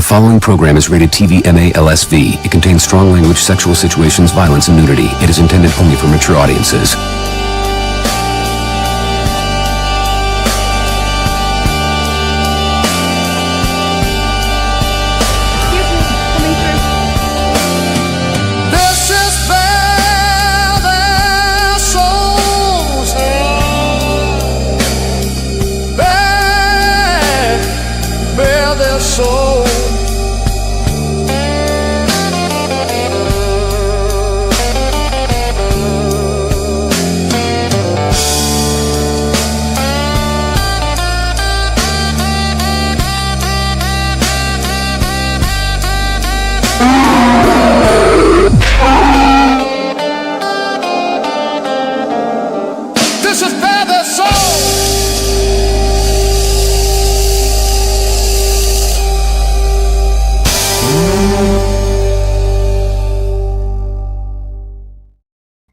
following program is rated TV MA-LSV. It contains strong language, sexual situations, violence, and nudity. It is intended only for mature audiences.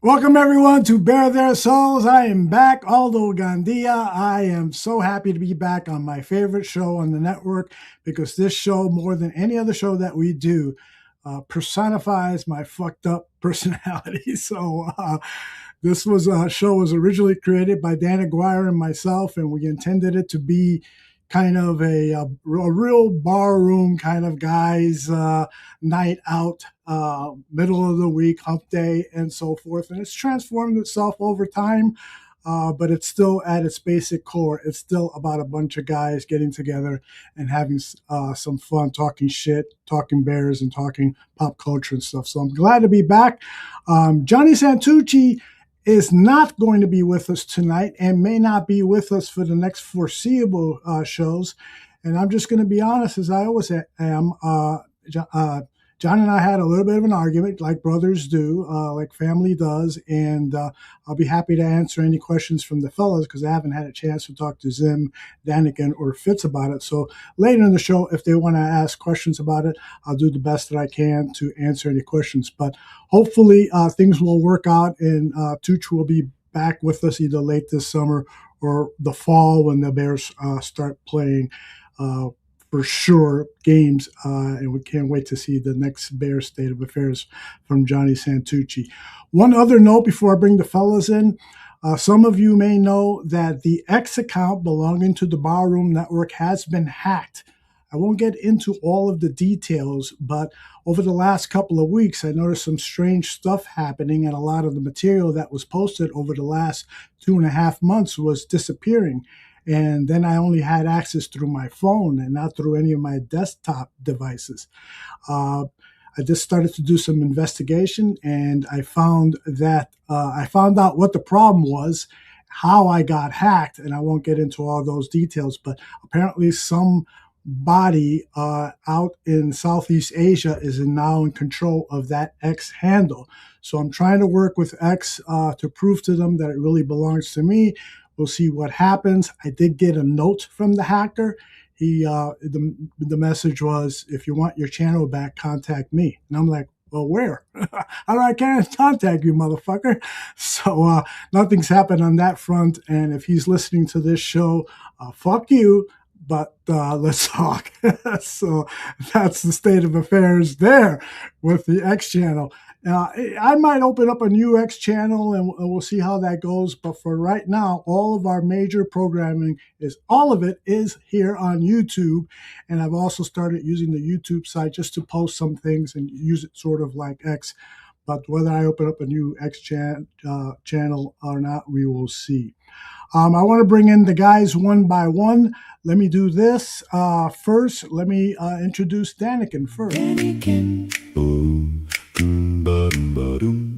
Welcome everyone to Bare Their Souls. I am back, Aldo Gandia. I am so happy to be back on my favorite show on the network because this show, more than any other show that we do, personifies my fucked up personality. So this show was originally created by Dan Aguirre and myself, and we intended it to be kind of a real barroom kind of guys night out, middle of the week, hump day, and so forth. And it's transformed itself over time, but it's still at its basic core. It's still about a bunch of guys getting together and having some fun, talking shit, talking bears, and talking pop culture and stuff. So I'm glad to be back. Johnny Santucci is not going to be with us tonight and may not be with us for the next foreseeable shows. And I'm just going to be honest, as I always am. John and I had a little bit of an argument, like brothers do, like family does, and I'll be happy to answer any questions from the fellas because I haven't had a chance to talk to Zim, Daniken, or Fitz about it. So later in the show, if they want to ask questions about it, I'll do the best that I can to answer any questions. But hopefully things will work out, and Tooch will be back with us either late this summer or the fall when the Bears start playing for sure games, and we can't wait to see the next Bears state of affairs from Johnny Santucci. One other note before I bring the fellas in, some of you may know that the X account belonging to the Barroom Network has been hacked. I won't get into all of the details, but over the last couple of weeks, I noticed some strange stuff happening, and a lot of the material that was posted over the last 2.5 months was disappearing. And then I only had access through my phone and not through any of my desktop devices. I just started to do some investigation, and I found out what the problem was, how I got hacked, and I won't get into all those details, but apparently somebody out in Southeast Asia is now in control of that X handle. So I'm trying to work with X to prove to them that it really belongs to me. We'll see what happens. I did get a note from the hacker. The message was, if you want your channel back, contact me. And I'm like, well, where? How do I contact you, motherfucker? So nothing's happened on that front. And if he's listening to this show, fuck you. But let's talk. So that's the state of affairs there with the X channel. I might open up a new X channel and we'll see how that goes. But for right now, all of our major programming all of it is here on YouTube. And I've also started using the YouTube site just to post some things and use it sort of like X. But whether I open up a new X channel or not, we will see. I want to bring in the guys one by one. Let me do this first. Let me introduce Daniken first. Daniken.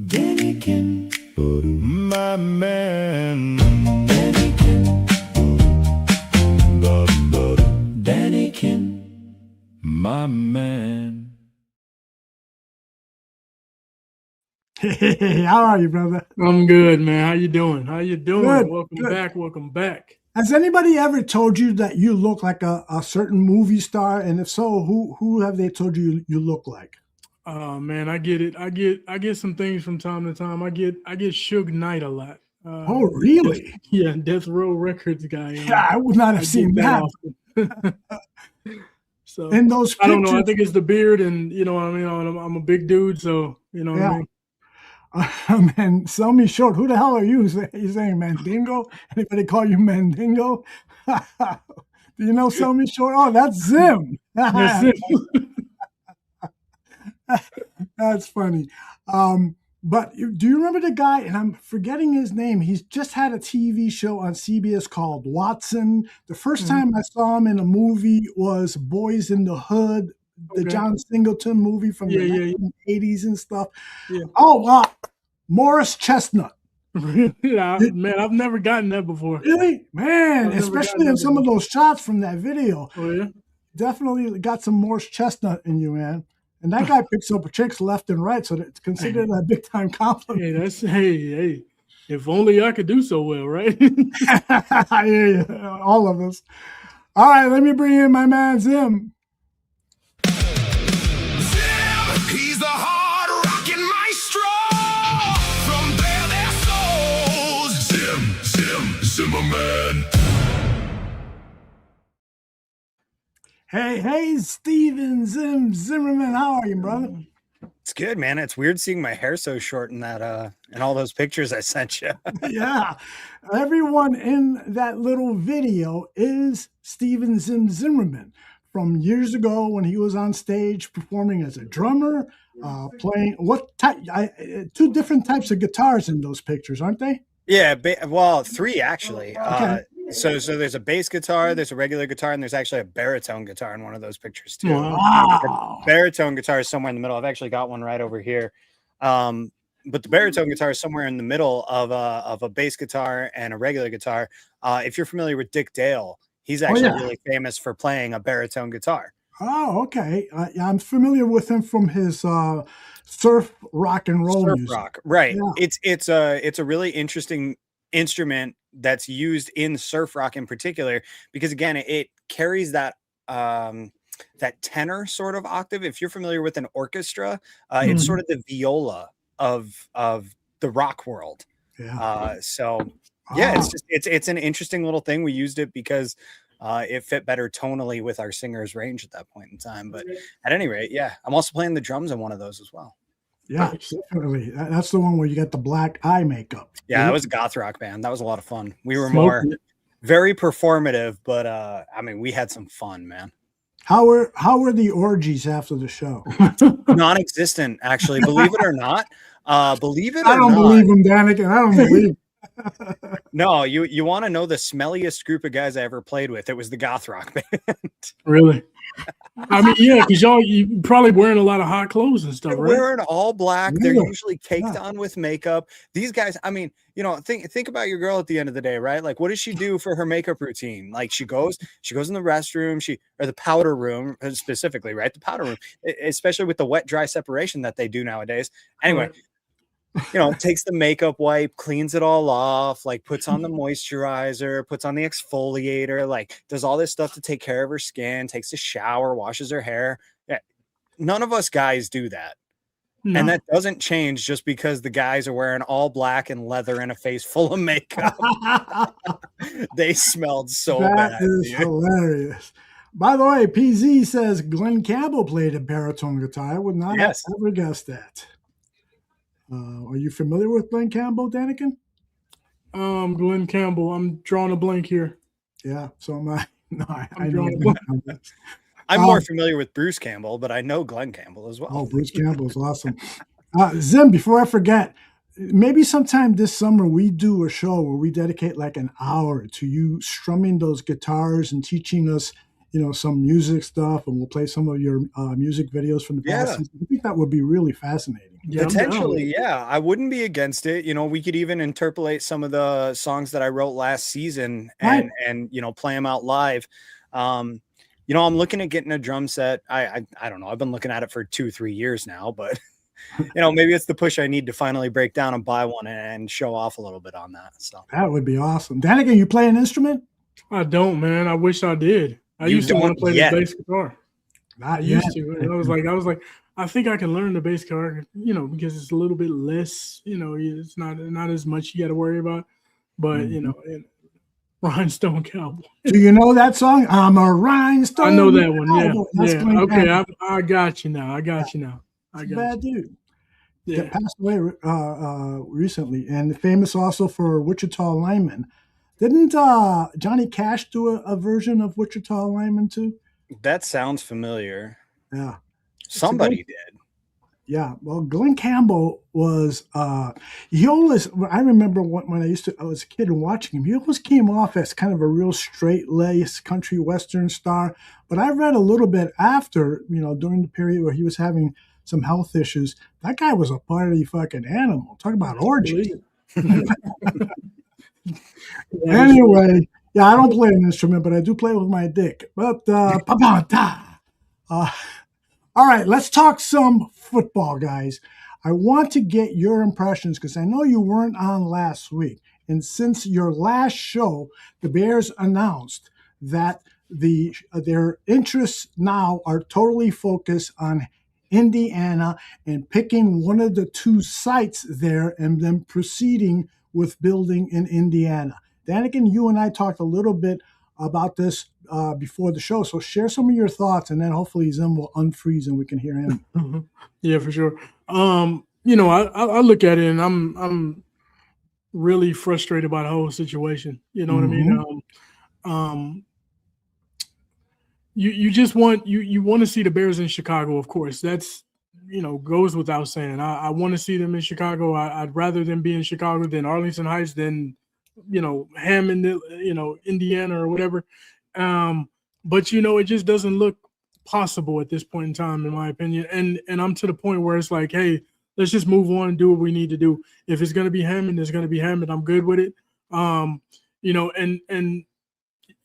Daniken. My man. Daniken. Daniken. My man. Hey, how are you, brother? I'm good, man. How you doing? Good, Welcome good. back. Welcome back. Has anybody ever told you that you look like a certain movie star? And if so, who have they told you you look like? Man, I get it. I get some things from time to time. I get Suge Knight a lot. Oh, really? Death Row Records guy. Yeah, I would not have seen that. So in those I pictures, don't know. I think it's the beard, and you know what I mean. I'm a big dude, so you know what I mean. Man, sell me short. Who the hell are you? You saying Mandingo? Anybody call you Mandingo? Do you know Sell Me Short? Oh, that's Zim. That's it. That's funny. But do you remember the guy? And I'm forgetting his name. He's just had a TV show on CBS called Watson. The first time I saw him in a movie was Boys in the Hood, the Okay. John Singleton movie from the Yeah. 1980s and stuff. Yeah. Oh, wow. Morris Chestnut. Yeah, man, I've never gotten that before. Really? Man, I've never especially gotten in that some of those shots from that video. Oh yeah. Definitely got some Morris Chestnut in you, man. And that guy picks up chicks left and right, so it's considered a big time compliment. Hey. If only I could do so well, right? I hear you, all of us. All right, let me bring in my man Zim. He's the hard rockin' maestro from Zimmerman. Hey, Steven Zimmerman, how are you, brother? It's good, man. It's weird seeing my hair so short in that in all those pictures I sent you. Yeah, everyone in that little video is Steven Zimmerman from years ago when he was on stage performing as a drummer, playing what type? Two different types of guitars in those pictures, aren't they? Yeah, well, three actually. Okay. So there's a bass guitar, there's a regular guitar, and there's actually a baritone guitar in one of those pictures too. Wow. The baritone guitar is somewhere in the middle. I've actually got one right over here. But the baritone guitar is somewhere in the middle of a bass guitar and a regular guitar. If you're familiar with Dick Dale, he's actually really famous for playing a baritone guitar. Oh, okay. I'm familiar with him from his surf rock and roll Surf music. rock, right? Yeah. It's a really interesting instrument that's used in surf rock in particular because again it carries that that tenor sort of octave. If you're familiar with an orchestra, it's sort of the viola of the rock world. So yeah, it's an interesting little thing. We used it because it fit better tonally with our singer's range at that point in time. But at any rate, yeah, I'm also playing the drums on one of those as well. Yeah, definitely. That's the one where you get the black eye makeup. Yeah, that was a goth rock band. That was a lot of fun. We were very performative, but I mean, we had some fun, man. How were the orgies after the show? Non-existent, actually. Believe it or not. Believe it or not. I don't believe him, Danica. I don't believe him. No, you want to know the smelliest group of guys I ever played with? It was the goth rock band. Really? I mean, yeah, because you probably wearing a lot of hot clothes and stuff, They're right? wearing all black. They're usually caked on with makeup. These guys, I mean, you know, think about your girl at the end of the day, right? Like, what does she do for her makeup routine? Like, she goes in the restroom, or the powder room specifically, right? The powder room, especially with the wet dry separation that they do nowadays. Anyway. You know, takes the makeup wipe, cleans it all off, like puts on the moisturizer, puts on the exfoliator, like does all this stuff to take care of her skin, takes a shower, washes her hair. Yeah. None of us guys do that. No. And that doesn't change just because the guys are wearing all black and leather and a face full of makeup. They smelled so bad. That is hilarious. By the way, PZ says Glenn Campbell played a baritone guitar. I would not have ever guessed that. Are you familiar with Glenn Campbell, Daniken? Glenn Campbell. I'm drawing a blank here. Yeah, so am I. No, I know. I'm more familiar with Bruce Campbell, but I know Glenn Campbell as well. Oh, Bruce Campbell is awesome. Zim, before I forget, maybe sometime this summer we do a show where we dedicate like an hour to you strumming those guitars and teaching us, you know, some music stuff, and we'll play some of your music videos from the past. I think that would be really fascinating. Yeah, potentially, yeah. I wouldn't be against it. You know, we could even interpolate some of the songs that I wrote last season and you know, play them out live. You know, I'm looking at getting a drum set. I don't know. I've been looking at it for 2-3 years now, but you know, maybe it's the push I need to finally break down and buy one and show off a little bit on that. So that would be awesome. Danica, you play an instrument? I don't, man. I wish I did. I used to want to play the bass guitar. Not used to. And I was like, I think I can learn the bass guitar, you know, because it's a little bit less, you know, it's not as much you got to worry about. But you know, Rhinestone Cowboy. Do you know that song? I'm a rhinestone. I know that one. Yeah. Cowboy. That's Yeah. Glenn Okay. Campbell. I got you now. I got you now. I He's a got bad you. dude. Yeah. That passed away recently, and famous also for Wichita Lineman. Didn't Johnny Cash do a version of Wichita Lineman too? That sounds familiar. Yeah. Somebody did. Yeah, well, Glenn Campbell was he always. I remember when I was a kid and watching him. He always came off as kind of a real straight-laced country western star. But I read a little bit after, during the period where he was having some health issues. That guy was a party fucking animal. Talk about orgies. Anyway, yeah, I don't play an instrument, but I do play with my dick. But all right, let's talk some football, guys. I want to get your impressions because I know you weren't on last week. And since your last show, the Bears announced that their interests now are totally focused on Indiana and picking one of the two sites there and then proceeding with building in Indiana. Daniken, you and I talked a little bit about this before the show. So share some of your thoughts, and then hopefully Zim will unfreeze and we can hear him. Yeah, for sure. I look at it and I'm really frustrated by the whole situation. You know what I mean? You just want to see the Bears in Chicago, of course. That's goes without saying. I want to see them in Chicago. I'd rather them be in Chicago than Arlington Heights, than Hammond, Indiana or whatever. But it just doesn't look possible at this point in time, in my opinion. And I'm to the point where it's like, hey, let's just move on and do what we need to do. If it's going to be Hammond, it's going to be Hammond. I'm good with it. And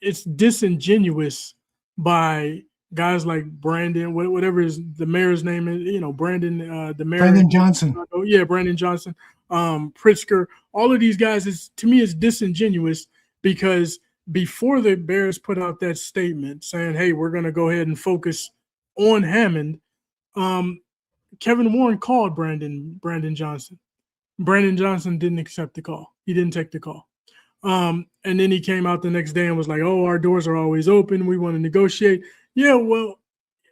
it's disingenuous by guys like Brandon, whatever the mayor's name is, Brandon, the mayor. Brandon Johnson. Oh yeah, Brandon Johnson. Pritzker. All of these guys to me is disingenuous because before the Bears put out that statement saying, hey, we're going to go ahead and focus on Hammond, Kevin Warren called Brandon Johnson. Brandon Johnson didn't accept the call. He didn't take the call. And then he came out the next day and was like, oh, our doors are always open. We want to negotiate. Yeah, well,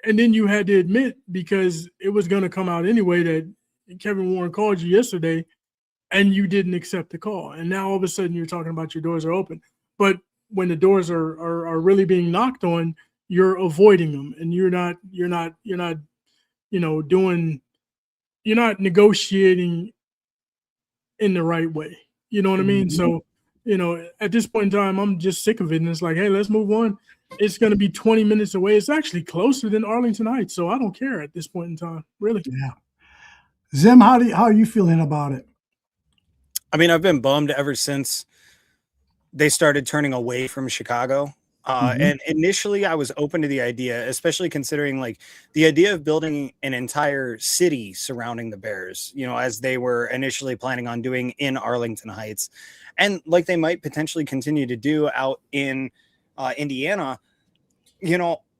and then you had to admit, because it was going to come out anyway, that Kevin Warren called you yesterday and you didn't accept the call. And now all of a sudden you're talking about your doors are open. But when the doors are really being knocked on, you're avoiding them, and you're not negotiating in the right way. You know what I mean? So, at this point in time, I'm just sick of it. And it's like, hey, let's move on. It's going to be 20 minutes away. It's actually closer than Arlington Heights. So I don't care at this point in time, really. Yeah. Zim, how are you feeling about it? I mean, I've been bummed ever since they started turning away from Chicago. And initially I was open to the idea, especially considering like the idea of building an entire city surrounding the Bears, as they were initially planning on doing in Arlington Heights, and like they might potentially continue to do out in Indiana.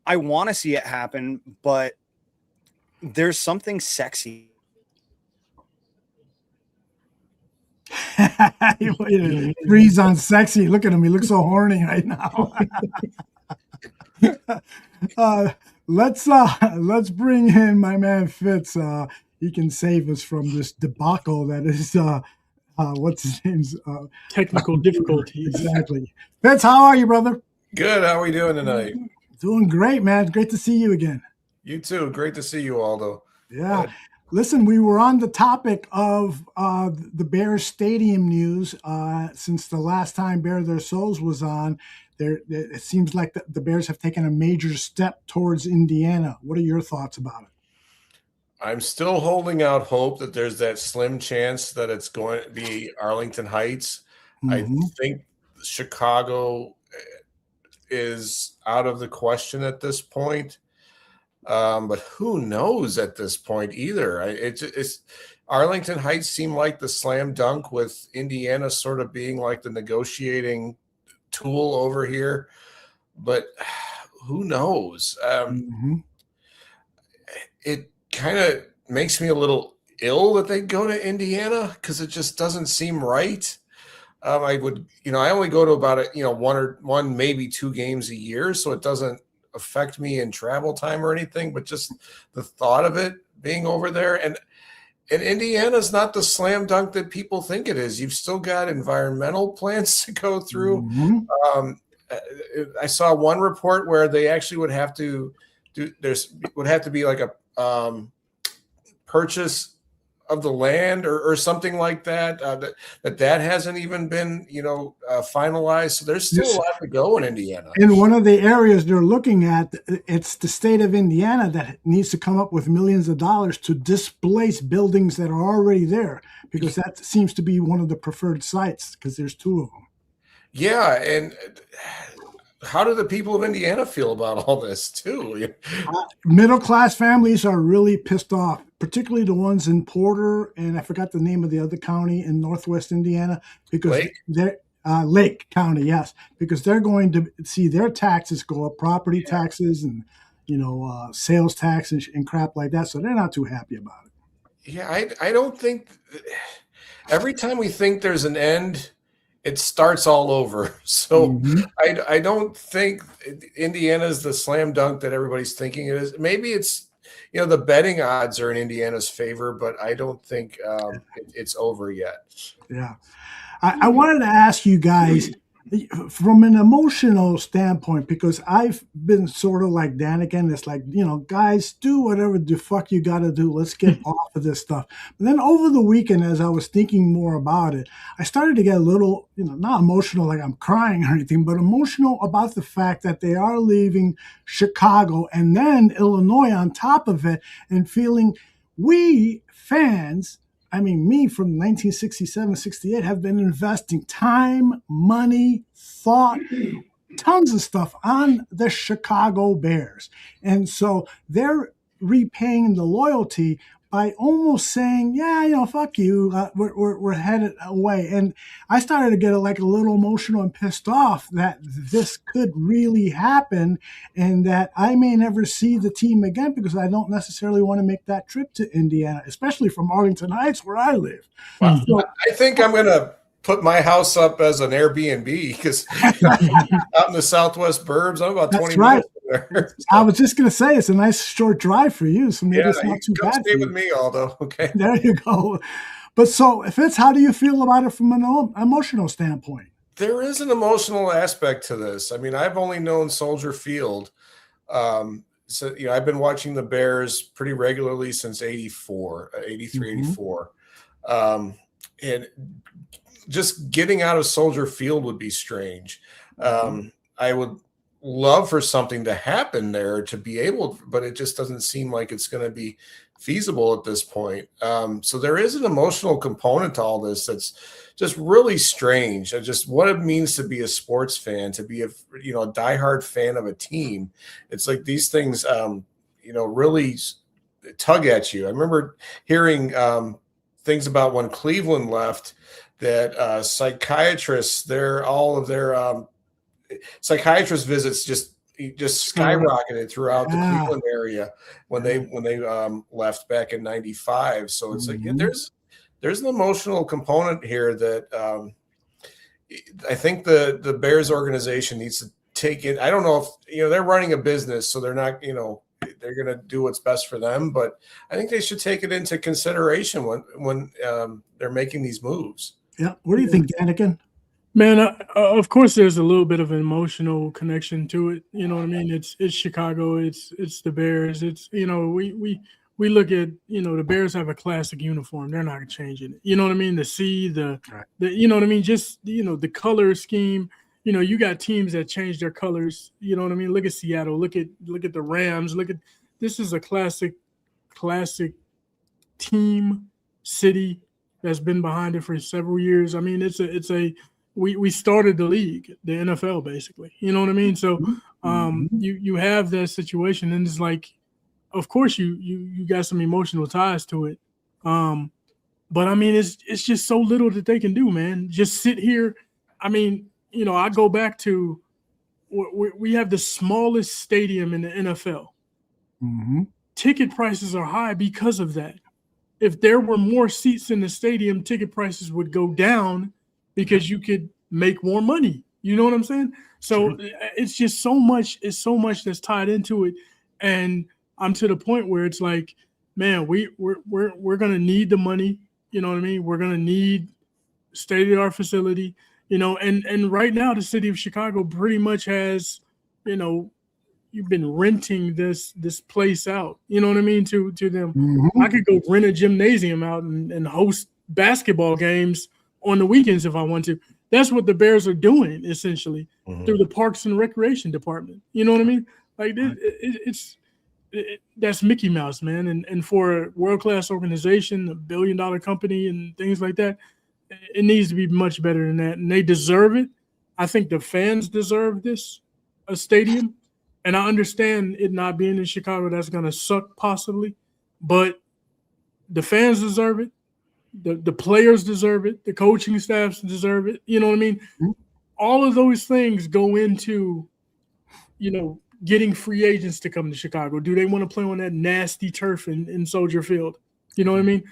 I want to see it happen, but there's something sexy. Freeze on sexy. Look at him. He looks so horny right now. Let's bring in my man Fitz. He can save us from this debacle that is what's his name's technical difficulties. Exactly. Fitz, how are you, brother? Good. How are we doing tonight? Doing great, man. Great to see you again. You too. Great to see you, Aldo. Yeah. Listen, we were on the topic of the Bears stadium news since the last time Bear Their Souls was on. It seems like the Bears have taken a major step towards Indiana. What are your thoughts about it? I'm still holding out hope that there's that slim chance that it's going to be Arlington Heights. I think Chicago is out of the question at this point. But who knows at this point either? It's Arlington Heights seemed like the slam dunk, with Indiana sort of being like the negotiating tool over here. But who knows? It kind of makes me a little ill that they go to Indiana because it just doesn't seem right. I would, I only go to about one, maybe two games a year, so it doesn't affect me in travel time or anything. But just the thought of it being over there, and Indiana's not the slam dunk that people think it is. You've still got environmental plans to go through. I saw one report where they actually would have to be like a purchase of the land or something like that. That hasn't even been finalized. So there's still a lot to go in Indiana. In one of the areas they're looking at, it's the state of Indiana that needs to come up with millions of dollars to displace buildings that are already there, because that seems to be one of the preferred sites, because there's two of them. Yeah, and how do the people of Indiana feel about all this too? Middle-class families are really pissed off, particularly the ones in Porter, and I forgot the name of the other county in Northwest Indiana, because they're Lake County, yes, because they're going to see their taxes go up, property taxes and sales tax and crap like that. So they're not too happy about it. Yeah, I don't think every time we think there's an end, it starts all over. So I don't think Indiana is the slam dunk that everybody's thinking it is. Maybe it's, the betting odds are in Indiana's favor, but I don't think it's over yet. Yeah. I wanted to ask you guys from an emotional standpoint, because I've been sort of like Daniken. It's like, guys, do whatever the fuck you got to do. Let's get off of this stuff. But then over the weekend, as I was thinking more about it, I started to get a little, not emotional like I'm crying or anything, but emotional about the fact that they are leaving Chicago and then Illinois on top of it, and feeling we fans, I mean, me from 1967, 68, have been investing time, money, thought, tons of stuff on the Chicago Bears. And so they're repaying the loyalty by almost saying, yeah, fuck you, we're headed away. And I started to get a little emotional and pissed off that this could really happen, and that I may never see the team again, because I don't necessarily want to make that trip to Indiana, especially from Arlington Heights, where I live. Wow. So, I think I'm going to put my house up as an Airbnb, because out in the Southwest burbs, I'm about 20 minutes there. So. I was just going to say, it's a nice short drive for you, so maybe it's not too bad. Stay with me, Aldo. Okay. There you go. But so, Fitz, how do you feel about it from an emotional standpoint? There is an emotional aspect to this. I mean, I've only known Soldier Field. So, I've been watching the Bears pretty regularly since 83, 84. And just getting out of Soldier Field would be strange. I would love for something to happen there to be able, but it just doesn't seem like it's going to be feasible at this point. So there is an emotional component to all this that's just really strange. Just what it means to be a sports fan, to be a diehard fan of a team. It's like these things, really tug at you. I remember hearing things about when Cleveland left, that psychiatrists, all of their psychiatrist visits just skyrocketed throughout the Cleveland area when they left back in '95. So it's like there's an emotional component here that I think the Bears organization needs to take in. I don't know if they're running a business, so they're not they're going to do what's best for them, but I think they should take it into consideration when they're making these moves. Yeah. What do you think, Daniken? Man, of course, there's a little bit of an emotional connection to it. You know what I mean? It's Chicago. It's the Bears. It's we look at the Bears have a classic uniform. They're not changing it. You know what I mean? The C, the you know what I mean? Just the color scheme. You got teams that change their colors. You know what I mean? Look at Seattle. Look at the Rams. This is a classic team, city that's been behind it for several years. I mean, we started the league, the NFL, basically. You know what I mean? So you have that situation, and it's like, of course you got some emotional ties to it. But I mean, it's just so little that they can do, man. Just sit here. I mean, I go back to we have the smallest stadium in the NFL. Ticket prices are high because of that. If there were more seats in the stadium, ticket prices would go down because you could make more money. You know what I'm saying? So it's just so much. It's so much that's tied into it, and I'm to the point where it's like, man, we're gonna need the money. You know what I mean? We're gonna need state-of-the-art facility. You know, and right now the city of Chicago pretty much has, you know, you've been renting this place out. You know what I mean? To them, I could go rent a gymnasium out and host basketball games on the weekends if I want to. That's what the Bears are doing essentially through the Parks and Recreation Department. You know what I mean? Like that's Mickey Mouse, man. And for a world-class organization, a billion-dollar company and things like that, it needs to be much better than that. And they deserve it. I think the fans deserve this, a stadium. And I understand it not being in Chicago, that's going to suck possibly. But the fans deserve it. The players deserve it. The coaching staffs deserve it. You know what I mean? All of those things go into, you know, getting free agents to come to Chicago. Do they want to play on that nasty turf in Soldier Field? You know what I mean?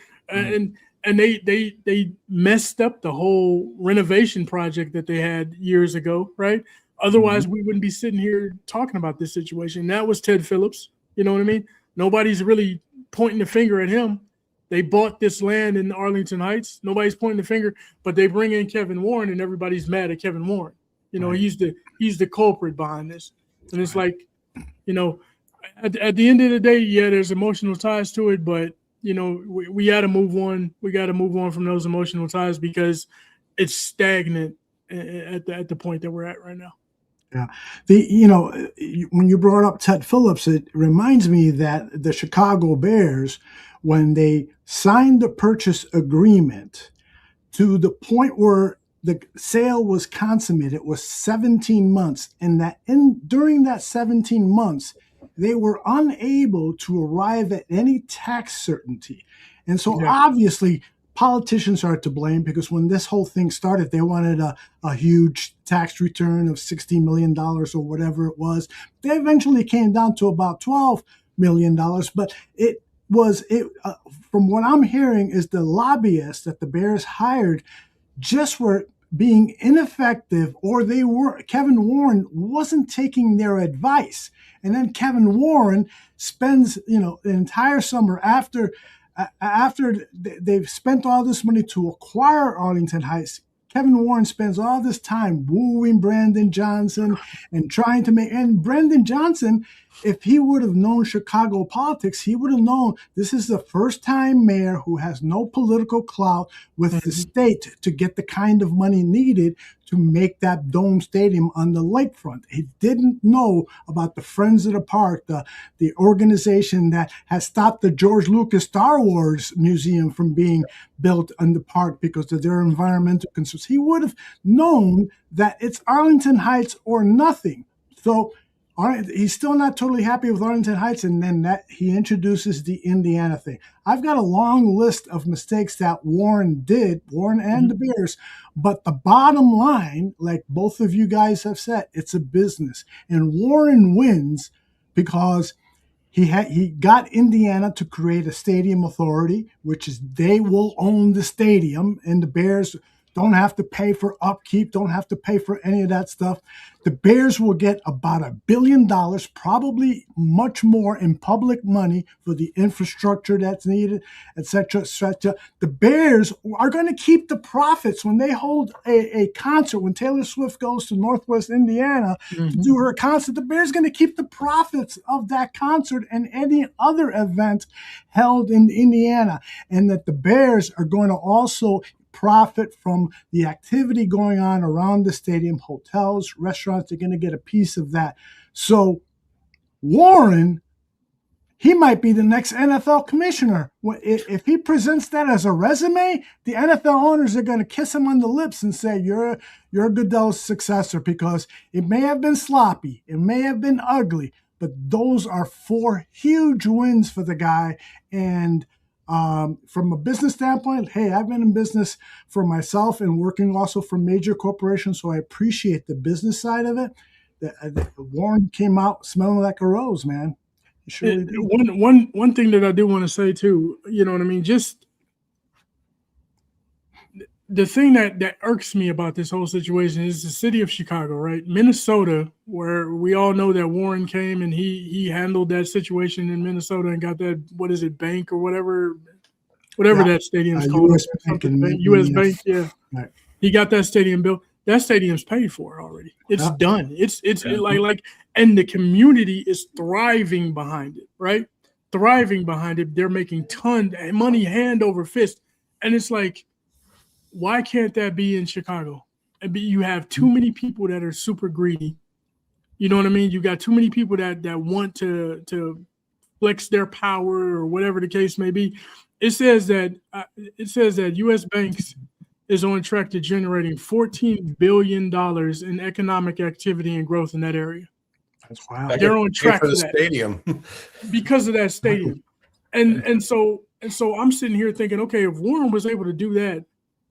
And they messed up the whole renovation project that they had years ago, right? Otherwise, we wouldn't be sitting here talking about this situation. That was Ted Phillips. You know what I mean? Nobody's really pointing the finger at him. They bought this land in Arlington Heights. Nobody's pointing the finger, but they bring in Kevin Warren, and everybody's mad at Kevin Warren. You know, he's the culprit behind this. And it's like, you know, at the end of the day, yeah, there's emotional ties to it, but you know, we got to move on. We got to move on from those emotional ties because it's stagnant at the point that we're at right now. Yeah. When you brought up Ted Phillips, it reminds me that the Chicago Bears, when they signed the purchase agreement to the point where the sale was consummated, was 17 months. And during that 17 months, they were unable to arrive at any tax certainty. And so obviously politicians are to blame because when this whole thing started, they wanted a huge tax return of $60 million or whatever it was. They eventually came down to about $12 million. But from what I'm hearing is the lobbyists that the Bears hired just were being ineffective, or Kevin Warren wasn't taking their advice. And then Kevin Warren spends, the entire summer after they've spent all this money to acquire Arlington Heights. Kevin Warren spends all this time wooing Brandon Johnson and trying to and Brandon Johnson, if he would have known Chicago politics, he would have known this is the first time mayor who has no political clout with the state to get the kind of money needed to make that dome stadium on the lakefront. He didn't know about the Friends of the Park, the organization that has stopped the George Lucas Star Wars Museum from being built on the park because of their environmental concerns. He would have known that it's Arlington Heights or nothing. So he's still not totally happy with Arlington Heights, and then he introduces the Indiana thing. I've got a long list of mistakes that Warren and the Bears, but the bottom line, like both of you guys have said, it's a business. And Warren wins because he got Indiana to create a stadium authority, which is they will own the stadium, and the Bears don't have to pay for upkeep, don't have to pay for any of that stuff. The Bears will get about $1 billion, probably much more in public money for the infrastructure that's needed, et cetera, et cetera. The Bears are going to keep the profits when they hold a concert, when Taylor Swift goes to Northwest Indiana to do her concert. The Bears are going to keep the profits of that concert and any other event held in Indiana. And that the Bears are going to also profit from the activity going on around the stadium. Hotels, restaurants are going to get a piece of that. So Warren, he might be the next NFL commissioner. If he presents that as a resume, the NFL owners are going to kiss him on the lips and say, you're Goodell's successor, because it may have been sloppy, it may have been ugly, but those are 4 huge wins for the guy. And from a business standpoint, hey, I've been in business for myself and working also for major corporations, so I appreciate the business side of it. Warren came out smelling like a rose, man. He surely did. One thing that I do want to say too, you know what I mean? Just the thing that irks me about this whole situation is the city of Chicago, right? Minnesota, where we all know that Warren came and he handled that situation in Minnesota and got that, what is it, bank or whatever that stadium's called. US Bank, US Bank, yeah. Right. He got that stadium built. That stadium's paid for already. It's done. It's like, and the community is thriving behind it, right? Thriving behind it. They're making tons of money hand over fist. And it's like, why can't that be in Chicago? You have too many people that are super greedy. You know what I mean? You got too many people that want to flex their power or whatever the case may be. It says that U.S. Banks is on track to generating $14 billion in economic activity and growth in that area. That's wow. They're on track for the that stadium because of that stadium. And so I'm sitting here thinking, okay, if Warren was able to do that,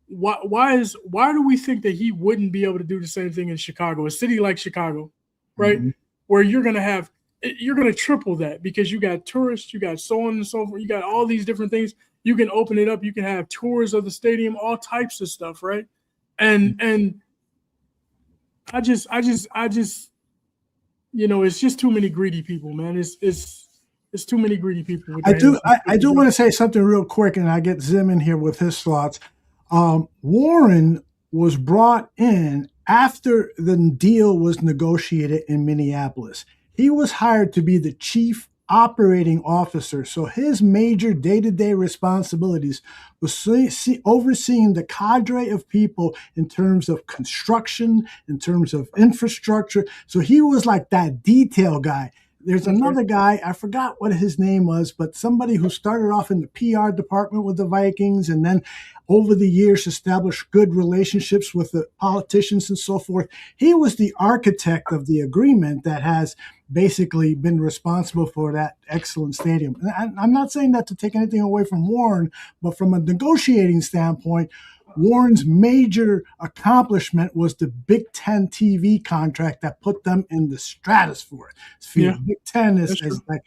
why do we think that he wouldn't be able to do the same thing in Chicago, a city like Chicago, right? Mm-hmm. Where you're going to triple that because you got tourists, you got so on and so forth, you got all these different things. You can open it up, you can have tours of the stadium, all types of stuff, right? And I just it's just too many greedy people, man. It's too many greedy people. I do want to say something real quick, and I get Zim in here with his thoughts. Warren was brought in after the deal was negotiated in Minneapolis. He was hired to be the chief operating officer. So his major day-to-day responsibilities was overseeing the cadre of people in terms of construction, in terms of infrastructure. So he was like that detail guy. There's another guy, I forgot what his name was, but somebody who started off in the PR department with the Vikings and then over the years established good relationships with the politicians and so forth. He was the architect of the agreement that has basically been responsible for that excellent stadium. And I'm not saying that to take anything away from Warren, but from a negotiating standpoint, Warren's major accomplishment was the Big Ten TV contract that put them in the stratosphere. Yeah. Big Ten has like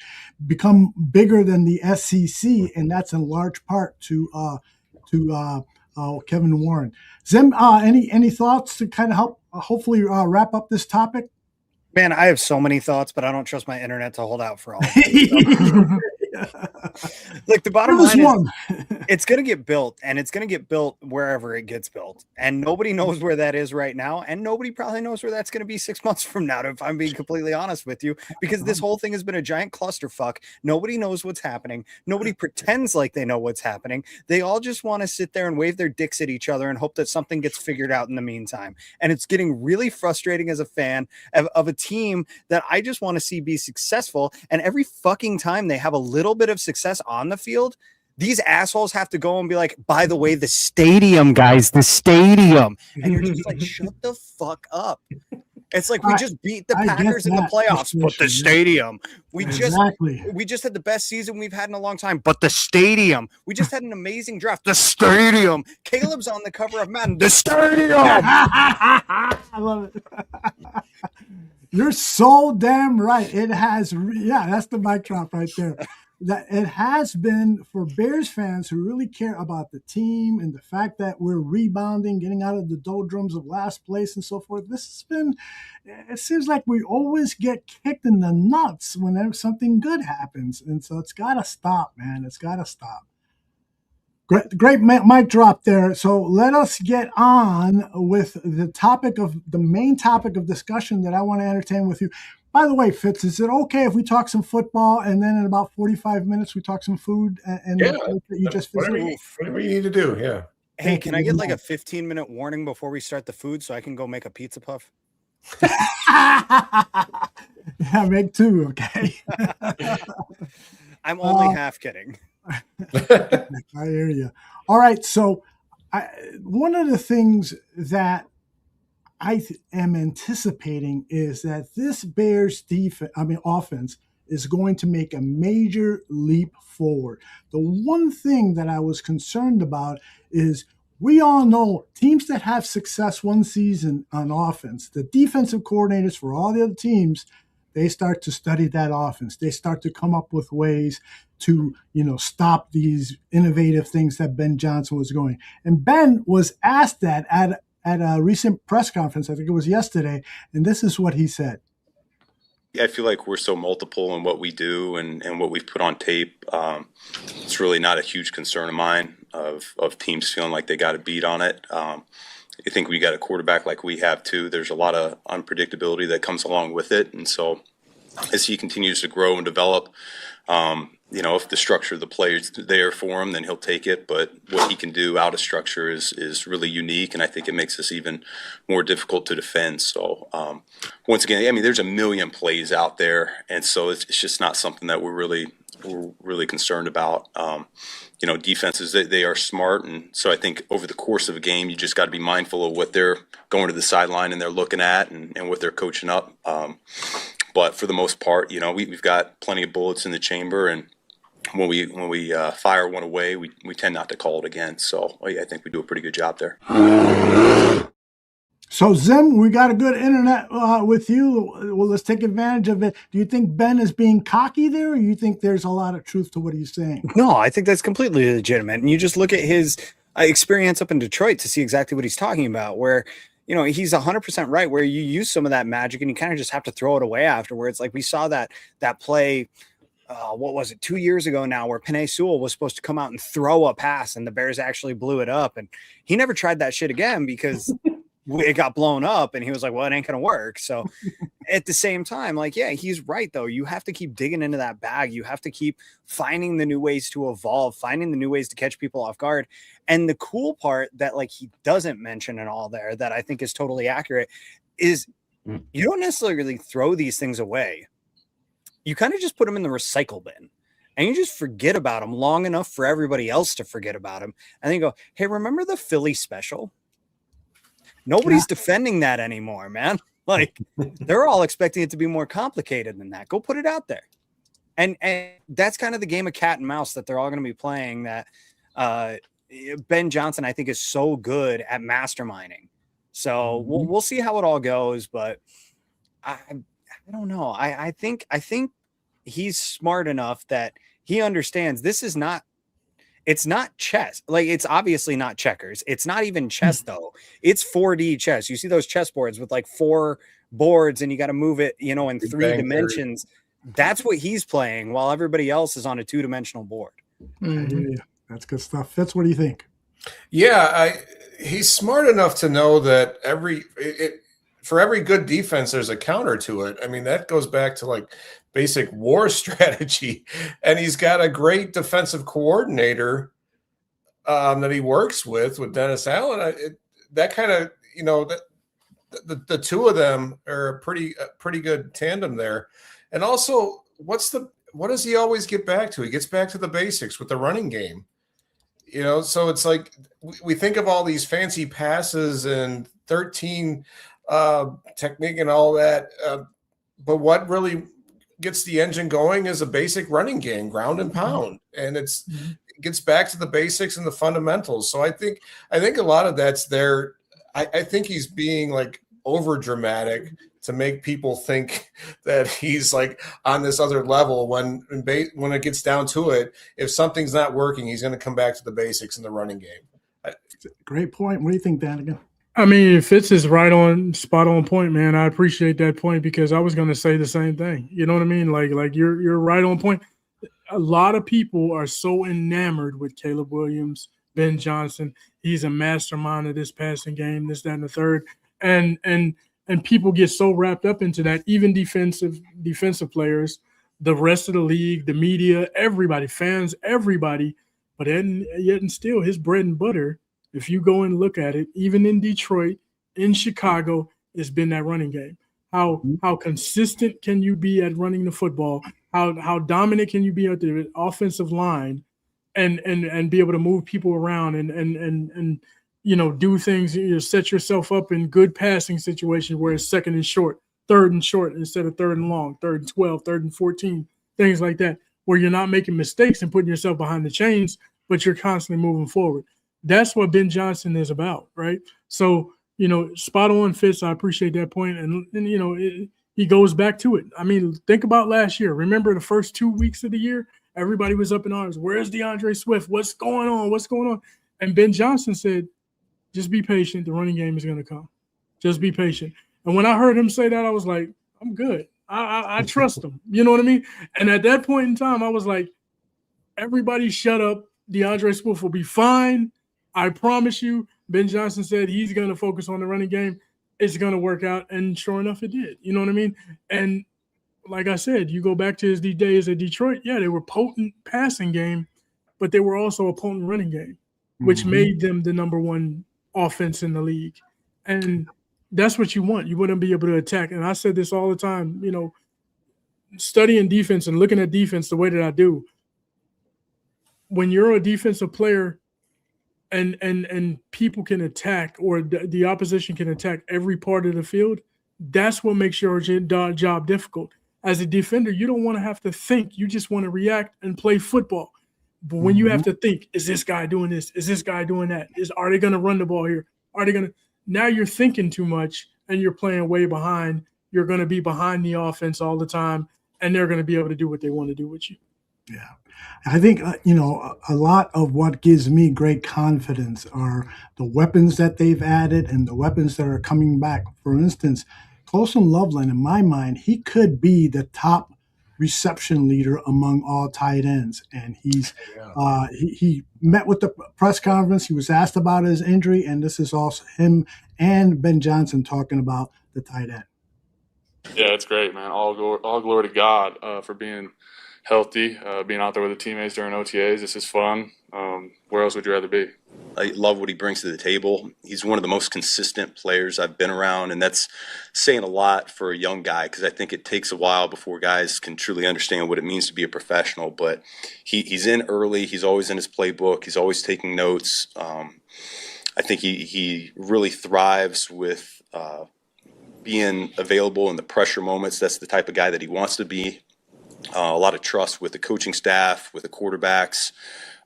become bigger than the SEC, and that's in large part to Kevin Warren. Zim, any thoughts to kind of help hopefully wrap up this topic? Man, I have so many thoughts, but I don't trust my internet to hold out for all of them. Like the bottom line is it's going to get built, and it's going to get built wherever it gets built. And nobody knows where that is right now. And nobody probably knows where that's going to be 6 months from now, if I'm being completely honest with you, because this whole thing has been a giant clusterfuck. Nobody knows what's happening. Nobody pretends like they know what's happening. They all just want to sit there and wave their dicks at each other and hope that something gets figured out in the meantime. And it's getting really frustrating as a fan of a team that I just want to see be successful. And every fucking time they have a little bit of success on the field, these assholes have to go and be like, by the way, the stadium, guys, the stadium. And you're just like, shut the fuck up. It's like we just beat the Packers in the playoffs, but the stadium. We just had the best season we've had in a long time, but the stadium. We just had an amazing draft. The stadium. Caleb's on the cover of Madden. The stadium. I love it. You're so damn right. It has, that's the mic drop right there. That it has been for Bears fans who really care about the team and the fact that we're rebounding, getting out of the doldrums of last place and so forth. This has been, it seems like we always get kicked in the nuts whenever something good happens. And so it's got to stop, man. It's got to stop. Great mic drop there. So let us get on with the main topic of discussion that I want to entertain with you. By the way, Fitz, is it okay if we talk some football and then in about 45 minutes we talk some food and you just whatever you need to do, yeah. Hey, can I get like a 15-minute warning before we start the food so I can go make a pizza puff? Yeah, make two, okay? I'm only half kidding. I hear you. All right, so one of the things that I am anticipating is that this Bears offense is going to make a major leap forward. The one thing that I was concerned about is we all know teams that have success one season on offense, the defensive coordinators for all the other teams they start to study that offense. They start to come up with ways to, stop these innovative things that Ben Johnson was going. And Ben was asked that at a recent press conference, I think it was yesterday, and this is what he said. I feel like we're so multiple in what we do and what we've put on tape. It's really not a huge concern of mine of teams feeling like they got a beat on it. I think we got a quarterback like we have too. There's a lot of unpredictability that comes along with it. And so as he continues to grow and develop, if the structure of the play is there for him, then he'll take it. But what he can do out of structure is really unique, and I think it makes us even more difficult to defend. So once again, I mean, there's a million plays out there, and so it's just not something that we're really concerned about. Defenses, they are smart, and so I think over the course of a game, you just got to be mindful of what they're going to the sideline and they're looking at and what they're coaching up. But for the most part, we've got plenty of bullets in the chamber, and when we fire one away, we tend not to call it again. So I think we do a pretty good job there. So Zim, we got a good internet with you. Well, let's take advantage of it. Do you think Ben is being cocky there, or you think there's a lot of truth to what he's saying? No, I think that's completely legitimate. And you just look at his experience up in Detroit to see exactly what he's talking about, where he's 100% right, where you use some of that magic and you kind of just have to throw it away afterwards. Like we saw that play, what was it, 2 years ago now, where Penei Sewell was supposed to come out and throw a pass and the Bears actually blew it up. And he never tried that shit again because it got blown up and he was like, well, it ain't going to work. So at the same time, he's right though. You have to keep digging into that bag. You have to keep finding the new ways to evolve, finding the new ways to catch people off guard. And the cool part that he doesn't mention in all there that I think is totally accurate is you don't necessarily throw these things away. You kind of just put them in the recycle bin and you just forget about them long enough for everybody else to forget about them. And then you go, hey, remember the Philly special? Nobody's defending that anymore, man. They're all expecting it to be more complicated than that. Go put it out there. And that's kind of the game of cat and mouse that they're all going to be playing, that Ben Johnson, I think, is so good at masterminding. So we'll see how it all goes, but I don't know. I think he's smart enough that he understands this is not, it's not chess. It's obviously not checkers. It's not even chess though. It's 4D chess. You see those chess boards with 4 boards and you got to move it, in 3 dimensions. That's what he's playing while everybody else is on a 2-dimensional board. Mm-hmm. That's good stuff. Fitz, what do you think? Yeah, he's smart enough to know that for every good defense, there's a counter to it. I mean, that goes back to basic war strategy. And he's got a great defensive coordinator that he works with Dennis Allen. That kind of, the two of them are a pretty good tandem there. And also, what does he always get back to? He gets back to the basics with the running game. So it's we think of all these fancy passes and 13 technique and all that. But what really gets the engine going is a basic running game, ground and pound. And it gets back to the basics and the fundamentals. So I think a lot of that's there. I think he's being over dramatic to make people think that he's on this other level when it gets down to it. If something's not working, he's going to come back to the basics in the running game. Great point. What do you think, Danigan? I mean, Fitz is spot on point, man. I appreciate that point because I was going to say the same thing. You know what I mean? You're right on point. A lot of people are so enamored with Caleb Williams, Ben Johnson. He's a mastermind of this passing game, this, that, and the third. And people get so wrapped up into that, even defensive players, the rest of the league, the media, everybody, fans, everybody. But yet and still, his bread and butter, if you go and look at it, even in Detroit, in Chicago, it's been that running game. How consistent can you be at running the football? How dominant can you be at the offensive line, and be able to move people around and do things, set yourself up in good passing situations where it's 2nd and short, 3rd and short instead of 3rd and long, 3rd and 12, 3rd and 14, things like that, where you're not making mistakes and putting yourself behind the chains, but you're constantly moving forward. That's what Ben Johnson is about, right? So, spot on, Fitz. I appreciate that point. And he goes back to it. I mean, think about last year. Remember the first 2 weeks of the year? Everybody was up in arms. Where's DeAndre Swift? What's going on? What's going on? And Ben Johnson said, just be patient. The running game is going to come. Just be patient. And when I heard him say that, I was like, I'm good. I trust him. You know what I mean? And at that point in time, I was like, everybody shut up. DeAndre Swift will be fine. I promise you. Ben Johnson said he's going to focus on the running game. It's going to work out. And sure enough, it did. You know what I mean? And like I said, you go back to his days at Detroit. Yeah, they were potent passing game, but they were also a potent running game, which made them the number one offense in the league. And that's what you want. You want to be able to attack. And I said this all the time, you know, studying defense and looking at defense the way that I do. When you're a defensive player and people can attack, or the opposition can attack every part of the field, that's what makes your job difficult. As a defender, you don't want to have to think. You just want to react and play football. But when you have to think, is this guy doing this? Is this guy doing that? Are they going to run the ball here? Are they going to? Now you're thinking too much and you're playing way behind. You're going to be behind the offense all the time, and they're going to be able to do what they want to do with you. Yeah. I think, you know, a lot of what gives me great confidence are the weapons that they've added and the weapons that are coming back. For instance, Colson Loveland, in my mind, he could be the top reception leader among all tight ends. And he met with the press conference. He was asked about his injury, and this is also him and Ben Johnson talking about the tight end. Yeah, it's great, man. All glory to God for being healthy, being out there with the teammates during OTAs. This is fun. Where else would you rather be? I love what he brings to the table. He's one of the most consistent players I've been around, and that's saying a lot for a young guy, because I think it takes a while before guys can truly understand what it means to be a professional. But he's in early. He's always in his playbook. He's always taking notes. I think he really thrives with being available in the pressure moments. That's the type of guy that he wants to be. A lot of trust with the coaching staff, with the quarterbacks.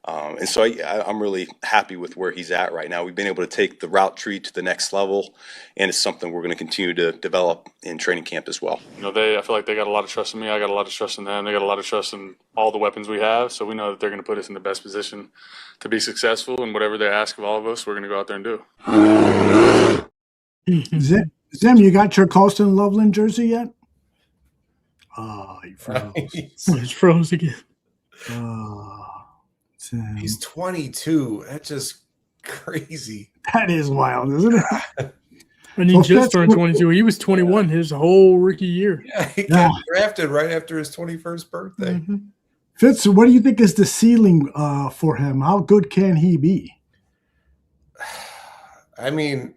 And so I'm really happy with where he's at right now. We've been able to take the route tree to the next level, and it's something we're going to continue to develop in training camp as well. You know, I feel like they got a lot of trust in me. I got a lot of trust in them. They got a lot of trust in all the weapons we have. So we know that they're going to put us in the best position to be successful, and whatever they ask of all of us, we're going to go out there and do. Zim, you got your Colston Loveland jersey yet? Oh, he froze. It's froze again. He's 22. That's just crazy. That is wild, isn't it? And he just turned 22. He was 21 his whole rookie year. Yeah, he got drafted right after his 21st birthday. Fitz, what do you think is the ceiling for him? How good can he be? I mean,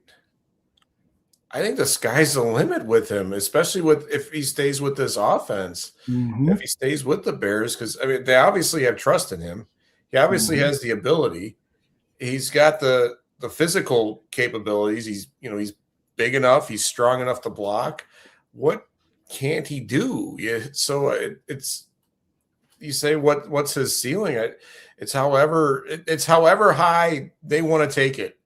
I think the sky's the limit with him, especially if he stays with this offense. If he stays with the Bears, because I mean, they obviously have trust in him. He obviously has the ability. He's got the physical capabilities. He's big enough. He's strong enough to block. What can't he do? So it's you say what's his ceiling? It's however high they want to take it.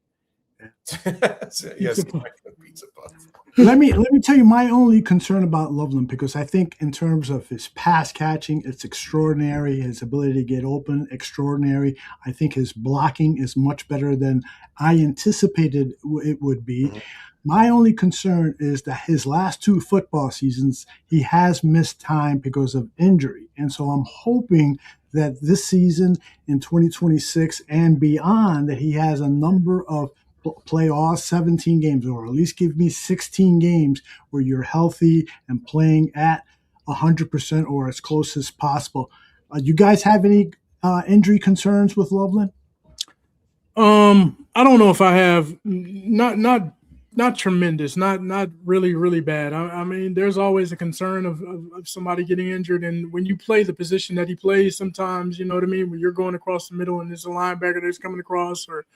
Yes, pizza puff. Let me tell you my only concern about Loveland, because I think in terms of his pass catching, it's extraordinary. His ability to get open, extraordinary. I think his blocking is much better than I anticipated it would be. My only concern is that his last 2 football seasons, he has missed time because of injury. And so I'm hoping that this season in 2026 and beyond, that he has a number of play all 17 games, or at least give me 16 games where you're healthy and playing at 100% or as close as possible. You guys have any injury concerns with Loveland? I don't know if I have. Not tremendous, not really, really bad. I mean, there's always a concern of somebody getting injured. And when you play the position that he plays, sometimes, you know what I mean, when you're going across the middle and there's a linebacker that's coming across, or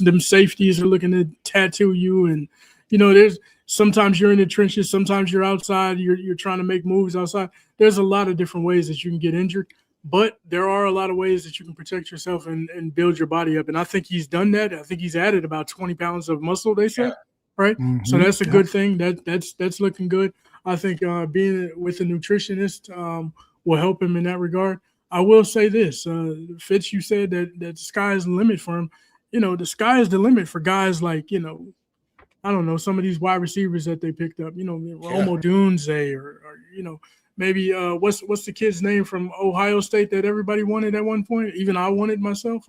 them safeties are looking to tattoo you. And, you know, there's sometimes you're in the trenches, sometimes you're outside, you're trying to make moves outside. There's a lot of different ways that you can get injured, but there are a lot of ways that you can protect yourself and build your body up. And I think he's done that. I think he's added about 20 pounds of muscle, they say. Right. So that's a good thing. That's looking good. I think being with a nutritionist will help him in that regard. I will say this, Fitz, you said that the sky is the limit for him. The sky is the limit for guys like, I don't know, some of these wide receivers that they picked up, Romo Dunze or maybe what's the kid's name from Ohio State that everybody wanted at one point? Even I wanted myself.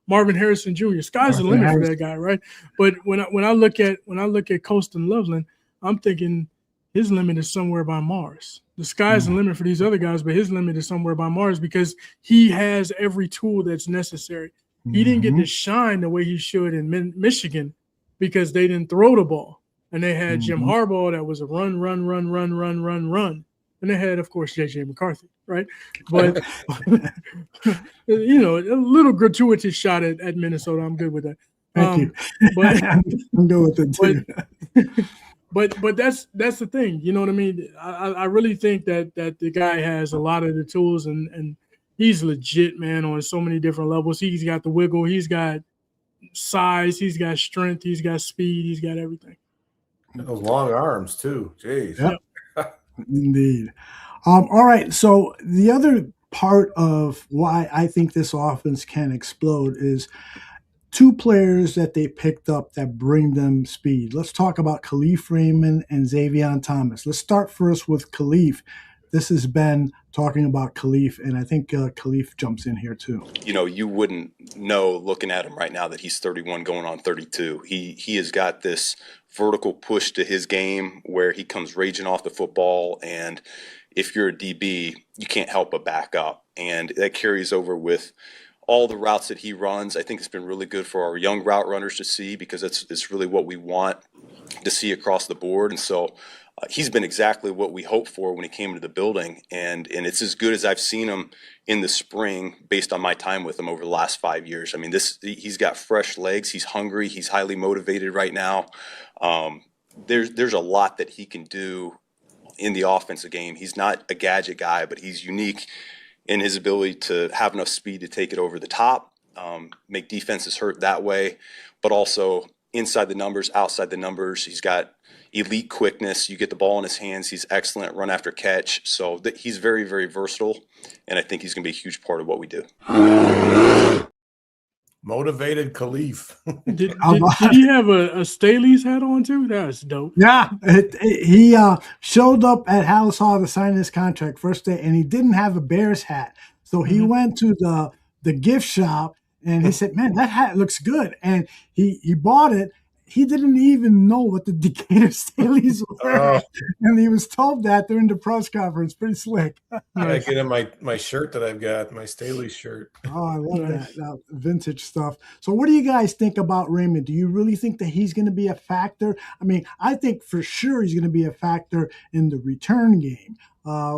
Marvin Harrison Jr. Sky's the limit for that guy, right? But when I look at Colston Loveland, I'm thinking his limit is somewhere by Mars. The sky's the limit for these other guys, but his limit is somewhere by Mars because he has every tool that's necessary. He didn't get to shine the way he should in Michigan because they didn't throw the ball. And they had Jim Harbaugh that was a run. And they had, of course, J.J. McCarthy, right? But, a little gratuitous shot at Minnesota. I'm good with that. Thank you. But I'm good with it, too. But that's the thing. You know what I mean? I really think that the guy has a lot of the tools, and he's legit, man, on so many different levels. He's got the wiggle. He's got size. He's got strength. He's got speed. He's got everything. Those long arms, too. Jeez. Yep. Indeed. All right. So the other part of why I think this offense can explode is two players that they picked up that bring them speed. Let's talk about Khalif Raymond and Xavier Thomas. Let's start first with Khalif. This is Ben talking about Khalif, and I think Khalif jumps in here too. You wouldn't know looking at him right now that he's 31 going on 32. He has got this vertical push to his game where he comes raging off the football, and if you're a DB, you can't help but back up. And that carries over with all the routes that he runs. I think it's been really good for our young route runners to see because it's really what we want to see across the board. And so he's been exactly what we hoped for when he came into the building, and it's as good as I've seen him in the spring based on my time with him over the last 5 years. I mean, he's got fresh legs. He's hungry. He's highly motivated right now. There's a lot that he can do in the offensive game. He's not a gadget guy, but he's unique in his ability to have enough speed to take it over the top, make defenses hurt that way, but also inside the numbers, outside the numbers. He's got elite quickness. You get the ball in his hands. He's excellent run after catch. So he's very, very versatile, and I think he's going to be a huge part of what we do. Motivated Khalif. Did he have a Staley's hat on too? That's dope. Yeah, he showed up at Hallis Hall to sign his contract first day, and he didn't have a Bears hat. So he went to the gift shop, and he said, "Man, that hat looks good." And he bought it. He didn't even know what the Decatur Staley's were. And he was told that during the press conference. Pretty slick. I get in my shirt that I've got, my Staley shirt. Oh, I love that vintage stuff. So what do you guys think about Raymond? Do you really think that he's going to be a factor? I mean, I think for sure he's going to be a factor in the return game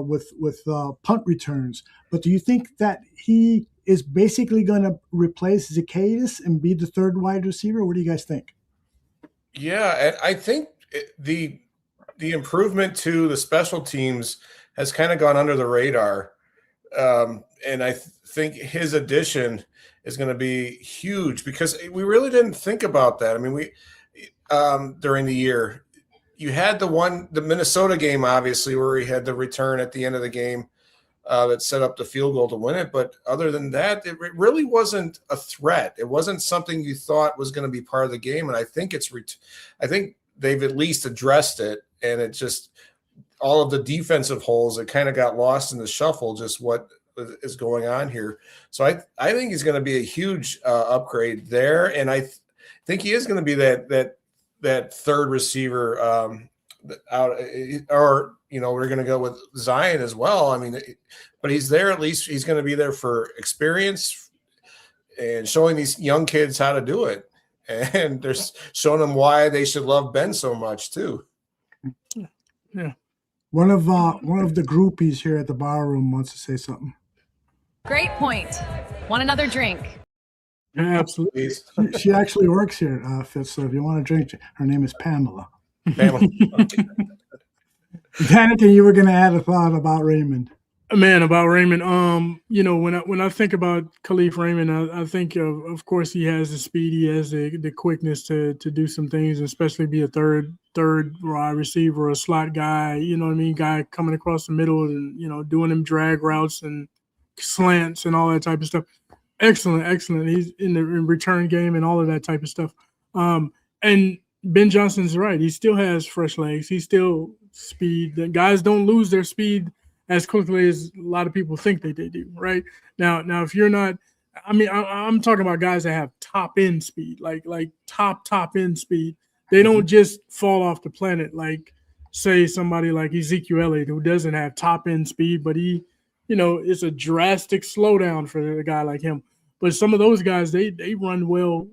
with punt returns. But do you think that he is basically going to replace Zacchaeus and be the third wide receiver? What do you guys think? Yeah, I think the improvement to the special teams has kind of gone under the radar, and I think his addition is going to be huge because we really didn't think about that. I mean, we during the year, you had the Minnesota game, obviously, where he had the return at the end of the game that set up the field goal to win it. But other than that, it really wasn't a threat. It wasn't something you thought was going to be part of the game. And I think I think they've at least addressed it. And it just all of the defensive holes, it kind of got lost in the shuffle, just what is going on here. So I think he's going to be a huge upgrade there. And I think he is going to be that third receiver out, or we're going to go with Zion as well. I mean, but he's there. At least he's going to be there for experience and showing these young kids how to do it. And they're showing them why they should love Ben so much too. Yeah. One of the groupies here at the bar room wants to say something. Great point. Want another drink? Yeah, absolutely. She actually works here, Fitz. So if you want a drink, her name is Pamela. Pamela. Danica, you were going to add a thought about Raymond. Man, about Raymond, when I think about Khalif Raymond, I think of course he has the speed, he has the quickness to do some things, especially be a third wide receiver, a slot guy, you know what I mean, guy coming across the middle and doing them drag routes and slants and all that type of stuff. Excellent. He's in the return game and all of that type of stuff. And Ben Johnson's right. He still has fresh legs. He's still speed. The guys don't lose their speed as quickly as a lot of people think they do, right? Now, if you're not, I'm talking about guys that have top end speed, like top end speed. They don't just fall off the planet like, say, somebody like Ezekiel Elliott, who doesn't have top end speed, but he, it's a drastic slowdown for a guy like him. But some of those guys, they run well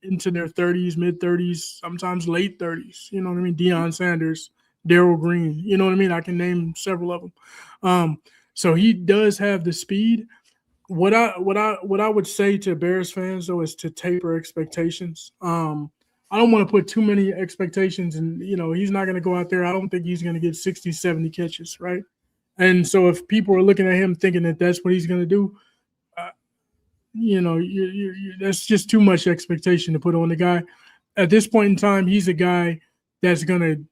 into their 30s, mid 30s, sometimes late 30s. You know what I mean? Deion Sanders, Darrell Green, you know what I mean? I can name several of them. So he does have the speed. What I would say to Bears fans though is to taper expectations. I don't want to put too many expectations, and he's not going to go out there. I don't think he's going to get 60, 70 catches, right? And so if people are looking at him thinking that that's what he's going to do, that's just too much expectation to put on the guy. At this point in time, he's a guy that's going to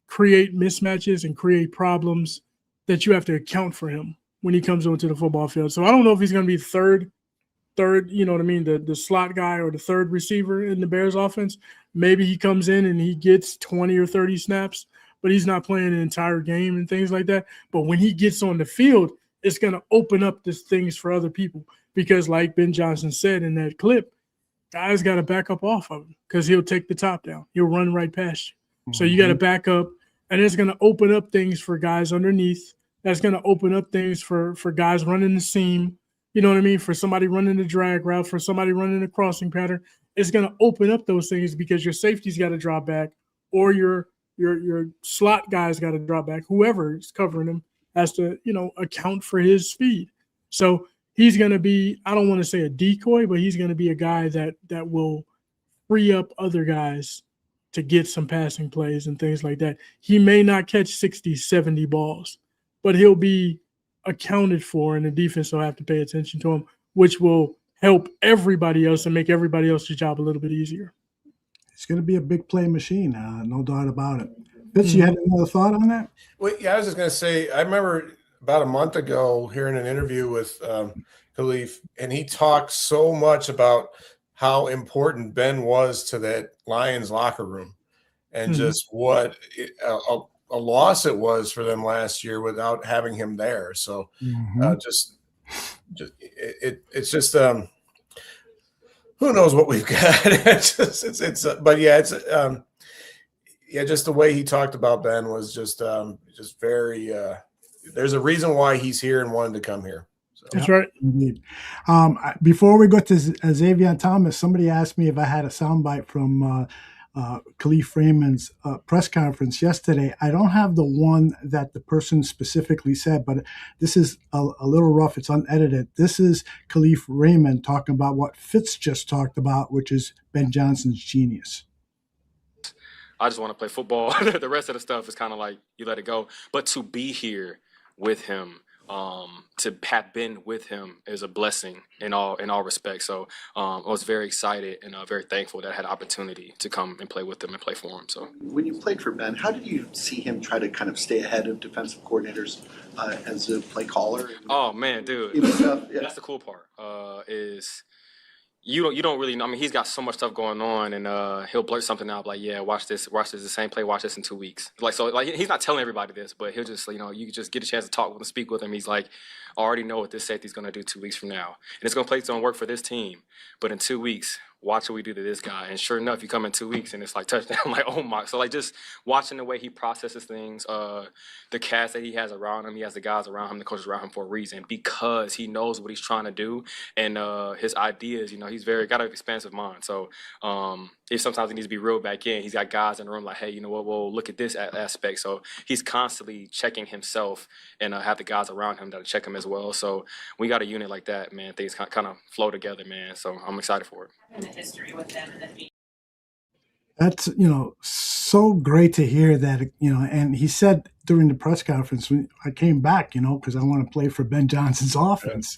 create mismatches and create problems that you have to account for him when he comes onto the football field. So I don't know if he's going to be third, the slot guy or the third receiver in the Bears offense. Maybe he comes in and he gets 20 or 30 snaps, but he's not playing an entire game and things like that. But when he gets on the field, it's going to open up these things for other people because, like Ben Johnson said in that clip, guys got to back up off of him because he'll take the top down. He'll run right past you. So you got to back up, and it's going to open up things for guys underneath. That's going to open up things for guys running the seam. You know what I mean? For somebody running the drag route, for somebody running the crossing pattern. It's going to open up those things because your safety's got to drop back or your slot guy's got to drop back. Whoever is covering him has to, account for his speed. So he's going to be, I don't want to say a decoy, but he's going to be a guy that will free up other guys to get some passing plays and things like that. He may not catch 60, 70 balls, but he'll be accounted for, and the defense will have to pay attention to him, which will help everybody else and make everybody else's job a little bit easier. It's going to be a big play machine, no doubt about it. Fitz, you had another thought on that? Well, yeah, I was just going to say, I remember about a month ago hearing an interview with Khalif, and he talked so much about how important Ben was to that Lions locker room and just what a loss it was for them last year without having him there. So it's just who knows what we've got. Just the way he talked about Ben was just very there's a reason why he's here and wanted to come here. So. That's right. Indeed. Before we go to Xavier Thomas, somebody asked me if I had a soundbite from Khalif Raymond's press conference yesterday. I don't have the one that the person specifically said, but this is a little rough. It's unedited. This is Khalif Raymond talking about what Fitz just talked about, which is Ben Johnson's genius. I just want to play football. The rest of the stuff is kind of like you let it go. But to be here with him, to have been with him is a blessing in all respects. So I was very excited and very thankful that I had the opportunity to come and play with him and play for him. So when you played for Ben, how did you see him try to kind of stay ahead of defensive coordinators as a play caller? Oh man, dude, that's the cool part. Is you don't really know. I mean, he's got so much stuff going on, and he'll blurt something out like, "Yeah, watch this, the same play, watch this in 2 weeks." Like he's not telling everybody this, but he'll just, you just get a chance to talk with him, speak with him. He's like, "I already know what this safety's going to do 2 weeks from now, and it's going to play its own work for this team. But in 2 weeks, watch what we do to this guy." And sure enough, you come in 2 weeks, and it's like touchdown. I'm like, oh my! So just watching the way he processes things, the cast that he has around him, he has the guys around him, the coaches around him for a reason, because he knows what he's trying to do, and his ideas. He's got an expansive mind. So if sometimes he needs to be reeled back in, he's got guys in the room like, hey, you know what? Well, look at this aspect. So he's constantly checking himself, and have the guys around him that check him as well. So we got a unit like that, man. Things kind of flow together, man. So I'm excited for it. And the history with them and the That's, so great to hear that, and he said during the press conference when I came back, because I want to play for Ben Johnson's offense.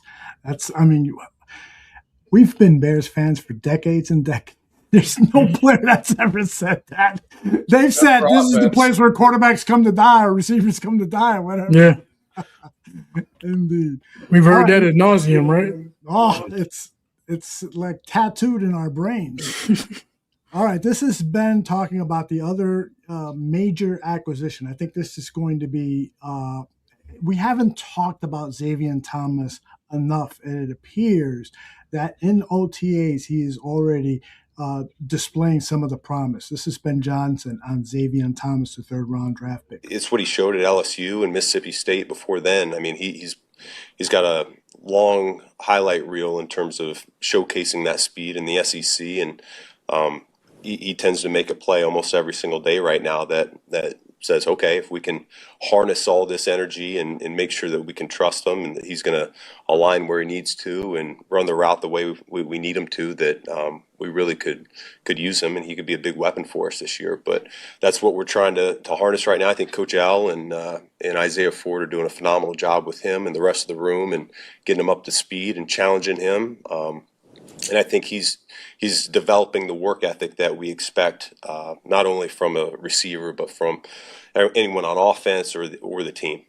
We've been Bears fans for decades and decades. There's no player that's ever said that. They've said this is the place where quarterbacks come to die or receivers come to die or whatever. Yeah. Indeed. We've heard that ad nauseum, right? Oh, it's like tattooed in our brains. All right, this is Ben talking about the other major acquisition. I think this is going to be we haven't talked about Xavier Thomas enough, and it appears that in OTAs he is already displaying some of the promise. This is Ben Johnson on Xavier Thomas, the third-round draft pick. It's what he showed at LSU and Mississippi State before then. I mean, he's got a long highlight reel in terms of showcasing that speed in the SEC, and he tends to make a play almost every single day right now that says, okay, if we can harness all this energy and make sure that we can trust him and that he's going to align where he needs to and run the route the way we need him to, that we really could use him and he could be a big weapon for us this year. But that's what we're trying to harness right now. I think Coach Al and Isaiah Ford are doing a phenomenal job with him and the rest of the room and getting him up to speed and challenging him. And I think he's developing the work ethic that we expect, not only from a receiver, but from anyone on offense or the team.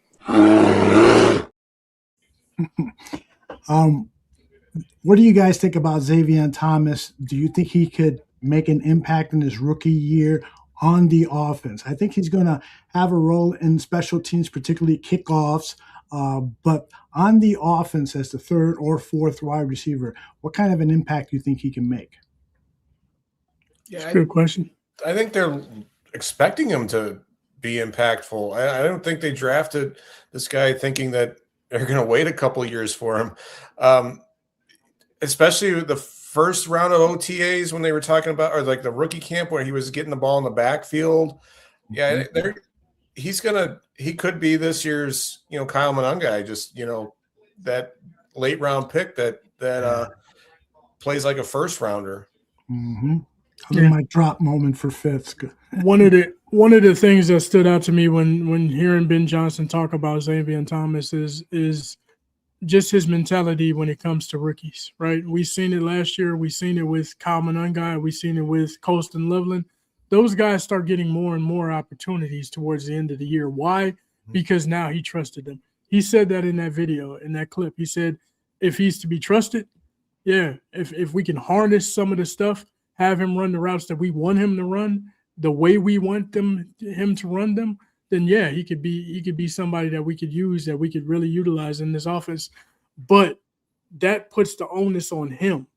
What do you guys think about Xavier Thomas? Do you think he could make an impact in his rookie year on the offense? I think he's going to have a role in special teams, particularly kickoffs. But on the offense as the third or fourth wide receiver, what kind of an impact do you think he can make? Yeah, that's a good question. I think they're expecting him to be impactful. I don't think they drafted this guy thinking that they're going to wait a couple of years for him. Especially the first round of OTAs when they were talking about, or like the rookie camp where he was getting the ball in the backfield. Yeah, he could be this year's, Kyle Monangai, just, that late round pick that plays like a first rounder. Mm-hmm. My drop moment for Fitz. One of the things that stood out to me when hearing Ben Johnson talk about Xavier Thomas is just his mentality when it comes to rookies, right? We seen it last year. We seen it with Kyle Monangai. We seen it with Colston Loveland. Those guys start getting more and more opportunities towards the end of the year. Why? Because now he trusted them. He said that in that video, in that clip. He said, if he's to be trusted, if we can harness some of the stuff, have him run the routes that we want him to run, the way we want him to run them, then he could be somebody that we could use, that we could really utilize in this offense. But that puts the onus on him,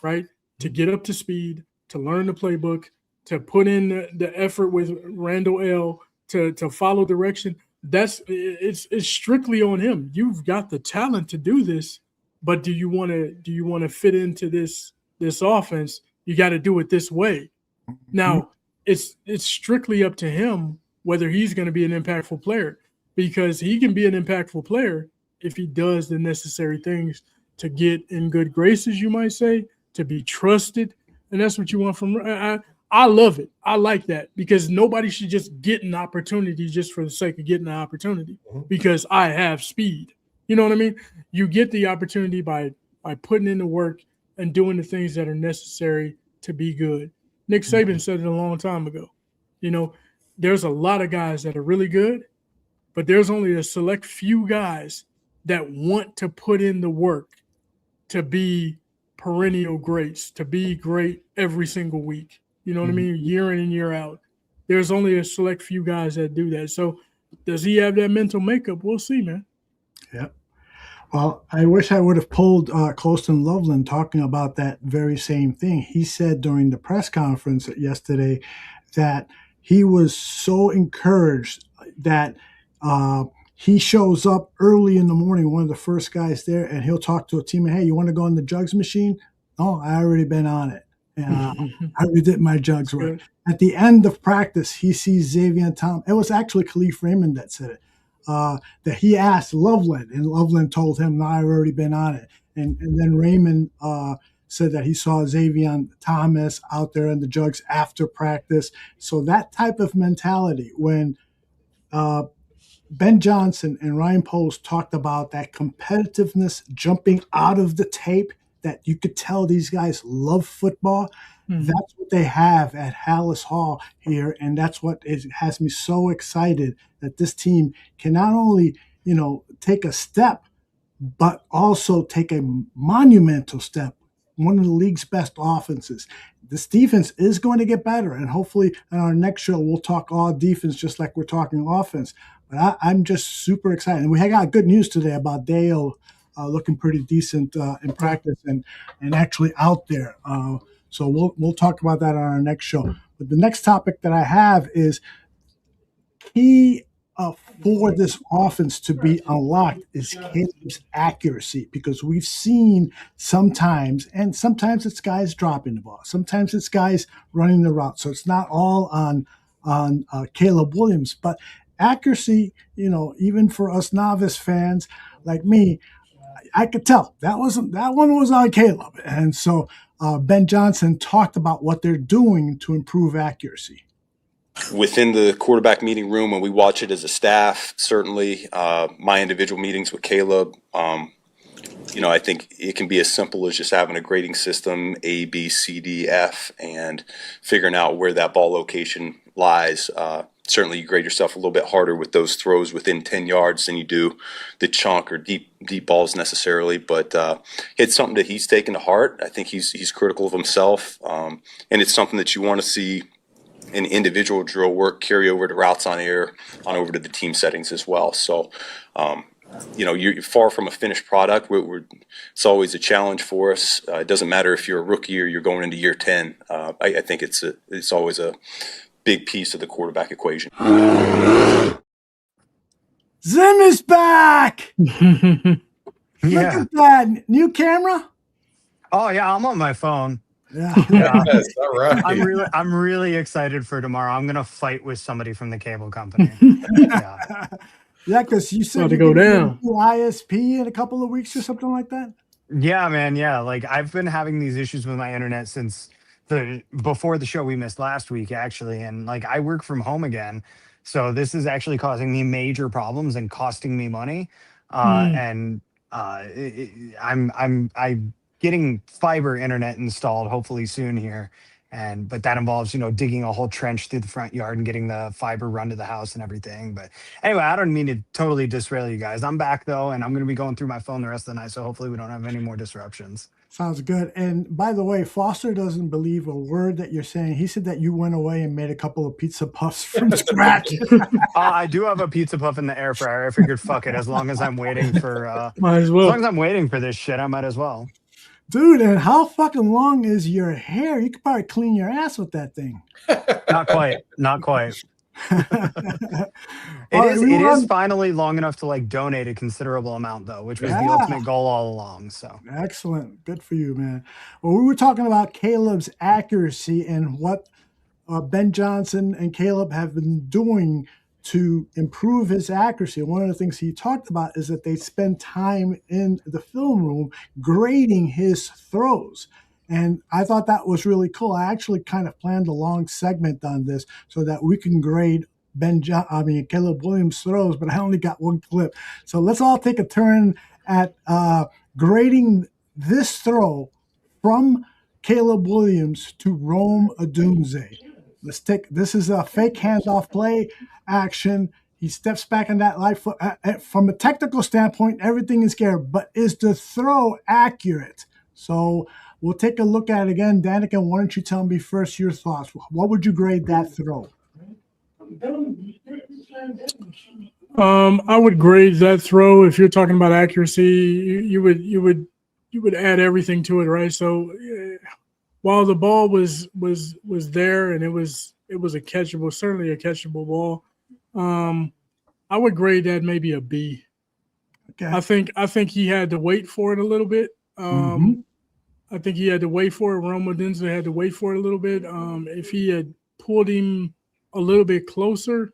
right? To get up to speed, to learn the playbook, to put in the effort with Randall L, to follow direction. It's strictly on him. You've got the talent to do this, but do you want to fit into this offense? You got to do it this way. Now, it's strictly up to him whether he's going to be an impactful player, because he can be an impactful player if he does the necessary things to get in good graces, you might say, to be trusted. And that's what you want from I love it. I like that, because nobody should just get an opportunity just for the sake of getting an opportunity because I have speed. You know what I mean? You get the opportunity by putting in the work and doing the things that are necessary to be good. Nick Saban said it a long time ago. There's a lot of guys that are really good, but there's only a select few guys that want to put in the work to be perennial greats, to be great every single week. You know what I mean? Year in and year out. There's only a select few guys that do that. So does he have that mental makeup? We'll see, man. Yeah. Well, I wish I would have pulled Colston Loveland talking about that very same thing. He said during the press conference yesterday that he was so encouraged that he shows up early in the morning, one of the first guys there, and he'll talk to a team. Hey, you want to go on the jugs machine? No, I already been on it. And I already did my jugs right. At the end of practice, he sees Xavier Thomas. It was actually Khalif Raymond that said it. That he asked Loveland, and Loveland told him, no, I've already been on it. And then Raymond said that he saw Xavier Thomas out there in the jugs after practice. So that type of mentality, when Ben Johnson and Ryan Post talked about that competitiveness jumping out of the tape, that you could tell these guys love football. That's what they have at Hallis Hall here, and that's what has me so excited that this team can not only, take a step, but also take a monumental step. One of the league's best offenses. This defense is going to get better, and hopefully in our next show we'll talk all defense just like we're talking offense. But I'm just super excited. And we got good news today about Dale looking pretty decent in practice and actually out there. So we'll talk about that on our next show. But the next topic that I have is key for this offense to be unlocked is Caleb's accuracy, because we've seen sometimes it's guys dropping the ball, sometimes it's guys running the route. So it's not all on Caleb Williams, but accuracy, even for us novice fans like me, I could tell that one was on Caleb. And so Ben Johnson talked about what they're doing to improve accuracy. Within the quarterback meeting room, when we watch it as a staff, certainly my individual meetings with Caleb, I think it can be as simple as just having a grading system, A, B, C, D, F, and figuring out where that ball location lies. Certainly you grade yourself a little bit harder with those throws within 10 yards than you do the chunk or deep balls necessarily, but it's something that he's taken to heart. I think he's critical of himself, and it's something that you want to see in individual drill work carry over to routes on air, on over to the team settings as well. So, you're far from a finished product. It's always a challenge for us. It doesn't matter if you're a rookie or you're going into year 10. I think it's always a big piece of the quarterback equation. Zim is back. Look at that new camera. Oh yeah, I'm on my phone. Yeah. Yes, all right. I'm really excited for tomorrow. I'm gonna fight with somebody from the cable company. Yeah, because you said to go down ISP in a couple of weeks or something like that. Yeah, man. Yeah, like I've been having these issues with my internet since before the show we missed last week, actually, and like I work from home again, so this is actually causing me major problems and costing me money. I'm getting fiber internet installed hopefully soon here, but that involves digging a whole trench through the front yard and getting the fiber run to the house and everything. But anyway, I don't mean to totally disrail you guys. I'm back though, and I'm going to be going through my phone the rest of the night, so hopefully we don't have any more disruptions. Sounds good. And by the way, Foster doesn't believe a word that you're saying. He said that you went away and made a couple of pizza puffs from scratch. I do have a pizza puff in the air fryer. I figured, fuck it, as long as I'm waiting for might as well. As long as I'm waiting for this shit, I might as well. Dude, and how fucking long is your hair? You could probably clean your ass with that thing. Not quite. It is finally long enough to like donate a considerable amount though, which was the ultimate goal all along. So excellent. Good for you, man. Well, we were talking about Caleb's accuracy and what Ben Johnson and Caleb have been doing to improve his accuracy. One of the things he talked about is that they spend time in the film room grading his throws. And I thought that was really cool. I actually kind of planned a long segment on this so that we can grade Caleb Williams' throws, but I only got one clip. So let's all take a turn at grading this throw from Caleb Williams to Rome Odunze. This is a fake handoff play action. He steps back on that light foot. From a technical standpoint, everything is there, but is the throw accurate? So we'll take a look at it again. Danica, why don't you tell me first your thoughts? What would you grade that throw? I would grade that throw. If you're talking about accuracy, you would add everything to it, right? So while the ball was there and it was certainly a catchable ball, I would grade that maybe a B. Okay. I think he had to wait for it a little bit. I think he had to wait for it. Rome Odunze had to wait for it a little bit. If he had pulled him a little bit closer,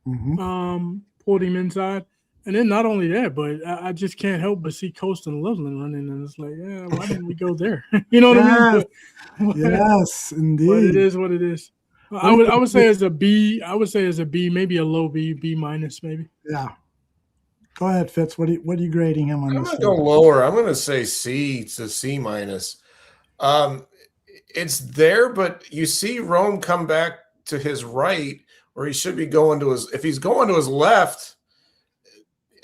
pulled him inside. And then not only that, but I just can't help but see Coast and Loveland running, and it's like, yeah, why didn't we go there? You know what I mean? Yes, indeed. But it is what it is. I would say as a B. I would say as a B, maybe a low B, B minus, maybe. Yeah. Go ahead, Fitz. What are you grading him on I'm this? gonna go lower. I'm gonna say C to C minus. It's there, but you see Rome come back to his right where he should be going to his. If he's going to his left,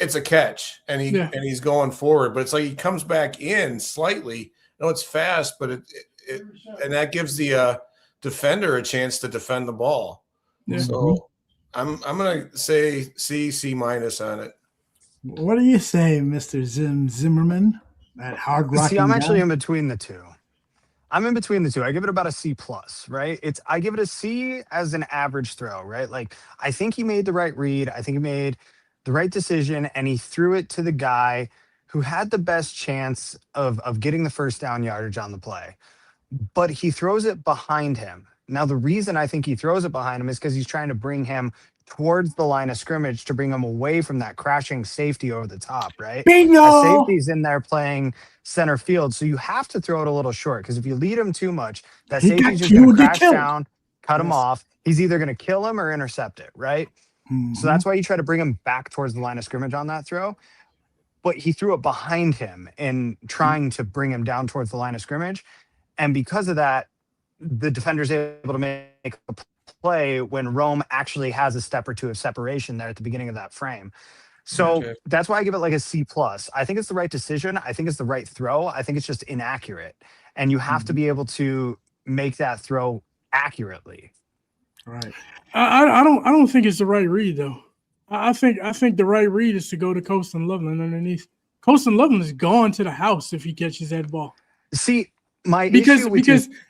it's a catch, and he's going forward. But it's like he comes back in slightly. No, it's fast, but and that gives the defender a chance to defend the ball. Yeah. So I'm gonna say C minus on it. What do you say, Mr. Zimmerman? That hard rocking. See, I'm actually in between the two. I'm in between the two. I give it about a C plus, right? I give it a C as an average throw, right? Like, I think he made the right read. I think he made the right decision, and he threw it to the guy who had the best chance of getting the first down yardage on the play. But he throws it behind him. Now, the reason I think he throws it behind him is because he's trying to bring him towards the line of scrimmage to bring him away from that crashing safety over the top, right? Bingo! That safety's in there playing center field, so you have to throw it a little short, because if you lead him too much, that safety's just going to crash down, cut him off. He's either going to kill him or intercept it, right? So that's why you try to bring him back towards the line of scrimmage on that throw. But he threw it behind him in trying to bring him down towards the line of scrimmage. And because of that, the defender's able to make a play when Rome actually has a step or two of separation there at the beginning of that frame. So that's why I give it like a C plus. I think it's the right decision. I think it's the right throw. I think it's just inaccurate. And you have to be able to make that throw accurately. Right. I don't think it's the right read though. I think the right read is to go to Colston Loveland underneath. Colston Loveland is gone to the house if he catches that ball. See, because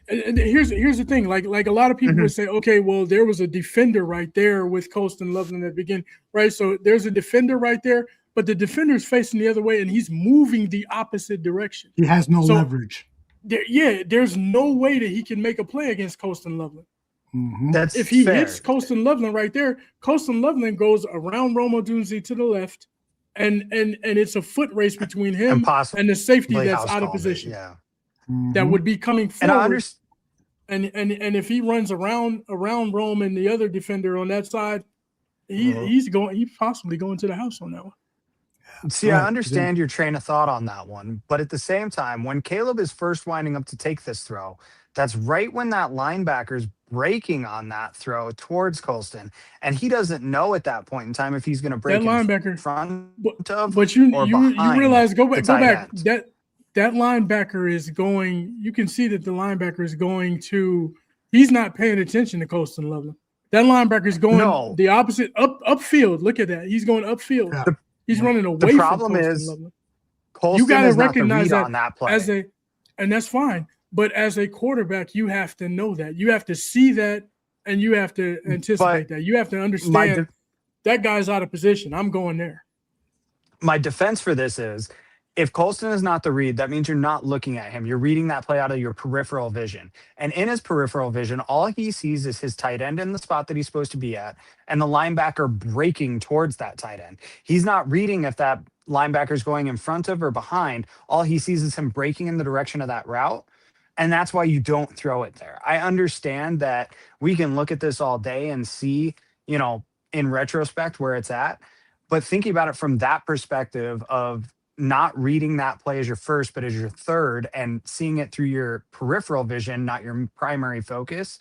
here's the thing, like a lot of people would say, okay, well, there was a defender right there with Colston Loveland at the beginning, right? So there's a defender right there, but the defender's facing the other way and he's moving the opposite direction. He has no leverage. There's no way that he can make a play against Colston Loveland. That's if he fair. hits Colston Loveland right there, Colston Loveland goes around Rome Odunze to the left, and it's a foot race between him and the safety that's out of position. That would be coming forward. And if he runs around Rome and the other defender on that side, he's possibly going to the house on that one. See, I understand your train of thought on that one, but at the same time, when Caleb is first winding up to take this throw, that's right when that linebacker's breaking on that throw towards Colston, and he doesn't know at that point in time if he's going to break that linebacker in front of but you behind realize go back end. that linebacker is going. You can see that the linebacker is going to. He's not paying attention to Colston Loveland. That linebacker is going the opposite upfield. Look at that. He's going upfield. He's running away. The problem from Colston is Loveland. Colston You got to is not the recognize read that on that play. and that's fine. But as a quarterback, you have to know that. You have to see that, and you have to anticipate that. You have to understand that guy's out of position. I'm going there. My defense for this is, if Colston is not the read, that means you're not looking at him. You're reading that play out of your peripheral vision. And in his peripheral vision, all he sees is his tight end in the spot that he's supposed to be at and the linebacker breaking towards that tight end. He's not reading if that linebacker is going in front of or behind. All he sees is him breaking in the direction of that route. And that's why you don't throw it there. I understand that we can look at this all day and see, in retrospect where it's at. But thinking about it from that perspective of not reading that play as your first, but as your third, and seeing it through your peripheral vision, not your primary focus,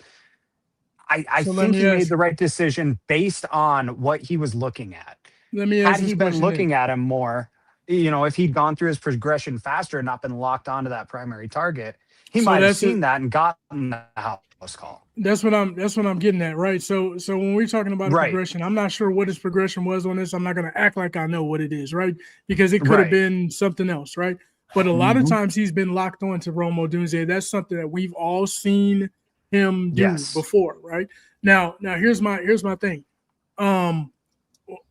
I think he made the right decision based on what he was looking at. Let me ask Had he been looking at him more, if he'd gone through his progression faster and not been locked onto that primary target, he might have seen that and gotten the house call. That's what I'm getting at, right? So when we're talking about progression, I'm not sure what his progression was on this. I'm not going to act like I know what it is, right? Because it could have been something else, right? But a lot of times he's been locked on to Rome Odunze. That's something that we've all seen him do before, right? Now here's my thing.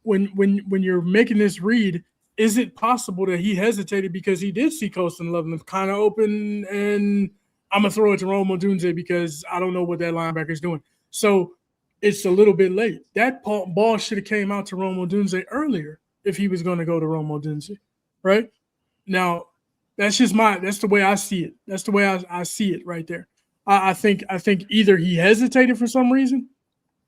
When you're making this read, is it possible that he hesitated because he did see Colston Loveland kind of open and I'm going to throw it to Rome Odunze because I don't know what that linebacker is doing. So it's a little bit late. That ball should have came out to Rome Odunze earlier if he was going to go to Rome Odunze, right? Now, that's the way I see it. That's the way I see it right there. I think either he hesitated for some reason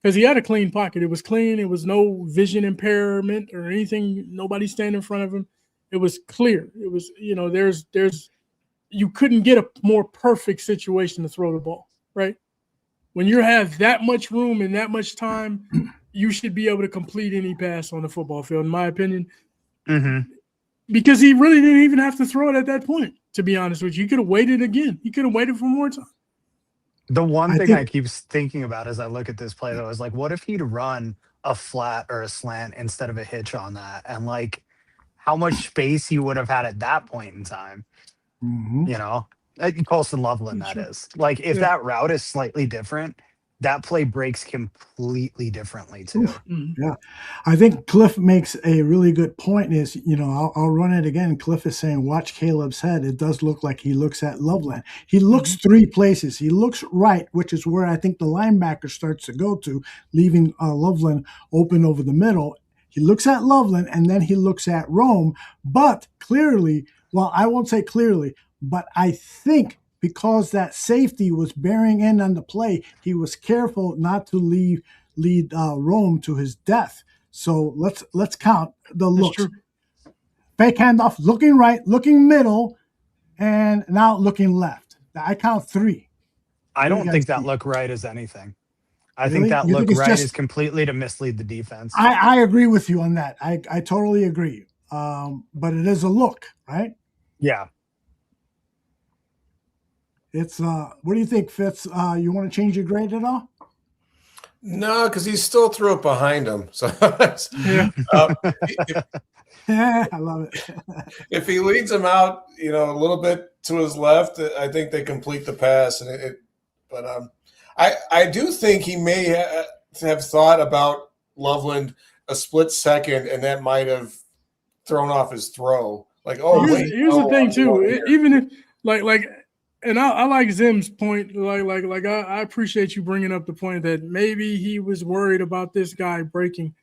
because he had a clean pocket. It was clean. It was no vision impairment or anything. Nobody standing in front of him. It was clear. It was, there's you couldn't get a more perfect situation to throw the ball, right? When you have that much room and that much time, you should be able to complete any pass on the football field, in my opinion. Mm-hmm. Because he really didn't even have to throw it at that point, to be honest with you. He could have waited again. He could have waited for more time. The one thing I keep thinking about as I look at this play, though, is like, what if he'd run a flat or a slant instead of a hitch on that? And like, how much space he would have had at that point in time, Colston Loveland, that is. Like, if that route is slightly different, that play breaks completely differently too. Yeah, I think Cliff makes a really good point. Is I'll run it again. Cliff is saying, watch Caleb's head. It does look like he looks at Loveland. He looks three places. He looks right, which is where I think the linebacker starts to go to, leaving Loveland open over the middle. He looks at Loveland and then he looks at Rome. But clearly, well, I won't say clearly, but I think because that safety was bearing in on the play, he was careful not to lead Rome to his death. So let's count the looks. Fake handoff, looking right, looking middle, and now looking left. I count three. I don't think that look right is anything. I think that look right is completely to mislead the defense. I agree with you on that. I totally agree. But it is a look, right? Yeah. It's what do you think, Fitz? You want to change your grade at all? No, because he still threw it behind him. So I love it. If he leads him out, a little bit to his left, I think they complete the pass. But I do think he may have thought about Loveland a split second, and that might have thrown off his throw. Like, here's the thing too. Even if like. And I like Zim's point. I appreciate you bringing up the point that maybe he was worried about this guy breaking.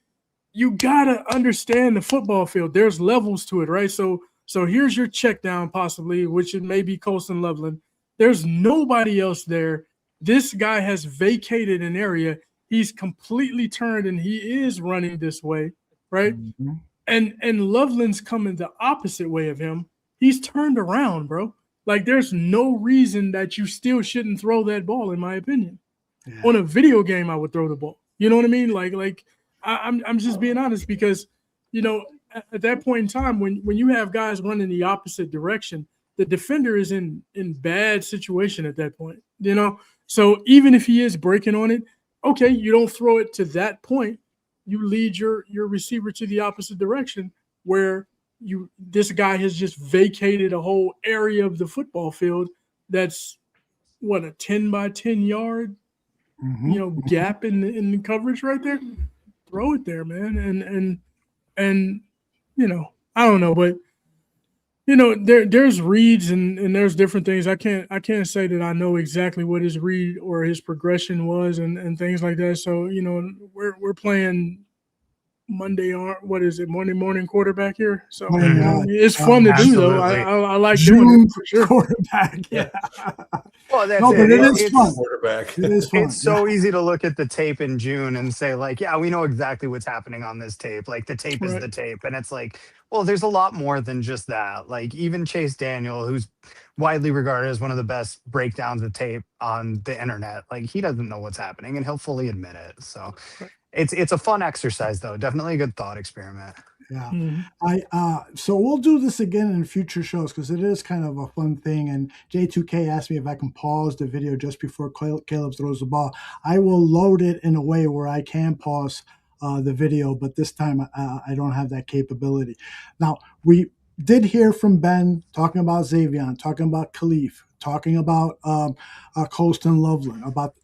You gotta understand the football field. There's levels to it, right? So here's your check down, possibly, which it may be Colston Loveland. There's nobody else there. This guy has vacated an area. He's completely turned, and he is running this way, right? Mm-hmm. And Loveland's coming the opposite way of him. He's turned around, bro. Like, there's no reason that you still shouldn't throw that ball, in my opinion. Yeah. On a video game, I would throw the ball. You know what I mean? Like I'm just being honest because, at that point in time, when you have guys running the opposite direction, the defender is in bad situation at that point. So even if he is breaking on it, okay, you don't throw it to that point. You lead your receiver to the opposite direction where this guy has just vacated a whole area of the football field that's a 10 by 10 yard gap in the coverage right there. Throw it there, man. And I don't know, but there's reads and there's different things. I can't say that I know exactly what his read or his progression was and things like that. So we're playing Monday morning quarterback here. So it's fun to do though. I like doing it for sure. Quarterback, yeah. Well, that's but it is fun. Quarterback. It is fun. It's so easy to look at the tape in June and say like, yeah, we know exactly what's happening on this tape. Like the tape is the tape, and it's like, well, there's a lot more than just that. Like even Chase Daniel, who's widely regarded as one of the best breakdowns of tape on the internet, like he doesn't know what's happening, and he'll fully admit it. So. It's a fun exercise though. Definitely a good thought experiment. Yeah. Mm-hmm. So we'll do this again in future shows because it is kind of a fun thing. And J2K asked me if I can pause the video just before Caleb throws the ball. I will load it in a way where I can pause the video, but this time I don't have that capability. Now, we did hear from Ben talking about Xavier, talking about Khalif, talking about Colston Loveland, about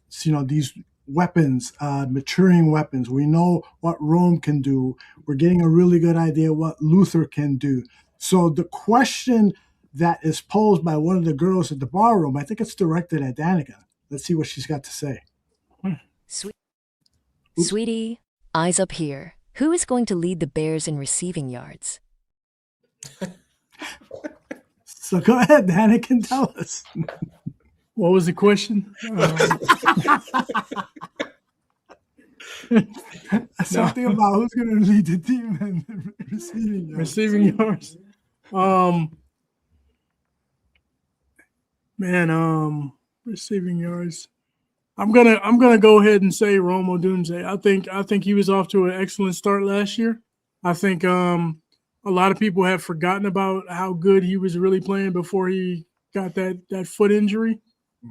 these weapons, maturing weapons. We know what Rome can do. We're getting a really good idea what Luther can do. So the question that is posed by one of the girls at the bar room, I think it's directed at Danica. Let's see what she's got to say. Sweetie, eyes up here. Who is going to lead the Bears in receiving yards? So go ahead, Danica, tell us. What was the question? Something about who's going to lead the team in receiving yards. Receiving yards. Receiving yards. I'm gonna go ahead and say Rome Odunze. I think he was off to an excellent start last year. I think a lot of people have forgotten about how good he was really playing before he got that foot injury.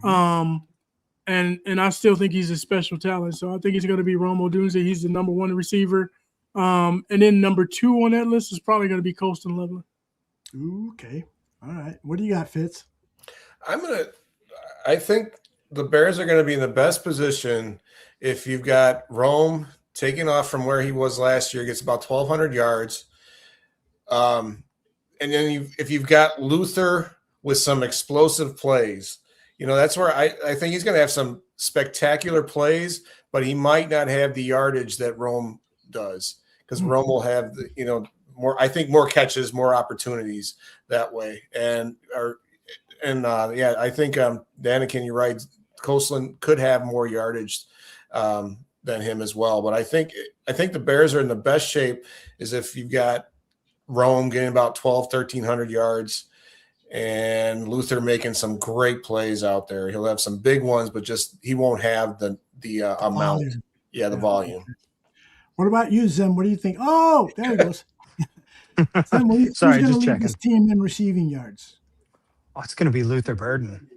And I still think he's a special talent. So I think he's going to be Rome Odunze. He's the number one receiver. And then number 2 on that list is probably going to be Colston Loveland. Okay. All right. What do you got, Fitz? I think the Bears are going to be in the best position if you've got Rome taking off from where he was last year, gets about 1,200 yards. And then if you've got Luther with some explosive plays, that's where I think he's going to have some spectacular plays, but he might not have the yardage that Rome does, because Rome will have more catches, more opportunities that way. I think Danikin, you're right. Colston could have more yardage than him as well. But I think the Bears are in the best shape is if you've got Rome getting about 1,300 yards and Luther making some great plays out there. He'll have some big ones, but just he won't have the amount. Volume. Yeah, the volume. What about you, Zim? What do you think? Oh, there he goes. Zim, who's going to lead this team in receiving yards? Oh, it's going to be Luther Burden.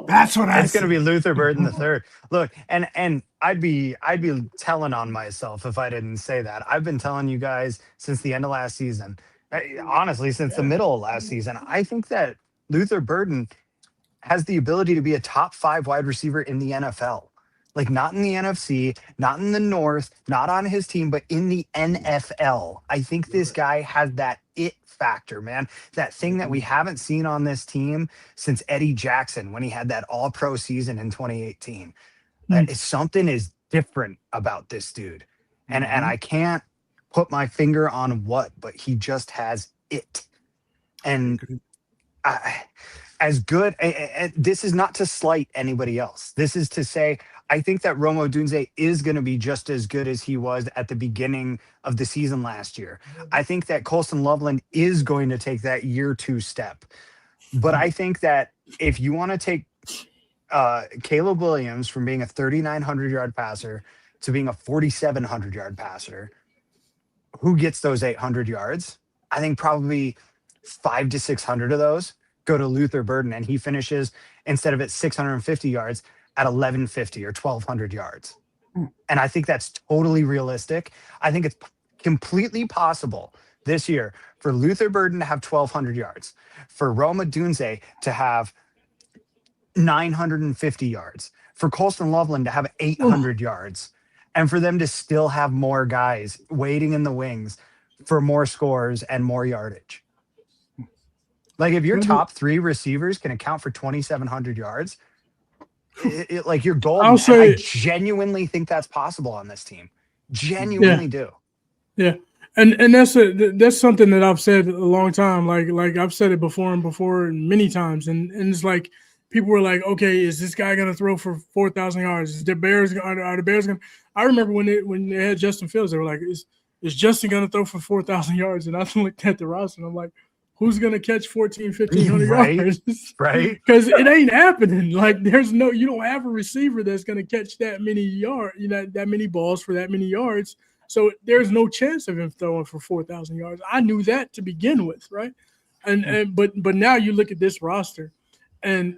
That's what I It's going to be Luther Burden the third. Look, and I'd be telling on myself if I didn't say that. I've been telling you guys since the end of last season. Honestly, since the middle of last season, I think that Luther Burden has the ability to be a top 5 wide receiver in the NFL. Like, not in the NFC, not in the North, not on his team, but in the NFL. I think this guy has that it factor, man. That thing that we haven't seen on this team since Eddie Jackson when he had that all-pro season in 2018. Something is different about this dude. And I can't put my finger on what, but he just has it. And as good, this is not to slight anybody else. This is to say, I think that Rome Odunze is going to be just as good as he was at the beginning of the season last year. I think that Colston Loveland is going to take that year 2 step. But I think that if you want to take Caleb Williams from being a 3,900-yard passer to being a 4,700-yard passer, who gets those 800 yards? I think probably 500 to 600 of those go to Luther Burden, and he finishes, instead of at 650 yards, at 1,150 or 1,200 yards. And I think that's totally realistic. I think it's completely possible this year for Luther Burden to have 1,200 yards, for Rome Odunze to have 950 yards, for Colston Loveland to have 800 yards, and for them to still have more guys waiting in the wings for more scores and more yardage. Like, if your top 3 receivers can account for 2,700 yards, like, you're golden. I genuinely think that's possible on this team. Genuinely do. Yeah. And that's something that I've said a long time. Like I've said it before and many times. And it's like, people were like, okay, is this guy going to throw for 4,000 yards? Are the Bears going to? I remember when they had Justin Fields, they were like, is Justin going to throw for 4,000 yards? And I looked at the roster and I'm like, who's going to catch 1,500 yards? Right. Because it ain't happening. Like, you don't have a receiver that's going to catch that many yards, that many balls for that many yards. So there's no chance of him throwing for 4,000 yards. I knew that to begin with, right? But now you look at this roster, and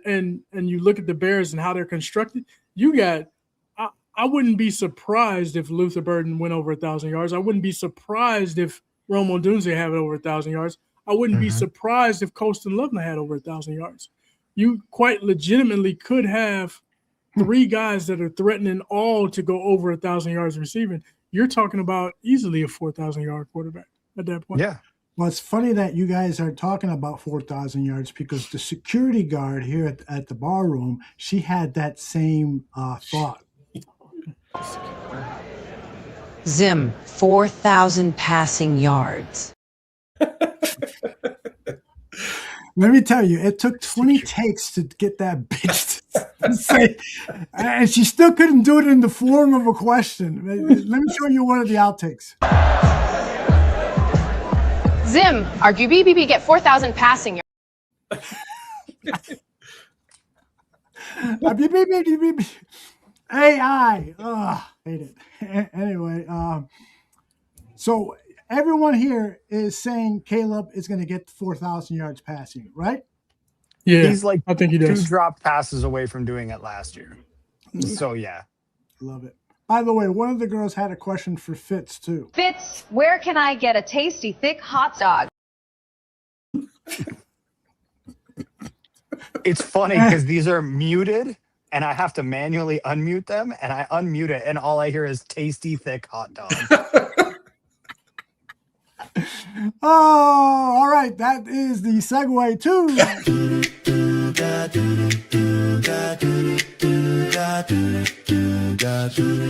you look at the Bears and how they're constructed. You got, I wouldn't be surprised if Luther Burden went over 1,000 yards. I wouldn't be surprised if Rome Odunze had over 1,000 yards. I wouldn't be surprised if Colston Loveland had over 1,000 yards. You quite legitimately could have 3 guys that are threatening all to go over 1,000 yards receiving. You're talking about easily a 4,000-yard quarterback at that point. Yeah. Well, it's funny that you guys are talking about 4,000 yards, because the security guard here at the bar room, she had that same thought. Zim, 4,000 passing yards. Let me tell you, it took 20 takes to get that bitch to say, and she still couldn't do it in the form of a question. Let me show you one of the outtakes. Zim, our QB get 4,000 passing yards. AI. Hate it. Anyway, so everyone here is saying Caleb is going to get 4,000 yards passing, right? Yeah, he's like I think he does. 2 drop passes away from doing it last year. So yeah, love it. By the way, one of the girls had a question for Fitz too. Fitz, where can I get a tasty, thick hot dog? it's funny because these are muted, and I have to manually unmute them, and I unmute it, and all I hear is tasty, thick hot dog. Oh, all right. That is the segue to.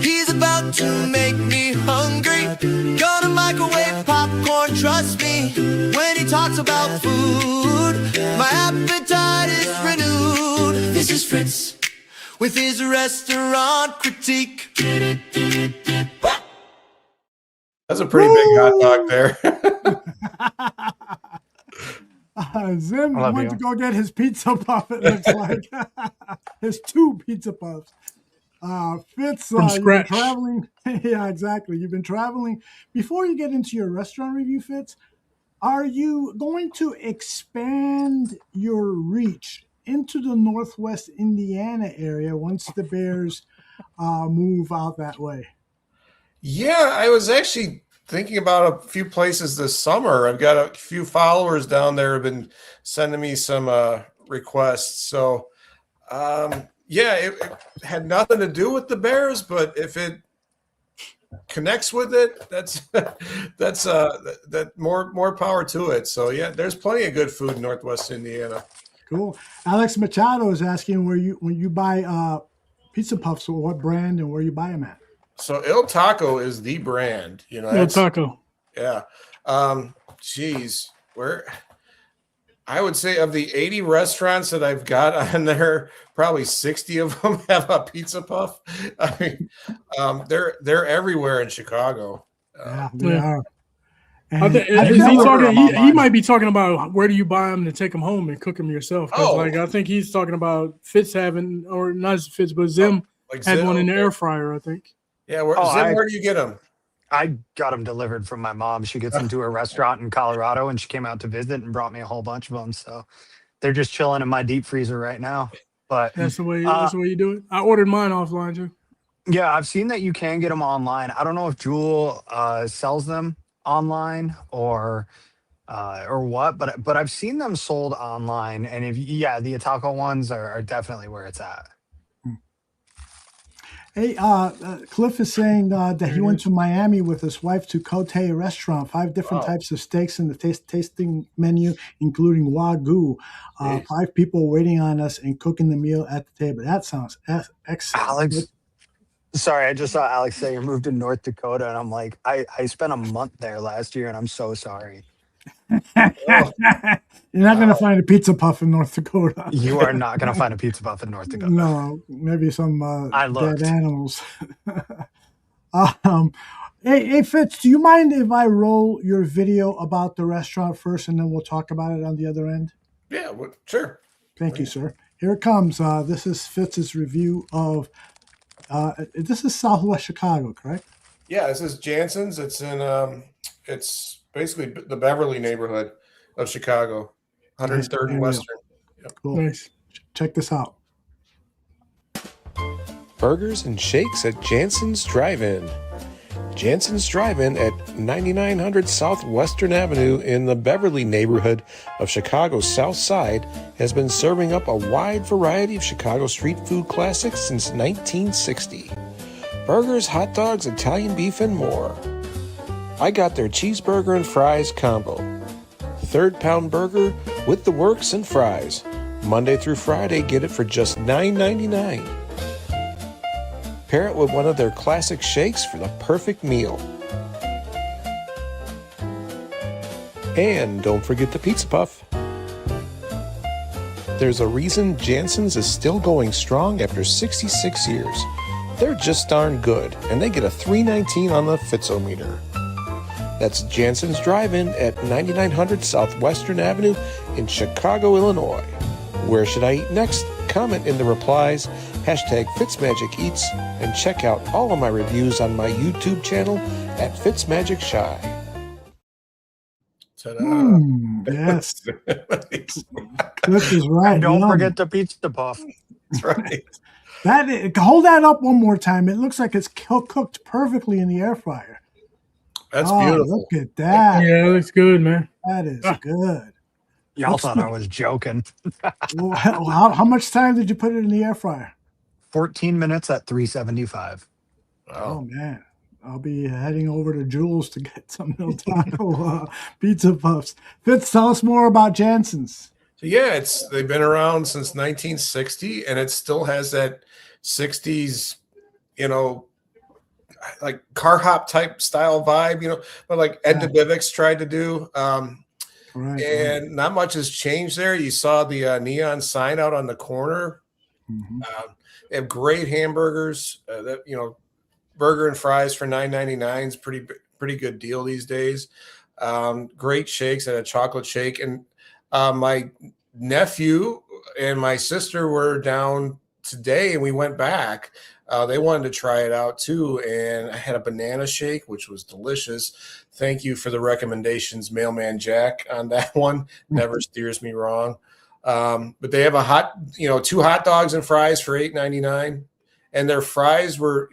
He's about to make me hungry. Gonna microwave popcorn, trust me. When he talks about food, my appetite is renewed. This is Fritz with his restaurant critique. That's a pretty big hot dog there. Zim went to go get his pizza puff, it looks like. His 2 pizza puffs. Fitz, you've been traveling. Yeah, exactly. You've been traveling. Before you get into your restaurant review, Fitz, are you going to expand your reach into the Northwest Indiana area once the Bears move out that way? Yeah, I was actually thinking about a few places this summer. I've got a few followers down there have been sending me some requests. So, yeah, it had nothing to do with the Bears, but if it connects with it, that's more power to it. So, yeah, there's plenty of good food in Northwest Indiana. Cool. Alex Machado is asking when you buy pizza puffs, what brand and where you buy them at. So Il Taco is the brand, you know. Il Taco. Yeah. Geez, where I would say of the 80 restaurants that I've got on there, probably 60 of them have a pizza puff. I mean, they're everywhere in Chicago. Yeah, they are. He might be talking about where do you buy them to take them home and cook them yourself. Like I think he's talking about Fitz having, or not Fitz, but Zim had one in the air fryer, I think. Yeah, where do you get them? I got them delivered from my mom. She gets them to a restaurant in Colorado, and she came out to visit and brought me a whole bunch of them. So they're just chilling in my deep freezer right now. But that's the way you do it. I ordered mine offline too. Yeah, I've seen that you can get them online. I don't know if Jewel sells them online or what, but I've seen them sold online. And the Itaco ones are definitely where it's at. Hey, Cliff is saying that he went to Miami with his wife to Cote Restaurant. 5 different types of steaks in the tasting menu, including Wagyu. 5 people waiting on us and cooking the meal at the table. That sounds excellent. Alex, sorry, I just saw Alex say you moved to North Dakota, and I'm like, I spent a month there last year, and I'm so sorry. You're not going to find a pizza puff in North Dakota. You are not going to find a pizza puff in North Dakota. No, maybe some dead animals. Hey, Fitz, do you mind if I roll your video about the restaurant first, and then we'll talk about it on the other end? Yeah, sure. Thank you, sir. Here it comes. This is Fitz's review of. This is Southwest Chicago, correct? Yeah, this is Jansen's. It's in. It's basically the Beverly neighborhood of Chicago, 103rd and Western. Yep. Cool. Nice. Check this out. Burgers and shakes at Jansen's Drive-In. Jansen's Drive-In at 9900 South Western Avenue in the Beverly neighborhood of Chicago's South Side has been serving up a wide variety of Chicago street food classics since 1960. Burgers, hot dogs, Italian beef, and more. I got their cheeseburger and fries combo. 3rd pound burger with the works and fries. Monday through Friday, get it for just $9.99. Pair it with one of their classic shakes for the perfect meal. And don't forget the pizza puff. There's a reason Jansen's is still going strong after 66 years. They're just darn good, and they get a 319 on the Fitzometer. That's Jansen's Drive-In at 9900 Southwestern Avenue in Chicago, Illinois. Where should I eat next? Comment in the replies, hashtag FitzMagicEats, and check out all of my reviews on my YouTube channel at FitzMagicShy. Yes. This is right. And don't forget the pizza puff. That's right. Hold that up one more time. It looks like it's cooked perfectly in the air fryer. That's beautiful. Look at that. Yeah, it looks good, man. That is good. Y'all thought I was joking. Well, how much time did you put it in the air fryer? 14 minutes at 375. Oh, man. I'll be heading over to Jules to get some El Taco pizza puffs. Fitz, tell us more about Jansen's. So yeah, they've been around since 1960, and it still has that 60s, like car hop type style vibe, but like Ed Debivix tried to do. And not much has changed there. You saw the neon sign out on the corner. They have great hamburgers. Burger and fries for $9.99 is pretty good deal these days. Great shakes. I had a chocolate shake, and my nephew and my sister were down today, and we went back. They wanted to try it out too, and I had a banana shake, which was delicious. Thank you for the recommendations, Mailman Jack, on that one. Never steers me wrong. But they have 2 hot dogs and fries for $8.99. And their fries were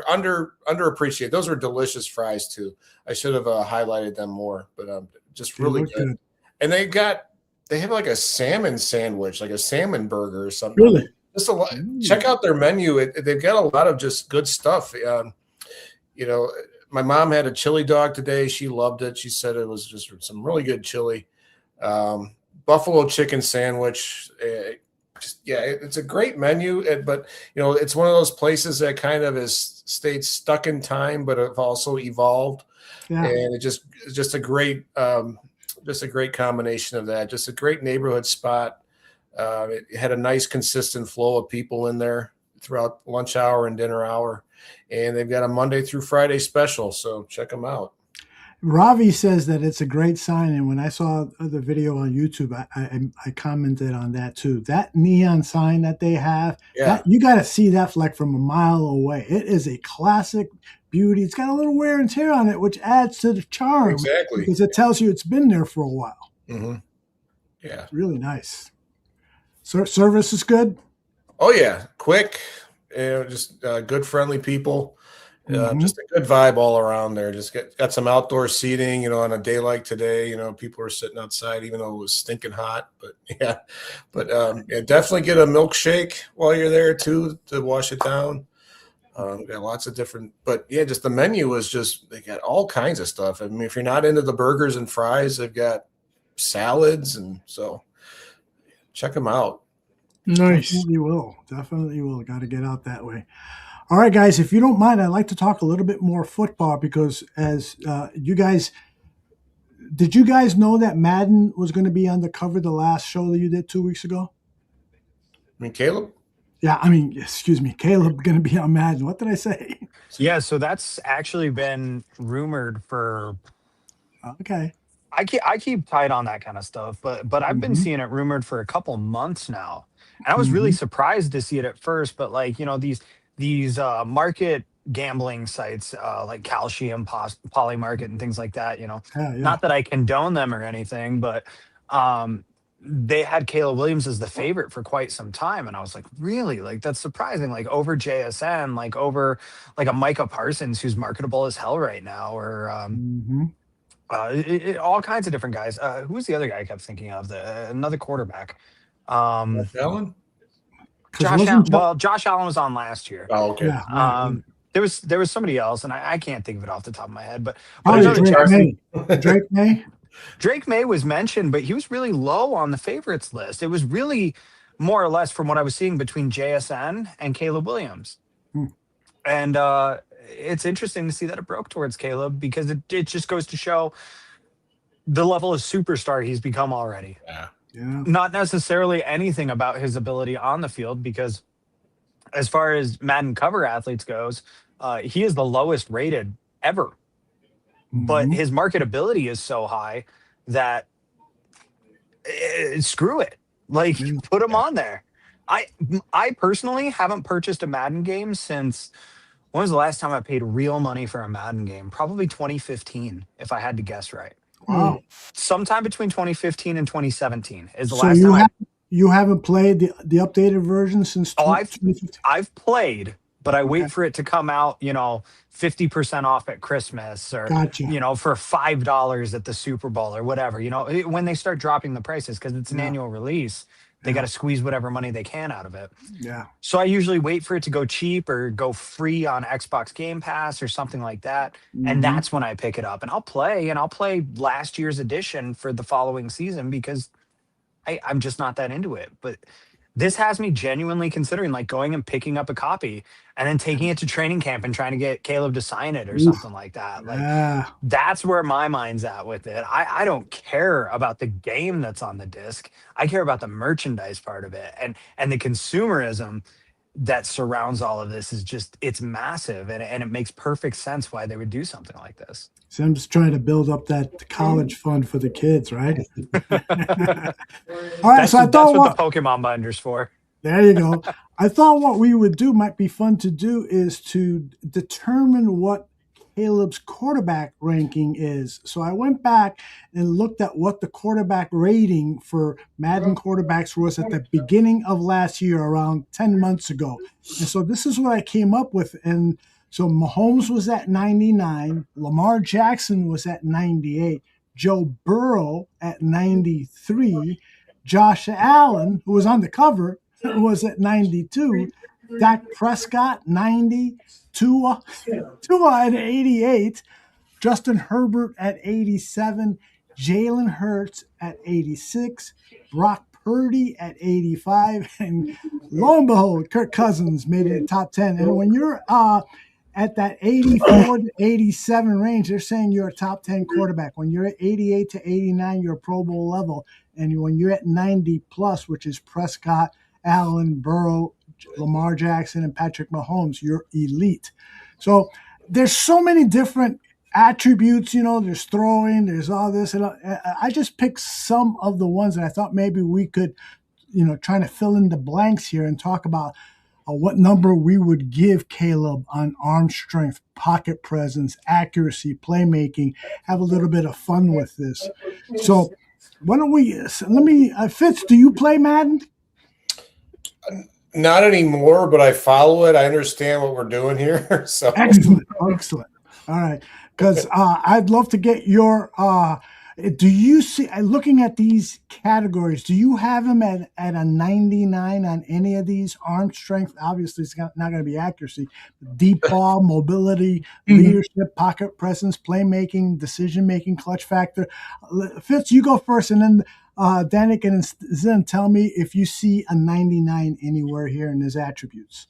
underappreciated. Those were delicious fries too. I should have highlighted them more, but just really good. And they have like a salmon sandwich, like a salmon burger or something. Really? Just a lot. Check out their menu. They've got a lot of just good stuff. My mom had a chili dog today. She loved it. She said it was just some really good chili. Buffalo chicken sandwich. It's a great menu, but it's one of those places that kind of has stayed stuck in time, but have also evolved. Yeah. And it's just a great combination of that. Just a great neighborhood spot. It had a nice consistent flow of people in there throughout lunch hour and dinner hour, and they've got a Monday through Friday special. So check them out. Ravi says that it's a great sign, and when I saw the video on YouTube, I commented on that too. That neon sign that they have, you got to see that like from a mile away. It is a classic beauty. It's got a little wear and tear on it, which adds to the charm. Exactly, because it tells you it's been there for a while. Mm-hmm. Yeah, it's really nice. Service is good. Oh yeah, quick. Just good, friendly people. Just a good vibe all around there. Just got some outdoor seating, on a day like today, people are sitting outside, even though it was stinking hot, but definitely get a milkshake while you're there too, to wash it down. Got lots of different, just the menu is they got all kinds of stuff. I mean, if you're not into the burgers and fries, they've got salads. And so check them out. Nice. Definitely will. Got to get out that way. All right, guys, if you don't mind, I'd like to talk a little bit more football because did you guys know that Madden was going to be on the cover of the last show that you did 2 weeks ago? I mean, Caleb? Yeah, excuse me, Caleb going to be on Madden. What did I say? Yeah, so that's actually been rumored for. Okay. I keep tight on that kind of stuff, but I've been seeing it rumored for a couple months now, and I was really surprised to see it at first. But these market gambling sites like Calcium, Polymarket, and things like that. Not that I condone them or anything, but they had Caleb Williams as the favorite for quite some time, and I was like, really? Like, that's surprising. Like over JSN, like over like a Micah Parsons who's marketable as hell right now, or all kinds of different guys. Who was the other guy I kept thinking of? Another quarterback. Josh Allen? Josh Allen was on last year. Oh, okay. There was somebody else, and I can't think of it off the top of my head. But Drake May. Drake May was mentioned, but he was really low on the favorites list. It was really more or less from what I was seeing between JSN and Caleb Williams. And it's interesting to see that it broke towards Caleb because it just goes to show the level of superstar he's become already. not necessarily anything about his ability on the field, because as far as Madden cover athletes goes, he is the lowest rated ever. But his marketability is so high that screw it. Like, put him on there. I personally haven't purchased a Madden game since, when was the last time I paid real money for a Madden game? Probably 2015, if I had to guess right. Wow. Sometime between 2015 and 2017 is the So last time you haven't played the updated version since 2015? I've played, but I wait for it to come out, 50% off at Christmas, or, Gotcha. For $5 at the Super Bowl or whatever, when they start dropping the prices, because it's an annual release, they got to squeeze whatever money they can out of it. Yeah. So I usually wait for it to go cheap or go free on Xbox Game Pass or something like that. And that's when I pick it up, and I'll play last year's edition for the following season, because I'm just not that into it. But this has me genuinely considering, like, going and picking up a copy and then taking it to training camp and trying to get Caleb to sign it or something like that. Like, that's where my mind's at with it. I don't care about the game that's on the disc. I care about the merchandise part of it, and the consumerism that surrounds all of this is just, it's massive, and it makes perfect sense why they would do something like this. So I'm just trying to build up that college fund for the kids, right? All right, so I thought that's what the Pokemon binder's for. There you go. I thought what we would do might be fun to do is to determine what Caleb's quarterback ranking is. So I went back and looked at what the quarterback rating for Madden quarterbacks was at the beginning of last year, around 10 months ago. And so this is what I came up with. And so Mahomes was at 99, Lamar Jackson was at 98, Joe Burrow at 93, Josh Allen, who was on the cover, was at 92, Dak Prescott 90, Tua at 88, Justin Herbert at 87, Jalen Hurts at 86, Brock Purdy at 85, and lo and behold, Kirk Cousins made it top 10. And when you're at that 84 to 87 range, they're saying you're a top 10 quarterback. When you're at 88 to 89, you're a Pro Bowl level. And when you're at 90 plus, which is Prescott, Allen, Burrow, Lamar Jackson, and Patrick Mahomes, you're elite. So there's so many different attributes, there's throwing, there's all this. And I just picked some of the ones that I thought maybe we could, trying to fill in the blanks here and talk about what number we would give Caleb on arm strength, pocket presence, accuracy, playmaking, have a little bit of fun with this. So why don't Fitz, do you play Madden? Not anymore, but I follow it. I understand what we're doing here. So excellent. All right, because I'd love to get your. Do you see, looking at these categories, do you have him at a 99 on any of these? Arm strength, obviously, it's not going to be accuracy. Deep ball, mobility, leadership, pocket presence, playmaking, decision making, clutch factor. Fitz, you go first, and then Danik and Zim, tell me if you see a 99 anywhere here in his attributes.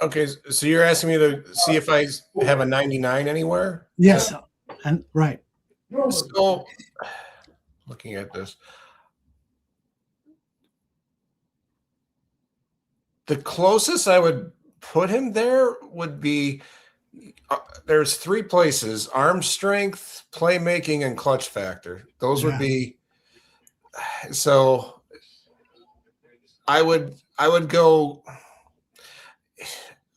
Okay, so you're asking me to see if I have a 99 anywhere? Yes, and right. So, looking at this, the closest I would put him there would be there's three places: arm strength, playmaking, and clutch factor. Those would be. So, I would go.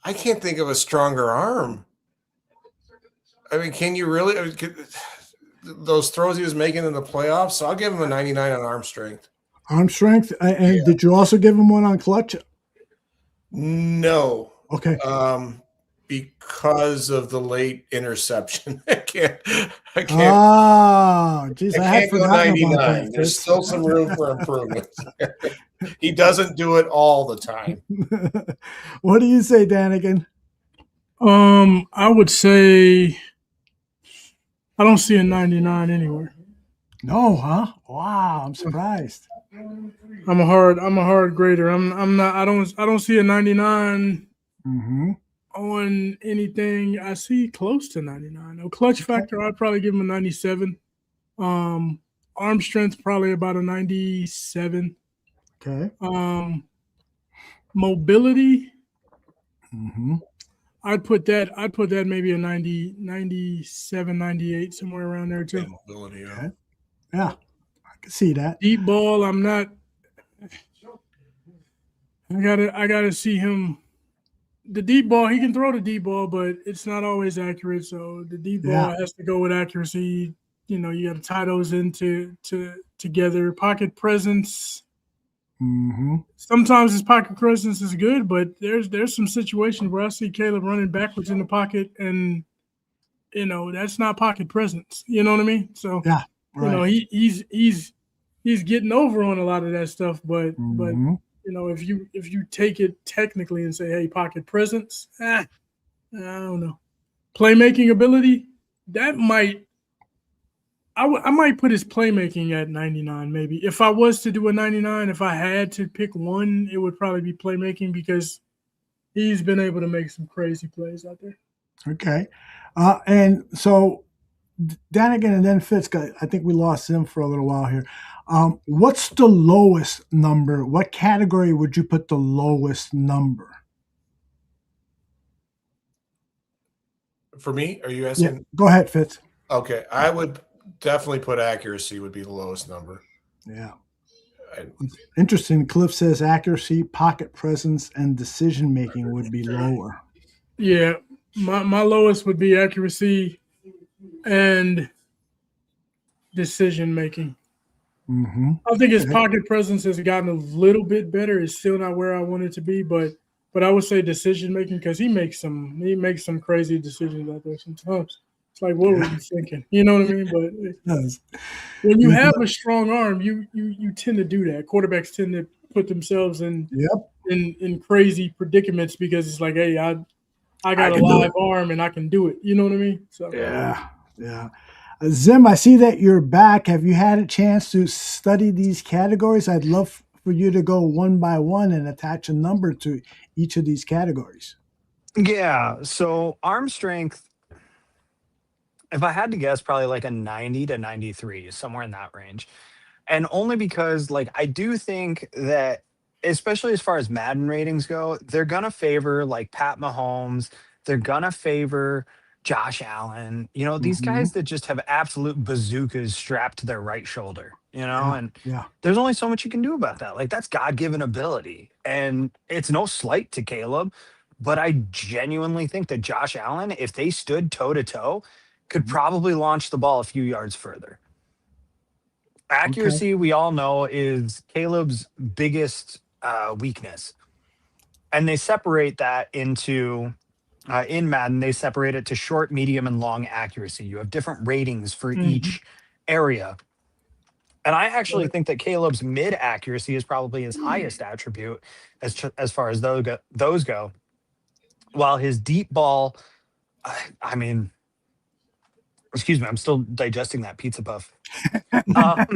I can't think of a stronger arm. I mean, can you really? Those throws he was making in the playoffs, so I'll give him a 99 on arm strength. Arm strength, and did you also give him one on clutch? No. Okay. Because of the late interception, I can't. Oh, geez, I had forgotten 99. about that. There's still some room for improvement. He doesn't do it all the time. What do you say, Danigan? I would say I don't see a 99 anywhere. No, huh? Wow, I'm surprised. I'm a hard grader. I don't see a 99 on anything. I see close to 99. No clutch factor, I'd probably give him a 97. Arm Arm strength probably about a 97. Okay. Mobility, Mm-hmm. I'd put that maybe a 90, 97, 98, somewhere around there too. Mobility. Okay. Yeah, I can see that. Deep ball, I'm not. I gotta see him. The deep ball, he can throw the deep ball, but it's not always accurate. So the deep ball has to go with accuracy. You got to tie those together. Pocket presence. Mm-hmm. Sometimes his pocket presence is good, but there's some situations where I see Caleb running backwards in the pocket, and that's not pocket presence. You know what I mean? So yeah, right. He's getting over on a lot of that stuff, but if you take it technically and say, hey, pocket presence, I don't know. Playmaking ability, that might. I might put his playmaking at 99 maybe. If I was to do a 99, if I had to pick one, it would probably be playmaking because he's been able to make some crazy plays out there. Okay. And so Danigan and then Fitz, I think we lost him for a little while here. What's the lowest number? What category would you put the lowest number? For me, are you asking? Yeah, go ahead, Fitz. Okay, I would definitely put accuracy would be the lowest number. Yeah. Interesting. Cliff says accuracy, pocket presence, and decision making would be lower. Yeah, my lowest would be accuracy and decision making. Mm-hmm. I think his pocket presence has gotten a little bit better. It's still not where I want it to be, but I would say decision making because he makes some crazy decisions out there sometimes. It's like, what were you thinking? You know what I mean? But when you have a strong arm, you tend to do that. Quarterbacks tend to put themselves in crazy predicaments because it's like, hey, I got a live arm and I can do it. You know what I mean? So yeah. Zim, I see that you're back. Have you had a chance to study these categories? I'd love for you to go one by one and attach a number to each of these categories. Yeah. So arm strength, if I had to guess, probably like a 90 to 93, somewhere in that range. And only because, like, I do think that, especially as far as Madden ratings go, they're going to favor, like, Pat Mahomes. They're going to favor Josh Allen. These guys that just have absolute bazookas strapped to their right shoulder, and there's only so much you can do about that. Like, that's God-given ability. And it's no slight to Caleb, but I genuinely think that Josh Allen, if they stood toe-to-toe, could probably launch the ball a few yards further. Accuracy, we all know, is Caleb's biggest weakness. And they separate that into, in Madden, they separate it to short, medium, and long accuracy. You have different ratings for each area. And I actually think that Caleb's mid accuracy is probably his highest attribute as far as those go. While his deep ball, I mean, excuse me, I'm still digesting that pizza puff. I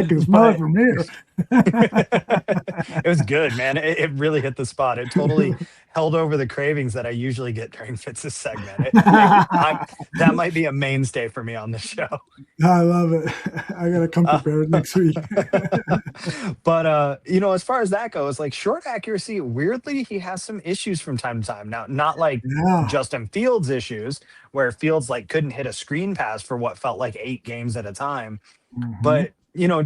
can smell it from here. It was good, man. It really hit the spot. It totally held over the cravings that I usually get during Fitz's segment. That might be a mainstay for me on the show. I love it. I got to come prepared next week. But, as far as that goes, like short accuracy, weirdly, he has some issues from time to time. Now, not like Justin Fields issues, where Fields like couldn't hit a screen pass for what felt like 8 games at a time. But,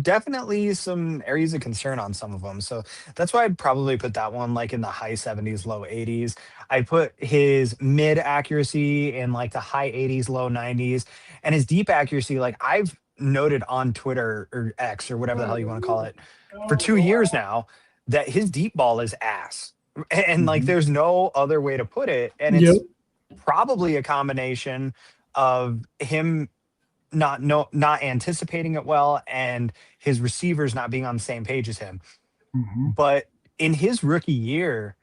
definitely some areas of concern on some of them. So that's why I'd probably put that one like in the high 70s, low 80s. I put his mid accuracy in like the high 80s, low 90s, and his deep accuracy. Like I've noted on Twitter or X or whatever the hell you want to call it for 2 years now that his deep ball is ass. And like there's no other way to put it. And it's probably a combination of him not anticipating it well and his receivers not being on the same page as him. But in his rookie year,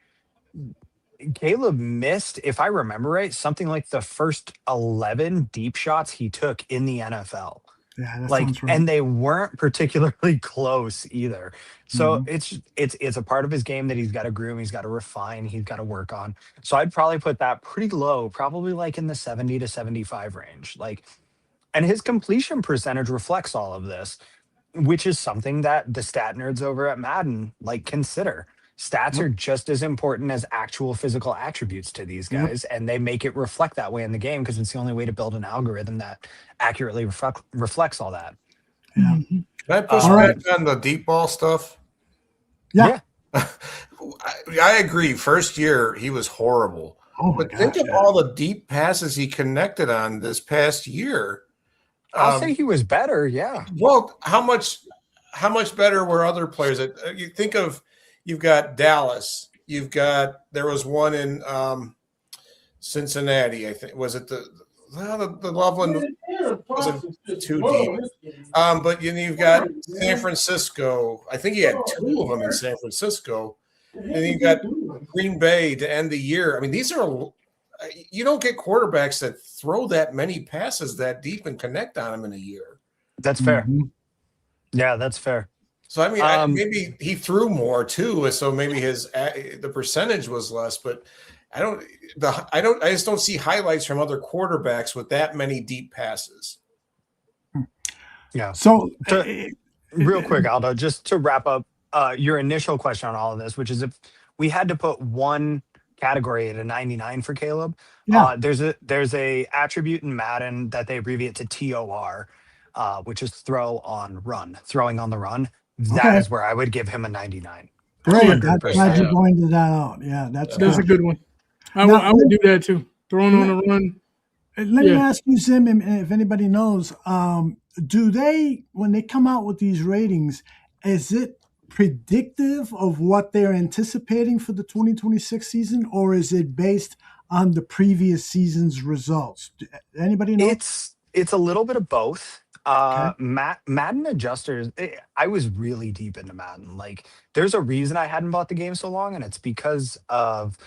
Caleb missed, if I remember right, something like the first 11 deep shots he took in the NFL. Yeah, that sounds right. And they weren't particularly close either. So it's a part of his game that he's got to groom, he's got to refine, he's got to work on. So I'd probably put that pretty low, probably like in the 70 to 75 range. Like, And his completion percentage reflects all of this, which is something that the stat nerds over at Madden consider. Stats are just as important as actual physical attributes to these guys, and they make it reflect that way in the game because it's the only way to build an algorithm that accurately reflects all that. Yeah. Can I push back on the deep ball stuff? Yeah. I agree. First year, he was horrible. Oh my but think of all the deep passes he connected on this past year. I'll say he was better. Yeah. Well, how much better were other players? You think of, you've got Dallas. There was one in Cincinnati. I think was it the Loveland wasn't too deep. But you've got San Francisco. I think he had 2 of them in San Francisco. And you've got Green Bay to end the year. I mean, you don't get quarterbacks that throw that many passes that deep and connect on them in a year. That's fair. Yeah, that's fair. So I mean, maybe he threw more too, so maybe the percentage was less. But I just don't see highlights from other quarterbacks with that many deep passes. Yeah. So real quick, Aldo, just to wrap up your initial question on all of this, which is if we had to put one category at a 99 for Caleb, there's a attribute in Madden that they abbreviate to TOR, which is throwing on the run. That is where I would give him a 99. Great. 100%. That's glad you pointed that out. Yeah, that's a good one. I would do that too. Throwing on the run. Let me ask you, Sim, and if anybody knows, do they, when they come out with these ratings, is it predictive of what they're anticipating for the 2026 season, or is it based on the previous season's results? Anybody know? It's a little bit of both. Madden adjusters, I was really deep into Madden. There's a reason I hadn't bought the game so long, and it's because of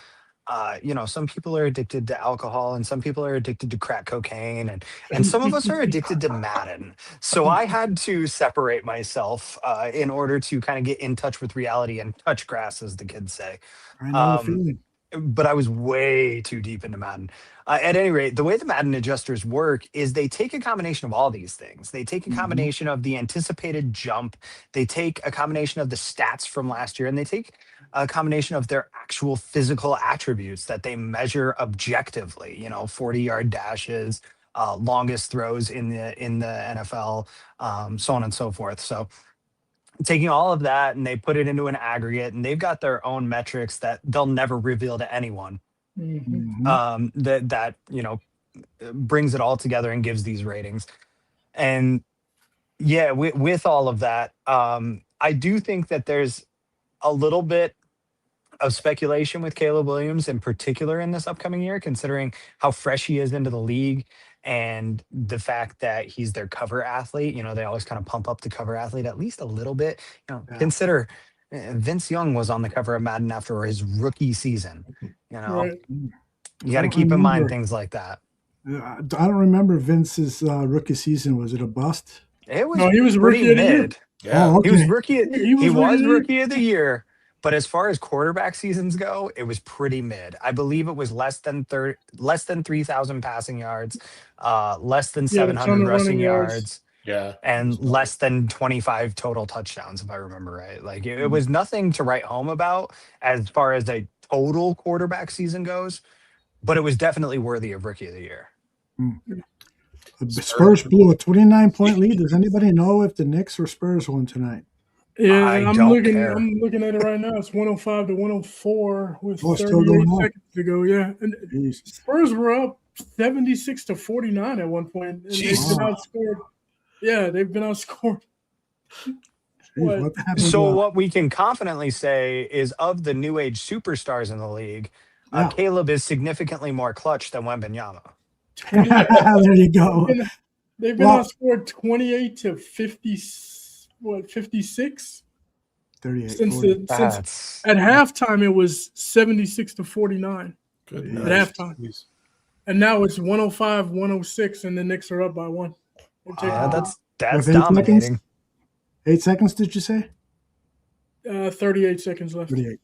some people are addicted to alcohol and some people are addicted to crack cocaine and some of us are addicted to Madden. So I had to separate myself in order to kind of get in touch with reality and touch grass, as the kids say. I know the feeling. But I was way too deep into Madden. At any rate, the way the Madden adjusters work is they take a combination of all these things. They take a combination of the anticipated jump. They take a combination of the stats from last year, and they take a combination of their actual physical attributes that they measure objectively, 40-yard dashes, longest throws in the NFL, so on and so forth. So taking all of that and they put it into an aggregate, and they've got their own metrics that they'll never reveal to anyone. That brings it all together and gives these ratings. And yeah, with all of that, I do think that there's a little bit of speculation with Caleb Williams in particular in this upcoming year, considering how fresh he is into the league and the fact that he's their cover athlete. They always kind of pump up the cover athlete at least a little bit. Consider Vince Young was on the cover of Madden after his rookie season. Right. You got to keep in mind things like that. I don't remember Vince's rookie season. Was it a bust? He was rookie pretty of the year. mid. Yeah. Oh, okay. He was rookie. He was rookie rookie of the year. But as far as quarterback seasons go, it was pretty mid. I believe it was less than 3,000 passing yards, less than 700 rushing yards, and less than 25 total touchdowns, if I remember right. It was nothing to write home about as far as a total quarterback season goes, but it was definitely worthy of rookie of the year. The Spurs blew a 29-point lead. Does anybody know if the Knicks or Spurs won tonight? Yeah, I'm looking at it right now. It's 105 to 104 with 38 seconds to go. Yeah, and Spurs were up 76 to 49 at one point. And they've been outscored. Yeah, they've been outscored. So what we can confidently say is, of the new age superstars in the league, Caleb is significantly more clutch than Wembanyama. There you go. They've been outscored 28 to 50. 56? 38. Since at halftime it was 76 to 49. At halftime. And now it's 105, 106, and the Knicks are up by one. That's dominating. 8 seconds, did you say? 38 seconds left. 38.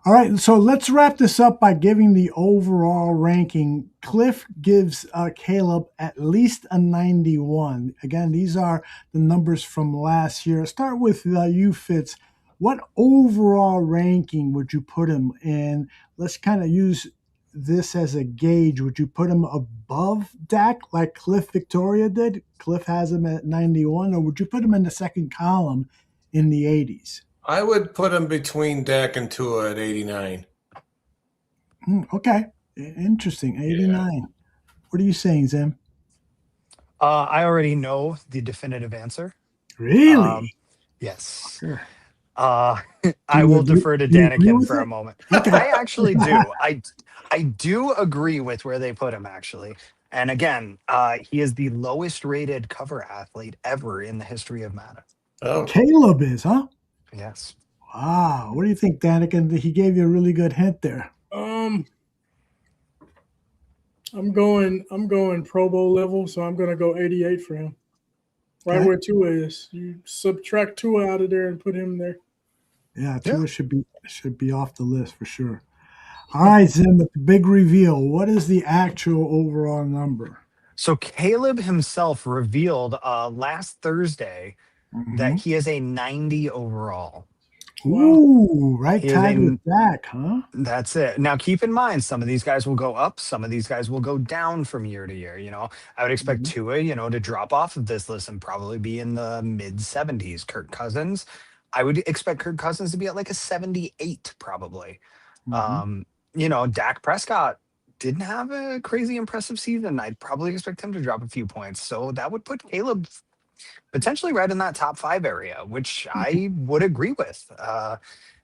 All right, so let's wrap this up by giving the overall ranking. Cliff gives Caleb at least a 91. Again, these are the numbers from last year. Start with you, Fitz. What overall ranking would you put him in? Let's kind of use this as a gauge. Would you put him above Dak like Cliff Victoria did? Cliff has him at 91, or would you put him in the second column in the 80s? I would put him between Dak and Tua at 89. Okay. Interesting. 89. Yeah. What are you saying, Zim? I already know the definitive answer. Really? Yes. Sure. I will defer to Daniken for a moment. Okay. I actually do. I do agree with where they put him, actually. And again, he is the lowest rated cover athlete ever in the history of Madden. Oh. Caleb is, huh? Yes. Wow. What do you think, Daniken? He gave you a really good hint there. I'm going Pro Bowl level, so I'm going to go 88 for him. Right where Tua is. You subtract Tua out of there and put him there. Yeah, Tua should be off the list for sure. All right, Zim, the big reveal. What is the actual overall number? So Caleb himself revealed last Thursday that he is a 90 overall. Ooh, right tied with Dak, huh? That's it. Now, keep in mind, some of these guys will go up, some of these guys will go down from year to year. You know, I would expect Tua, to drop off of this list and probably be in the mid 70s. Kirk Cousins, I would expect Kirk Cousins to be at like a 78, probably. Dak Prescott didn't have a crazy impressive season. I'd probably expect him to drop a few points. So that would put Caleb potentially right in that top 5 area, which I would agree with.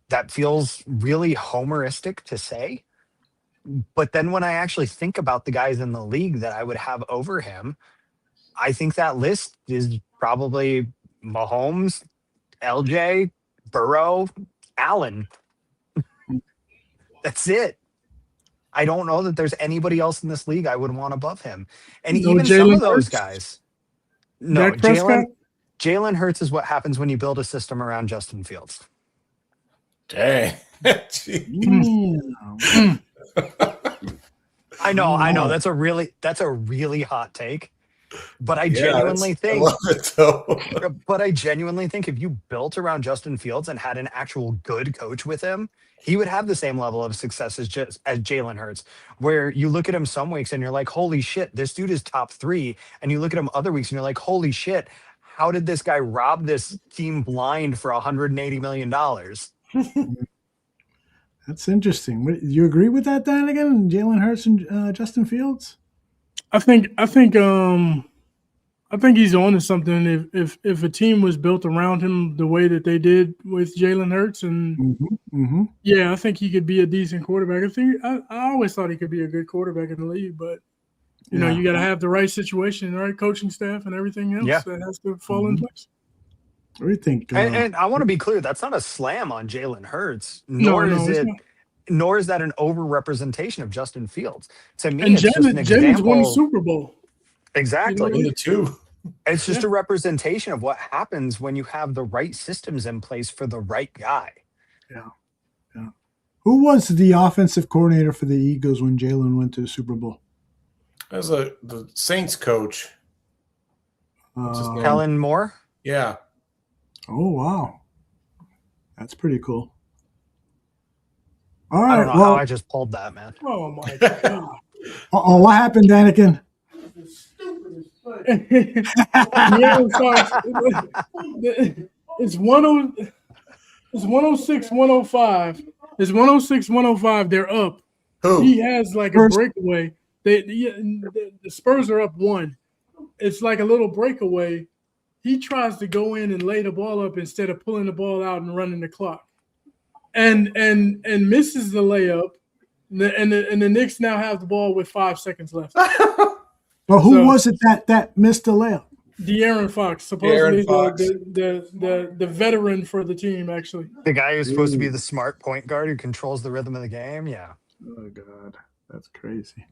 That feels really homeristic to say. But then when I actually think about the guys in the league that I would have over him, I think that list is probably Mahomes, LJ, Burrow, Allen. That's it. I don't know that there's anybody else in this league I would want above him. And even some of those guys. No, Jalen Hurts is what happens when you build a system around Justin Fields. Dang. I know. That's a really hot take. But I genuinely think I love it though. But I genuinely think if you built around Justin Fields and had an actual good coach with him, he would have the same level of success as Jalen Hurts, where you look at him some weeks and you're like, holy shit, this dude is top 3. And you look at him other weeks and you're like, holy shit, how did this guy rob this team blind for $180 million? That's interesting. You agree with that, Daniken? Jalen Hurts and Justin Fields? I think he's on to something. If a team was built around him the way that they did with Jalen Hurts, and I think he could be a decent quarterback. I always thought he could be a good quarterback in the league, but you got to have the right situation, the right coaching staff, and everything else that has to fall in place. What do you think? And I want to be clear, that's not a slam on Jalen Hurts, nor is that an overrepresentation of Justin Fields. To me, it's just an example. Jalen's won the Super Bowl. Exactly. Too. It's just a representation of what happens when you have the right systems in place for the right guy. Yeah. Who was the offensive coordinator for the Eagles when Jalen went to the Super Bowl? That was the Saints coach. Kellen Moore? Yeah. Oh, wow. That's pretty cool. All right. I don't know how I just pulled that, man. Oh, my God. What happened, Daniken? It's 106, 105. It's 106, 105. They're up. Who? He has like a breakaway. The Spurs are up 1. It's like a little breakaway. He tries to go in and lay the ball up instead of pulling the ball out and running the clock, and misses the layup. And the Knicks now have the ball with 5 seconds left. Well, who was it that missed the layup? De'Aaron Fox, supposedly the veteran for the team, actually. The guy who's supposed to be the smart point guard who controls the rhythm of the game. Yeah. Oh, God. That's crazy.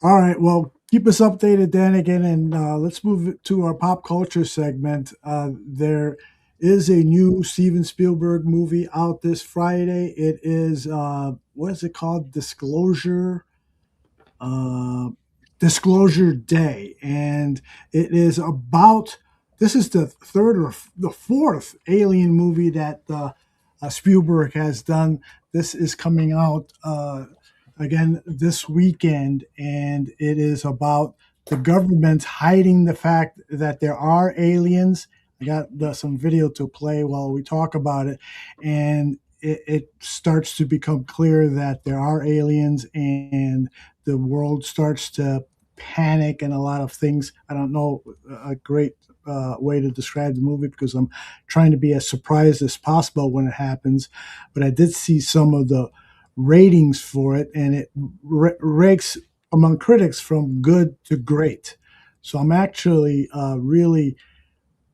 All right. Well, keep us updated, Daniken, and let's move to our pop culture segment. There is a new Steven Spielberg movie out this Friday. It is what is it called? Uh, Disclosure Day, and it is about. This is the third or the fourth Alien movie that Spielberg has done. This is coming out again this weekend, and it is about the government hiding the fact that there are aliens. I got some video to play while we talk about it, and it starts to become clear that there are aliens, and the world starts to panic and a lot of things. I don't know a great way to describe the movie because I'm trying to be as surprised as possible when it happens, but I did see some of the ratings for it, and it ranks among critics from good to great. So I'm actually really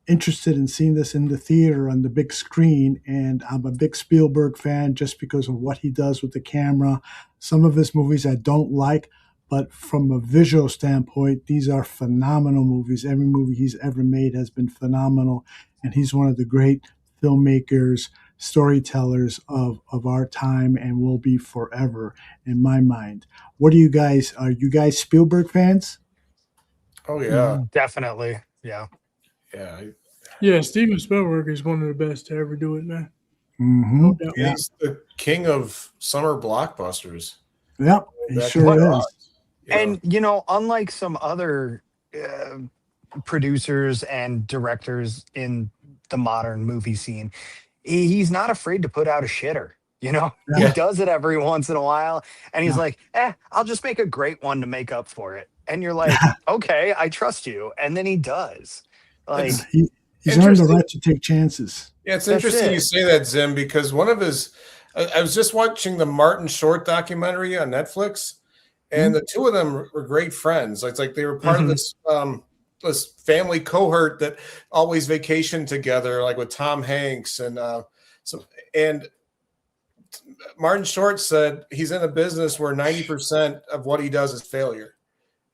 interested in seeing this in the theater on the big screen, and I'm a big Spielberg fan just because of what he does with the camera. Some of his movies I don't like, but from a visual standpoint, these are phenomenal movies. Every movie he's ever made has been phenomenal, and he's one of the great filmmakers, storytellers of our time, and will be forever in my mind. What do you guys, are you guys Spielberg fans? Oh yeah, Definitely. Yeah. yeah. Yeah, Steven Spielberg is one of the best to ever do it, man. Mm-hmm. No doubt. Yeah. He's the king of summer blockbusters. Yep, he Back sure in the is. garage, you know. And, you know, unlike some other producers and directors in the modern movie scene, he's not afraid to put out a shitter. You know, he Yeah. does it every once in a while. And he's Yeah. like, I'll just make a great one to make up for it. And you're like, okay, I trust you. And then he does. Like, It's He's earned the interesting. right to take chances. Yeah, it's That's interesting it. you say that, Zim, because one of his, I was just watching the Martin Short documentary on Netflix, and the two of them were great friends. It's like they were part of this family cohort that always vacationed together, like with Tom Hanks and and Martin Short said he's in a business where 90% of what he does is failure.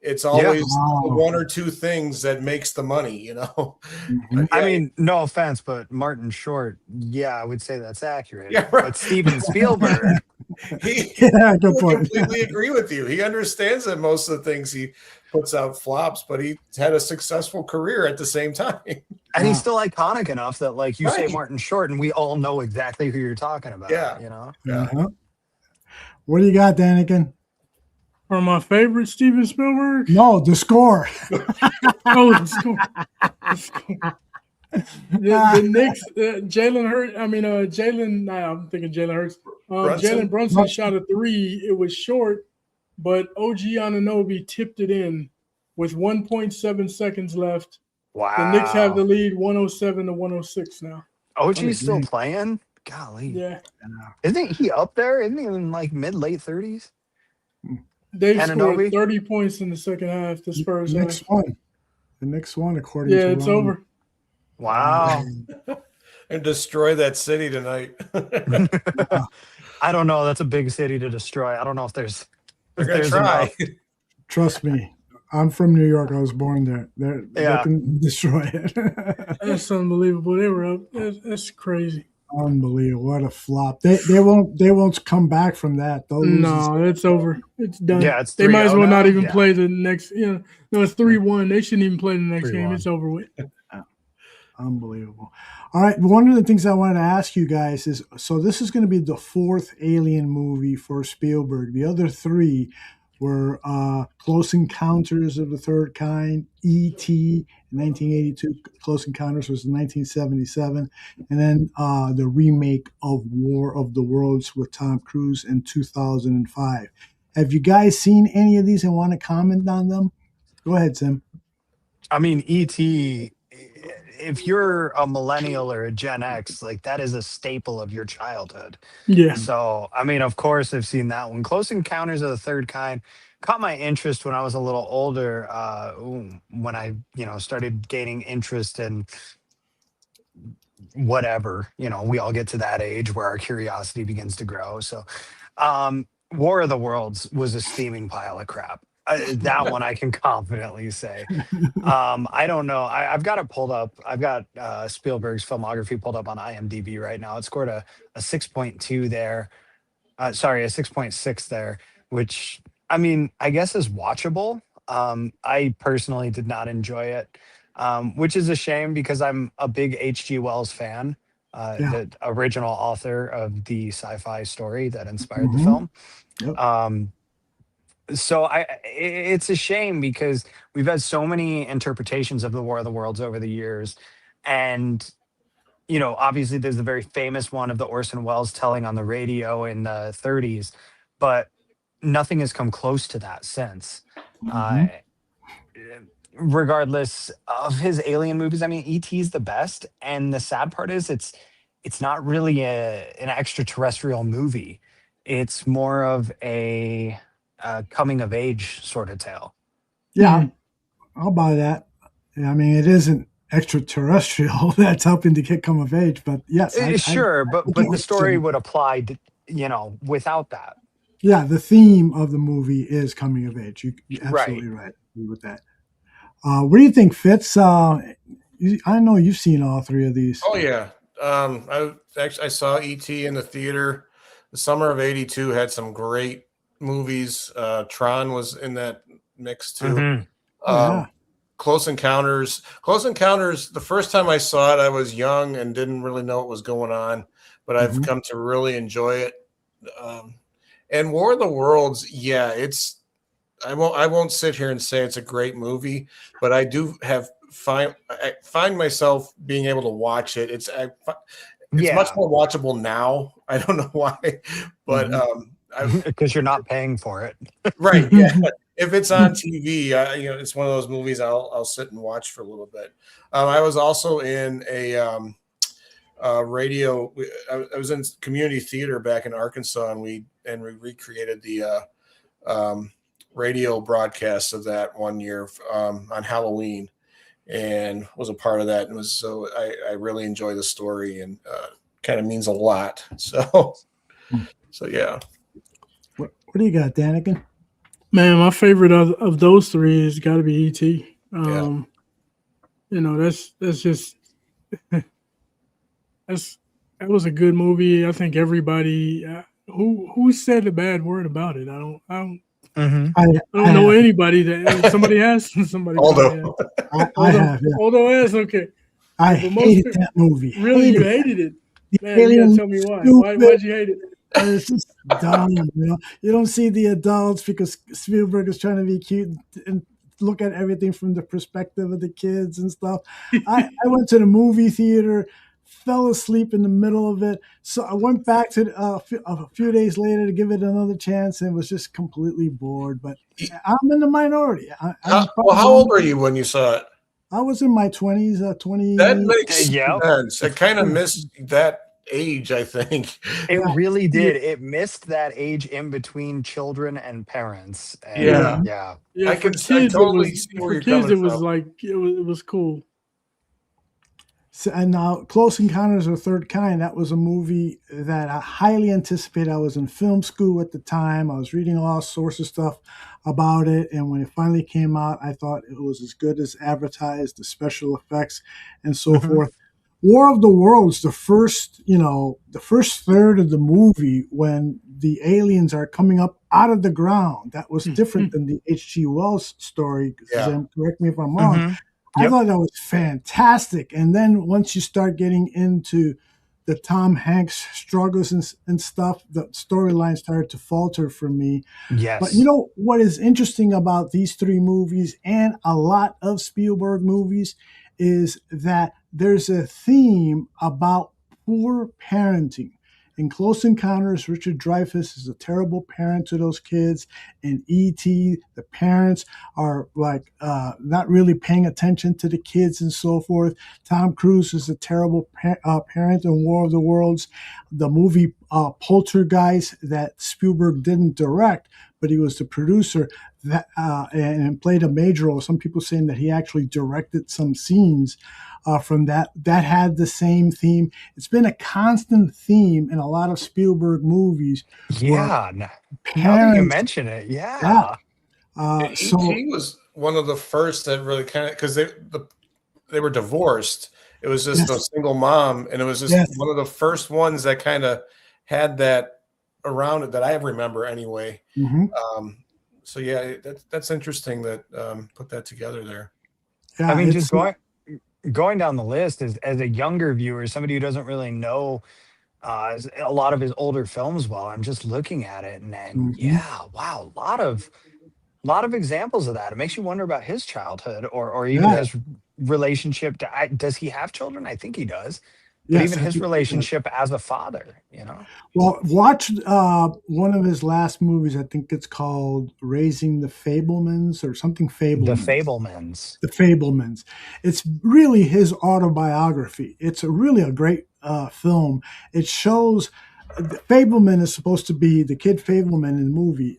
It's always the one or two things that makes the money, you know. Mhm. I mean, no offense, but Martin Short, yeah, I would say that's accurate. Yeah, right. But Steven Spielberg, Yeah, good I point. completely agree with you. He understands that most of the things he puts out flops, but he had a successful career at the same time. and he's still iconic enough that, like, you say Right. Martin Short, and we all know exactly who you're talking about. Yeah. You know, Uh-huh. What do you got, Daniken? Or my favorite Steven Spielberg? No, the score. Oh, the score. The score. The Knicks, Jalen Hurts. I mean, Jalen. I'm thinking Jalen Hurts. Jalen Brunson shot a three. It was short, but OG Anunoby tipped it in with 1.7 seconds left. wow. The Knicks have the lead, 107 to 106 now. OG's still playing. Golly, Yeah, isn't he up there? Isn't he in like late 30s? they Anunoby? scored 30 points in the second half. The Spurs. The next one. The next one, according Yeah, to it's Ron. over. Wow. And destroy that city tonight. I don't know. That's a big city to destroy. I don't know if there's. They're gonna there's try. enough. Trust me. I'm from New York. I was born there. They Yeah. can destroy it. That's unbelievable. They were up. That's crazy. Unbelievable. What a flop. They won't come back from that. They'll lose No, it's over. It's done. Yeah, it's They might as 3-0 well not now? even Yeah. play the next. No, it's 3-1. They shouldn't even play the next game. 3-1. It's over with. Unbelievable. All right. One of the things I wanted to ask you guys is, so this is going to be the fourth Alien movie for Spielberg. The other three were Close Encounters of the Third Kind, E.T. in 1982. Close Encounters was in 1977. And then the remake of War of the Worlds with Tom Cruise in 2005. Have you guys seen any of these and want to comment on them? Go ahead, Tim. I mean, E.T., if you're a millennial or a Gen X, like that is a staple of your childhood. Yeah. So, I mean, of course, I've seen that one. Close Encounters of the Third Kind caught my interest when I was a little older, when I, started gaining interest in whatever, we all get to that age where our curiosity begins to grow. So, War of the Worlds was a steaming pile of crap. That one I can confidently say. I don't know. I've got it pulled up. I've got Spielberg's filmography pulled up on IMDb right now. It scored a 6.2 there. Sorry, a 6.6 there, which I mean, I guess is watchable. I personally did not enjoy it, which is a shame because I'm a big H.G. Wells fan, Yeah. the original author of the sci-fi story that inspired the Mhm. film. Yep. So it's a shame because we've had so many interpretations of the War of the Worlds over the years, and obviously there's the very famous one of the Orson Welles telling on the radio in the 30s, but nothing has come close to that since. Uh, Mhm. Regardless of his alien movies, I mean, E.T. is the best, and the sad part is it's not really an extraterrestrial movie. It's more of a coming of age sort of tale. Yeah, I'll buy that. Yeah, I mean, it isn't extraterrestrial that's helping the kid come of age, but yes, I Sure, get but what the you're story saying. would apply, without that. Yeah, the theme of the movie is coming of age. You're Right. absolutely right. Agree with that. What do you think, Fitz? I know you've seen all three of these. Oh yeah. I saw E.T. in the theater. The summer of '82 had some great movies. Tron was in that mix too. Mhm. Oh, yeah. Close Encounters. Close Encounters. The first time I saw it, I was young and didn't really know what was going on, but I've Mhm. come to really enjoy it. And War of the Worlds, yeah, it's. I won't sit here and say it's a great movie, but I do I find myself being able to watch it. It's much Yeah. more watchable now. I don't know why, but Because you're not paying for it. right, yeah. If it's on TV, it's one of those movies I'll sit and watch for a little bit. I was also in a radio. I was in community theater back in Arkansas, and we recreated the radio broadcast of that one year on Halloween, and was a part of that. And I really enjoy the story, and kind of means a lot. So yeah. What do you got, Daniken? Man, my favorite of those three has got to be E.T. Yeah. That's just that was a good movie. I think everybody who said a bad word about it. I don't know anybody that somebody has somebody. Although I have, yeah. Although has okay. I But hated that movie. Really, you hated it, man. You gotta tell me why. Why'd you hate it? It's just dumb, You don't see the adults because Spielberg is trying to be cute and look at everything from the perspective of the kids and stuff. I went to the movie theater, fell asleep in the middle of it. So I went back to a few days later to give it another chance and was just completely bored. But I'm in the minority. How old were you when you saw it? I was in my 20s, 20. That makes sense. I kind of missed that age, I think. It really did. It missed that age in between children and parents. And Yeah. I For can kids, totally see where you're coming it was from. like it was cool. So, and now Close Encounters of the Third Kind, that was a movie that I highly anticipated. I was in film school at the time. I was reading all sorts of stuff about it. And when it finally came out, I thought it was as good as advertised, the special effects and so forth. War of the Worlds, the first third of the movie when the aliens are coming up out of the ground, that was different than the H.G. Wells story. Yeah. Correct me if I'm wrong. I thought that was fantastic. And then once you start getting into the Tom Hanks struggles and stuff, the storyline started to falter for me. Yes. But you know what is interesting about these three movies and a lot of Spielberg movies is that there's a theme about poor parenting. In Close Encounters, Richard Dreyfuss is a terrible parent to those kids. In E.T., the parents are like not really paying attention to the kids and so forth. Tom Cruise is a terrible parent in War of the Worlds. The movie Poltergeist that Spielberg didn't direct, but he was the producer that and played a major role. Some people saying that he actually directed some scenes from that had the same theme. It's been a constant theme in a lot of Spielberg movies. Yeah. Now that you Parents, mention it, yeah. E.T. was one of the first that really kind of, because they were divorced. It was just a single mom, and it was just one of the first ones that kind of had that around it that I remember anyway. So yeah, that's interesting that put that together there. I mean, just going down the list as a younger viewer, somebody who doesn't really know a lot of his older films well, I'm just looking at it, and yeah, wow, a lot of examples of that. It makes you wonder about his childhood or even his relationship to, does he have children? I think he does. But even his relationship as a father, you know? Well, watch one of his last movies. I think it's called Raising the Fablemans or something Fablemans. The The Fablemans. It's really his autobiography. It's really a great film. It shows Fableman is supposed to be the kid Fableman in the movie,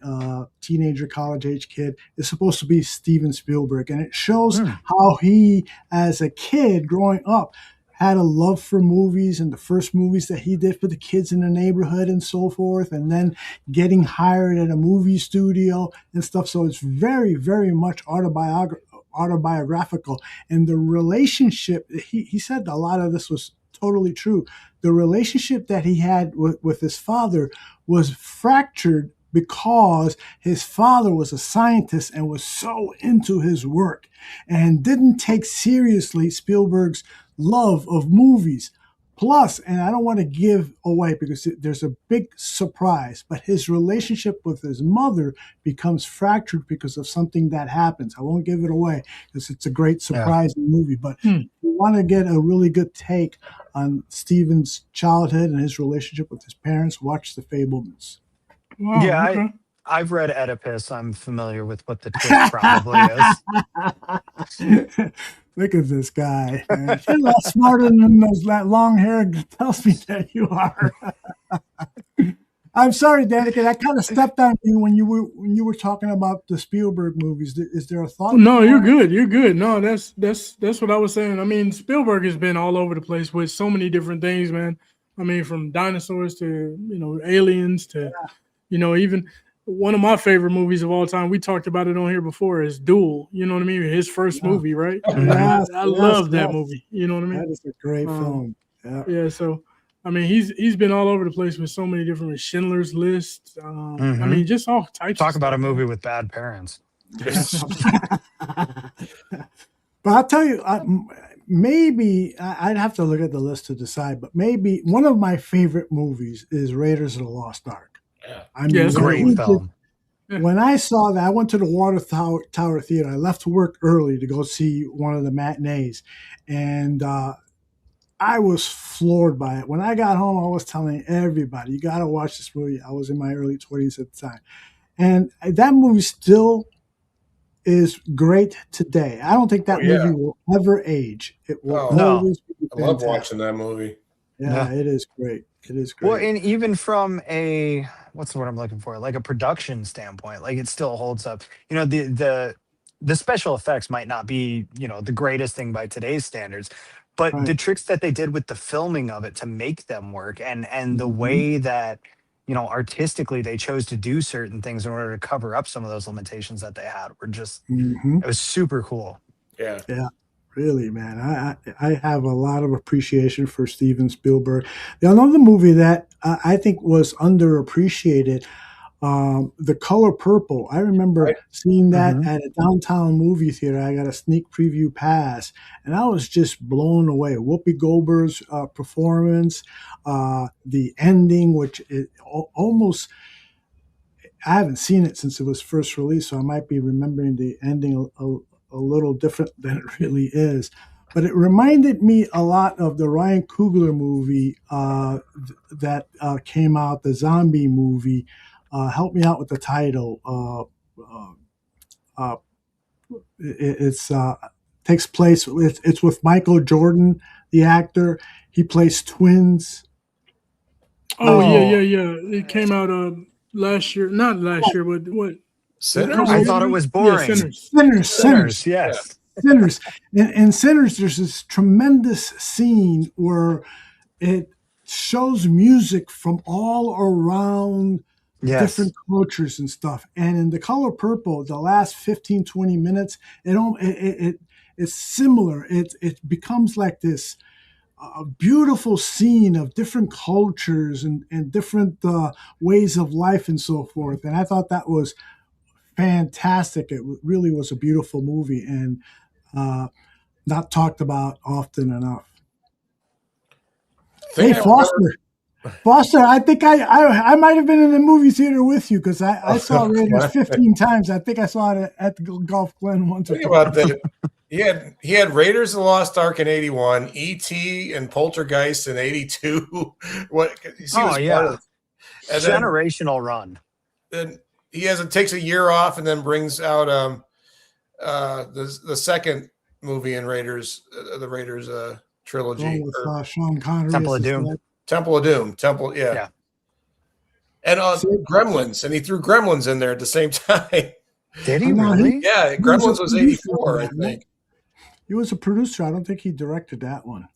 teenager, college age kid, is supposed to be Steven Spielberg. And it shows how he, as a kid growing up, had a love for movies and the first movies that he did for the kids in the neighborhood and so forth, and then getting hired at a movie studio and stuff. So it's very, very much autobiographical. And the relationship, he said a lot of this was totally true. The relationship that he had with his father was fractured because his father was a scientist and was so into his work and didn't take seriously Spielberg's love of movies. Plus, and I don't want to give away because there's a big surprise, but his relationship with his mother becomes fractured because of something that happens. I won't give it away because it's a great surprising movie, but if you want to get a really good take on Steven's childhood and his relationship with his parents, watch The Fablemans. Wow, yeah, I've read Oedipus. I'm familiar with what the twist probably is. Look at this guy. Man. You're a lot smarter than that long hair tells me that you are. I'm sorry, Danica. I kind of stepped on you when you were talking about the Spielberg movies. Is there a thought? No, you're good. You're good. No, that's what I was saying. I mean, Spielberg has been all over the place with so many different things, man. I mean, from dinosaurs to aliens to even one of my favorite movies of all time. We talked about it on here before. Is Duel. You know what I mean? His first movie, right? I love that movie. You know what I mean? That is a great film. Yeah. So. I mean, he's been all over the place with so many different Schindler's List. I mean, just all types. Talk about a movie with bad parents. But I'll tell you, maybe I'd have to look at the list to decide. But maybe one of my favorite movies is Raiders of the Lost Ark. I mean, it's a great film. When I saw that, I went to the Water Tower Theater. I left work early to go see one of the matinees, and I was floored by it. When I got home, I was telling everybody, you got to watch this movie. I was in my early 20s at the time. And that movie still is great today. I don't think that movie will ever age. It will always be fantastic. I love watching that movie. Yeah, it is great. It is great. Well, and even from a, what's the word I'm looking for? Like a production standpoint, like it still holds up. The special effects might not be, the greatest thing by today's standards, but the tricks that they did with the filming of it to make them work and the way that, artistically they chose to do certain things in order to cover up some of those limitations that they had were just, it was super cool. Yeah. Yeah. Really, man. I have a lot of appreciation for Steven Spielberg. Another movie that I think was underappreciated, The Color Purple. I remember seeing that at a downtown movie theater. I got a sneak preview pass, and I was just blown away. Whoopi Goldberg's performance, the ending, which is almost, I haven't seen it since it was first released, so I might be remembering the ending a little different than it really is. But it reminded me a lot of the Ryan Coogler movie that came out, the zombie movie. Help me out with the title. It's takes place. It's with Michael Jordan, the actor. He plays twins. Oh yeah. It came out last year. Not last year, but what? Sinners? I thought it was boring. Yeah, Sinners. Yes. Sinners. In Sinners, there's this tremendous scene where it shows music from all around different cultures and stuff. And in The Color Purple, the last 15, 20 minutes, it's similar. It becomes like this beautiful scene of different cultures and different ways of life and so forth. And I thought that was fantastic. It really was a beautiful movie and not talked about often enough. Hey, Foster, I think I might have been in the movie theater with you because I saw Raiders 15 times. I think I saw it at the Golf Glen once. Think about that. He had Raiders of the Lost Ark in 81, E.T. and Poltergeist in 82. Generational run. Then he takes a year off and then brings out the second movie in Raiders, the Raiders trilogy. With Sean Connery. Temple of Doom. Yeah. And Gremlins, and he threw Gremlins in there at the same time. Did he really? Yeah, Gremlins was 84, I think. He was a producer. I don't think he directed that one.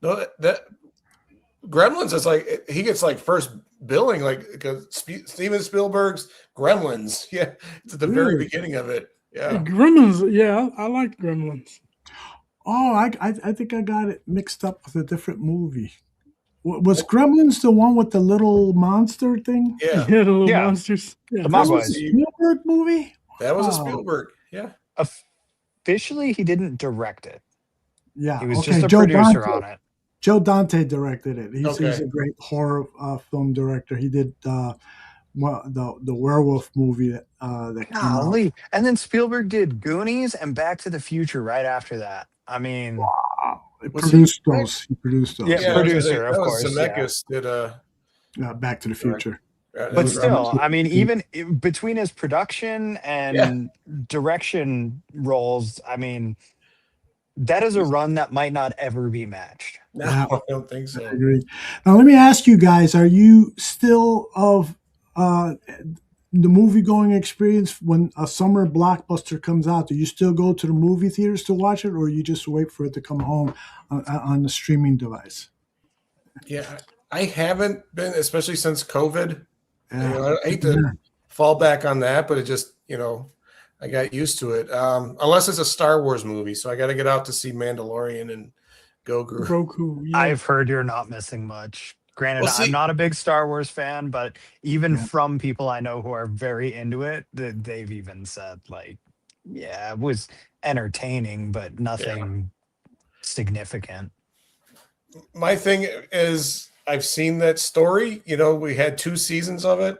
No, that Gremlins is like he gets like first billing, like because Steven Spielberg's Gremlins. Yeah, it's at the very beginning of it. Yeah, Gremlins. Yeah, I liked Gremlins. Oh, I think I got it mixed up with a different movie. Was Gremlins the one with the little monster thing? Yeah, the little monsters. Yeah. That was a Spielberg movie? That was a Spielberg, yeah. Officially, he didn't direct it. Yeah. He was just a producer on it. Joe Dante directed it. He's a great horror film director. He did the werewolf movie that came out. And then Spielberg did Goonies and Back to the Future right after that. I mean, He produced those. Yeah, producer, of course. Zemeckis did Back to the Future. But still, I mean, even between his production and direction roles, I mean, that is a run that might not ever be matched. No, I don't think so. I agree. Now, let me ask you guys, are you still of the movie-going experience when a summer blockbuster comes out? Do you still go to the movie theaters to watch it, or you just wait for it to come home on the streaming device? Yeah, I haven't been, especially since COVID. Yeah. I hate to fall back on that, but it just, I got used to it. Unless it's a Star Wars movie, so I got to get out to see Mandalorian and Grogu. Yeah. I've heard you're not missing much. Granted, I'm not a big Star Wars fan, but even from people I know who are very into it, they've even said, like, it was entertaining, but nothing significant. My thing is, I've seen that story. We had 2 seasons of it.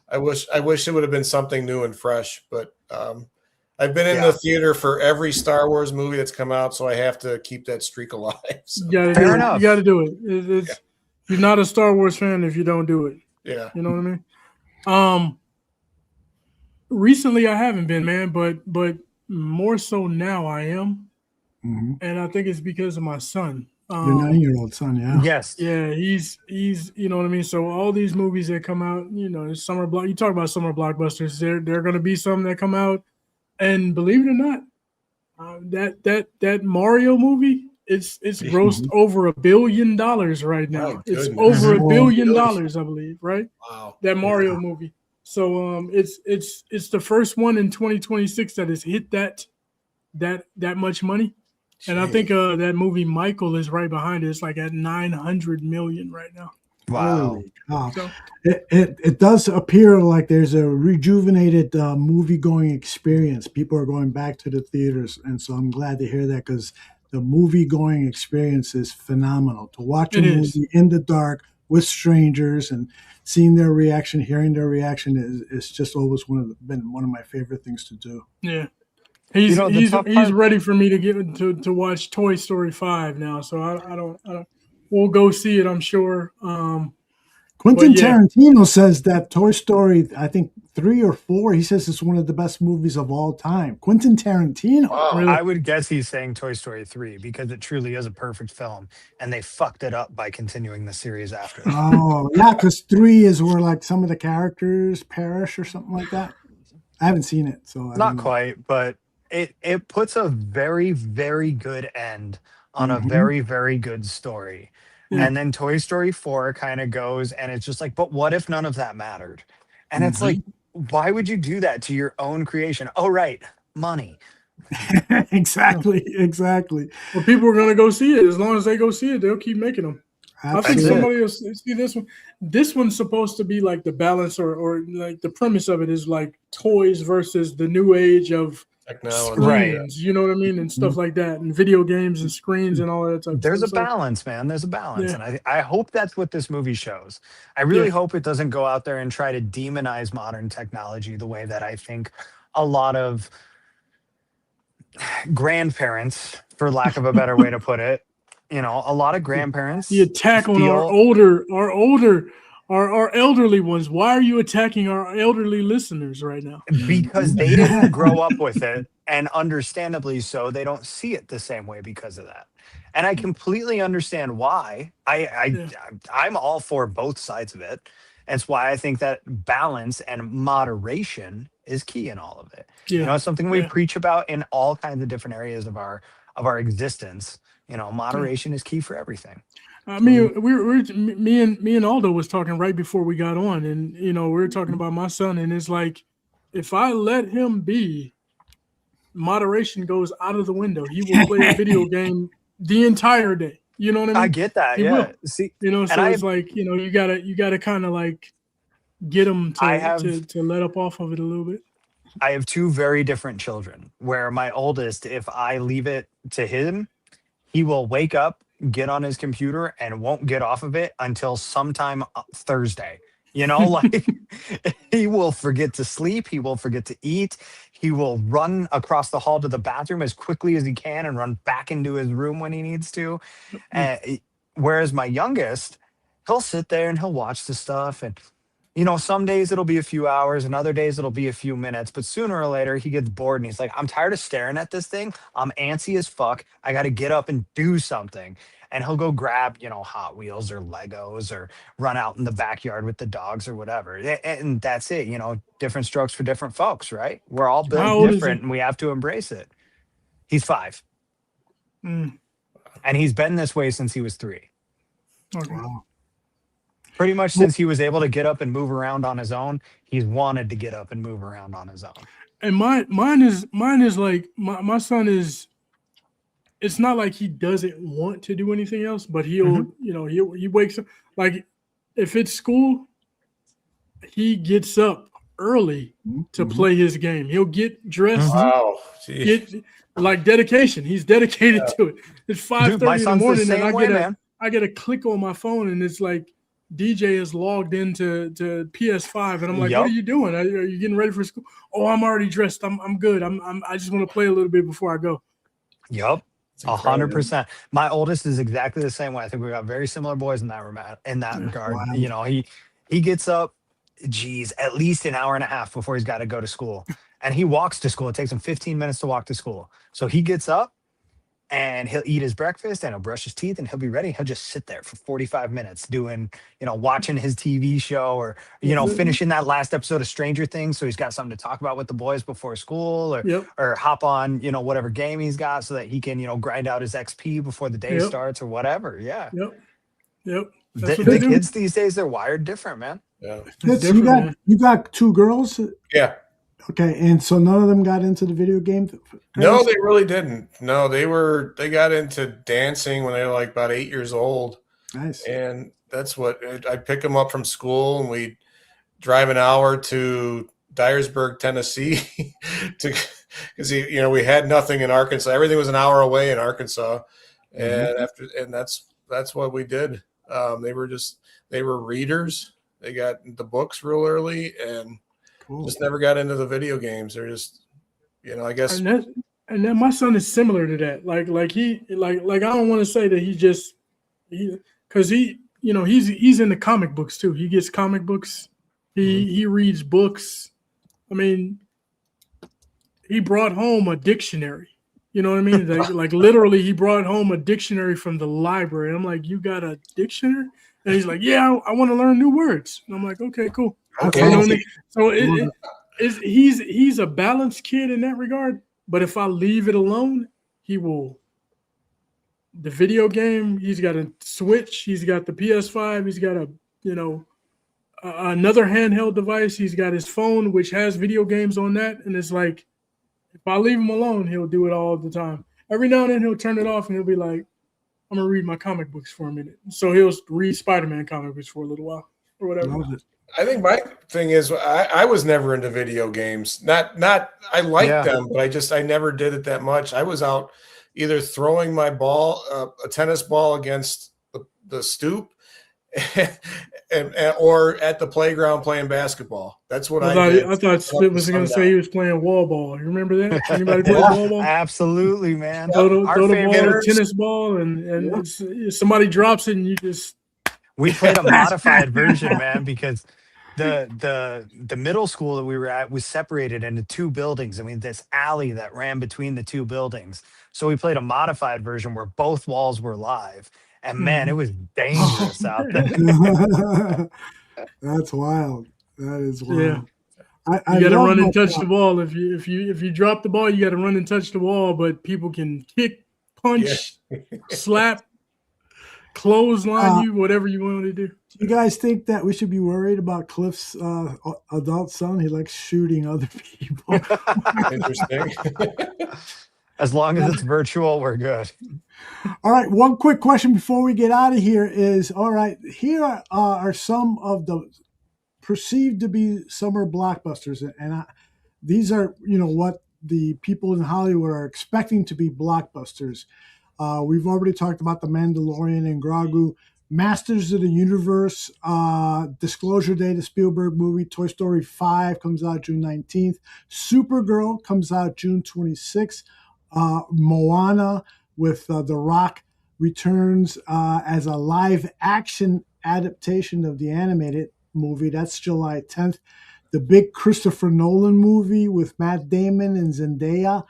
I wish it would have been something new and fresh, but I've been in the theater for every Star Wars movie that's come out, so I have to keep that streak alive. So. Fair enough. You got to do it. You're not a Star Wars fan if you don't do it. Yeah. You know what I mean? Recently I haven't been, man, but more so now I am. Mm-hmm. And I think it's because of my son. Your 9-year-old son, yeah. Yes. Yeah, he's you know what I mean? So all these movies that come out, summer you talk about summer blockbusters, there are going to be some that come out, and believe it or not, that Mario movie, it's grossed over $1 billion right now. Oh, it's goodness. over $1 billion, I believe, right? Wow. That Mario movie. So it's the first one in 2026 that has hit that much money. And I think that movie Michael is right behind it. It's like at 900 million right now. Wow. So, It does appear like there's a rejuvenated movie-going experience. People are going back to the theaters, and so I'm glad to hear that because the movie-going experience is phenomenal. To watch a movie in the dark with strangers and seeing their reaction, hearing their reaction is just always been one of my favorite things to do. Yeah. He's ready for me to get to watch Toy Story 5 now, so I don't we'll go see it, I'm sure. Quentin Tarantino says that Toy Story, I think 3 or 4, he says it's one of the best movies of all time. Quentin Tarantino. Wow. Really? I would guess he's saying Toy Story 3 because it truly is a perfect film, and they fucked it up by continuing the series after that. Oh, yeah, because 3 is where like some of the characters perish or something like that. I haven't seen it, so I Not don't know. quite, but it puts a very, very good end on a very, very good story. And then Toy Story 4 kind of goes, and it's just like, but what if none of that mattered? And it's like, why would you do that to your own creation? Oh, right, money. Exactly. Well, people are going to go see it. As long as they go see it, they'll keep making them. I think somebody will see this one. This one's supposed to be like the balance, or like the premise of it is like toys versus the new age of technology, screens. You know what I mean, and stuff like that, and video games and screens and all that type of There's stuff. a balance, man. There's a balance. Yeah. And I hope that's what this movie shows. I really hope it doesn't go out there and try to demonize modern technology the way that I think a lot of grandparents, for lack of a better way to put it, a lot of grandparents. The attack on our elderly ones. Why are you attacking our elderly listeners right now? Because they didn't grow up with it, and understandably so, they don't see it the same way because of that. And I completely understand why. I'm all for both sides of it. It's why I think that balance and moderation is key in all of it. It's something we preach about in all kinds of different areas of our existence. Moderation is key for everything. I mean, me and Aldo was talking right before we got on, and we were talking about my son, and it's like, if I let him be, moderation goes out of the window. He will play a video game the entire day. You know what I mean? I get that. He will. See, so it's like, you gotta kind of like get him to let up off of it a little bit. I have two very different children, where my oldest, if I leave it to him, he will wake up, get on his computer, and won't get off of it until sometime Thursday. Like he will forget to sleep. He will forget to eat. He will run across the hall to the bathroom as quickly as he can and run back into his room when he needs to. Whereas my youngest, he'll sit there and he'll watch the stuff, and some days it'll be a few hours and other days it'll be a few minutes, but sooner or later he gets bored and he's like, I'm tired of staring at this thing. I'm antsy as fuck. I got to get up and do something. And he'll go grab, Hot Wheels or Legos, or run out in the backyard with the dogs or whatever. And that's it. Different strokes for different folks, right? We're all built different and we have to embrace it. He's 5. And he's been this way since he was 3. Okay. Wow. Pretty much since he was able to get up and move around on his own, he's wanted to get up and move around on his own. And mine is like, my son is, it's not like he doesn't want to do anything else, but he'll, he wakes up, like if it's school, he gets up early to play his game. He'll get dressed. Wow. Get like dedication. He's dedicated to it. It's 5:30 in the morning, and I get a click on my phone, and it's like, DJ is logged into PS5, and I'm like, What are you doing? Are you getting ready for school? Oh, I'm already dressed. I'm good. I just want to play a little bit before I go. Yep. 100%. My oldest is exactly the same way. I think we got very similar boys in that regard. Wow. He gets up, at least an hour and a half before he's got to go to school. And he walks to school. It takes him 15 minutes to walk to school. So he gets up and he'll eat his breakfast and he'll brush his teeth and he'll be ready. He'll just sit there for 45 minutes doing, watching his TV show, or, finishing that last episode of Stranger Things. So he's got something to talk about with the boys before school, or hop on, whatever game he's got so that he can, grind out his XP before the day starts or whatever. Yeah. Yep. The kids these days, they're wired different, man. Yeah. You got 2 girls? Yeah. Okay, and so none of them got into the video game? No, they really didn't. No, they got into dancing when they were like about 8 years old. Nice. And that's what I'd pick them up from school, and we'd drive an hour to Dyersburg, Tennessee, because we had nothing in Arkansas. Everything was an hour away in Arkansas, and that's what we did. They were readers. They got the books real early, and just never got into the video games. They're just, I guess. And then my son is similar to that. Like I don't want to say that because he's into comic books too. He gets comic books. He reads books. I mean, he brought home a dictionary. You know what I mean? Like literally, he brought home a dictionary from the library. And I'm like, you got a dictionary? And he's like, yeah, I want to learn new words. And I'm like, okay, cool. Okay. You know what I mean? So he's a balanced kid in that regard. But if I leave it alone, he will the video game. He's got a Switch. He's got the PS5. He's got another handheld device. He's got his phone, which has video games on that. And it's like, if I leave him alone, he'll do it all the time. Every now and then he'll turn it off and he'll be like, I'm going to read my comic books for a minute. So he'll read Spider-Man comic books for a little while or whatever. I think my thing is I was never into video games. Not I liked them, but I never did it that much. I was out either throwing my ball, a tennis ball against the stoop, or at the playground playing basketball. That's what I did. I thought Spit was going to say he was playing wall ball. You remember that? Anybody play wall ball? Absolutely, man. Throw the ball, a tennis ball, and somebody drops it, and you just. We played a modified version, man, because the middle school that we were at was separated into two buildings. I mean, this alley that ran between the two buildings. So we played a modified version where both walls were live. And man, it was dangerous out there. That's wild. That is wild. Yeah. You got to run and touch the ball. If you drop the ball, you got to run and touch the wall. But people can kick, punch, slap, clothesline you, whatever you want to do. Do you guys think that we should be worried about Cliff's adult son? He likes shooting other people. Interesting. As long as it's virtual, we're good. All right. One quick question before we get out of here is, all right, here are some of the perceived to be summer blockbusters. And these are, what the people in Hollywood are expecting to be blockbusters. We've already talked about The Mandalorian and Grogu. Masters of the Universe, Disclosure Day, the Spielberg movie. Toy Story 5 comes out June 19th. Supergirl comes out June 26th. Moana with The Rock returns as a live action adaptation of the animated movie. That's July 10th. The big Christopher Nolan movie with Matt Damon and Zendaya,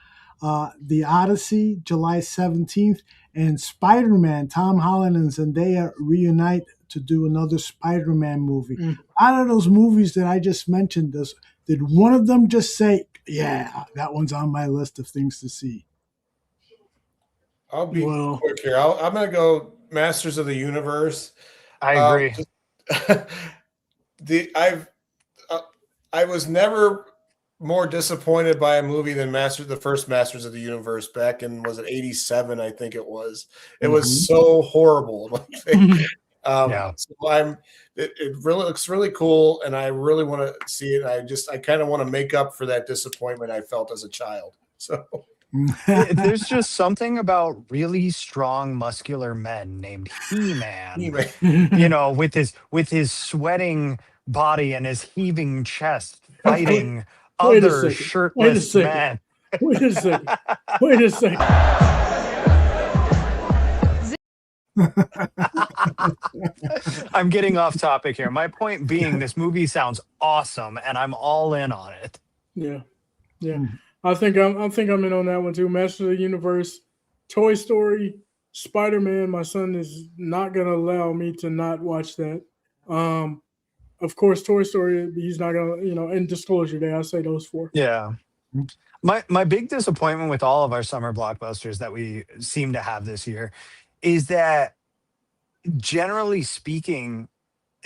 The Odyssey, July 17th. And Spider-Man, Tom Holland and Zendaya reunite to do another Spider-Man movie. Out of those movies that I just mentioned, did one of them just say, yeah, that one's on my list of things to see? I'll be quick here. I'm going to go Masters of the Universe. I agree. I was never more disappointed by a movie than the first Masters of the Universe back in, was it 87? I think it was. It was so horrible. So it really looks really cool, and I really want to see it. I kind of want to make up for that disappointment I felt as a child. So there's just something about really strong, muscular men named He-Man. With his sweating body and his heaving chest, fighting other shirtless men. Wait a second. I'm getting off topic here. My point being, this movie sounds awesome, and I'm all in on it. Yeah. I think I'm in on that one too. Masters of the Universe, Toy Story, Spider-Man. My son is not gonna allow me to not watch that. Of course, Toy Story. He's not gonna, and Disclosure Day. I say those four. Yeah. My big disappointment with all of our summer blockbusters that we seem to have this year is that, generally speaking,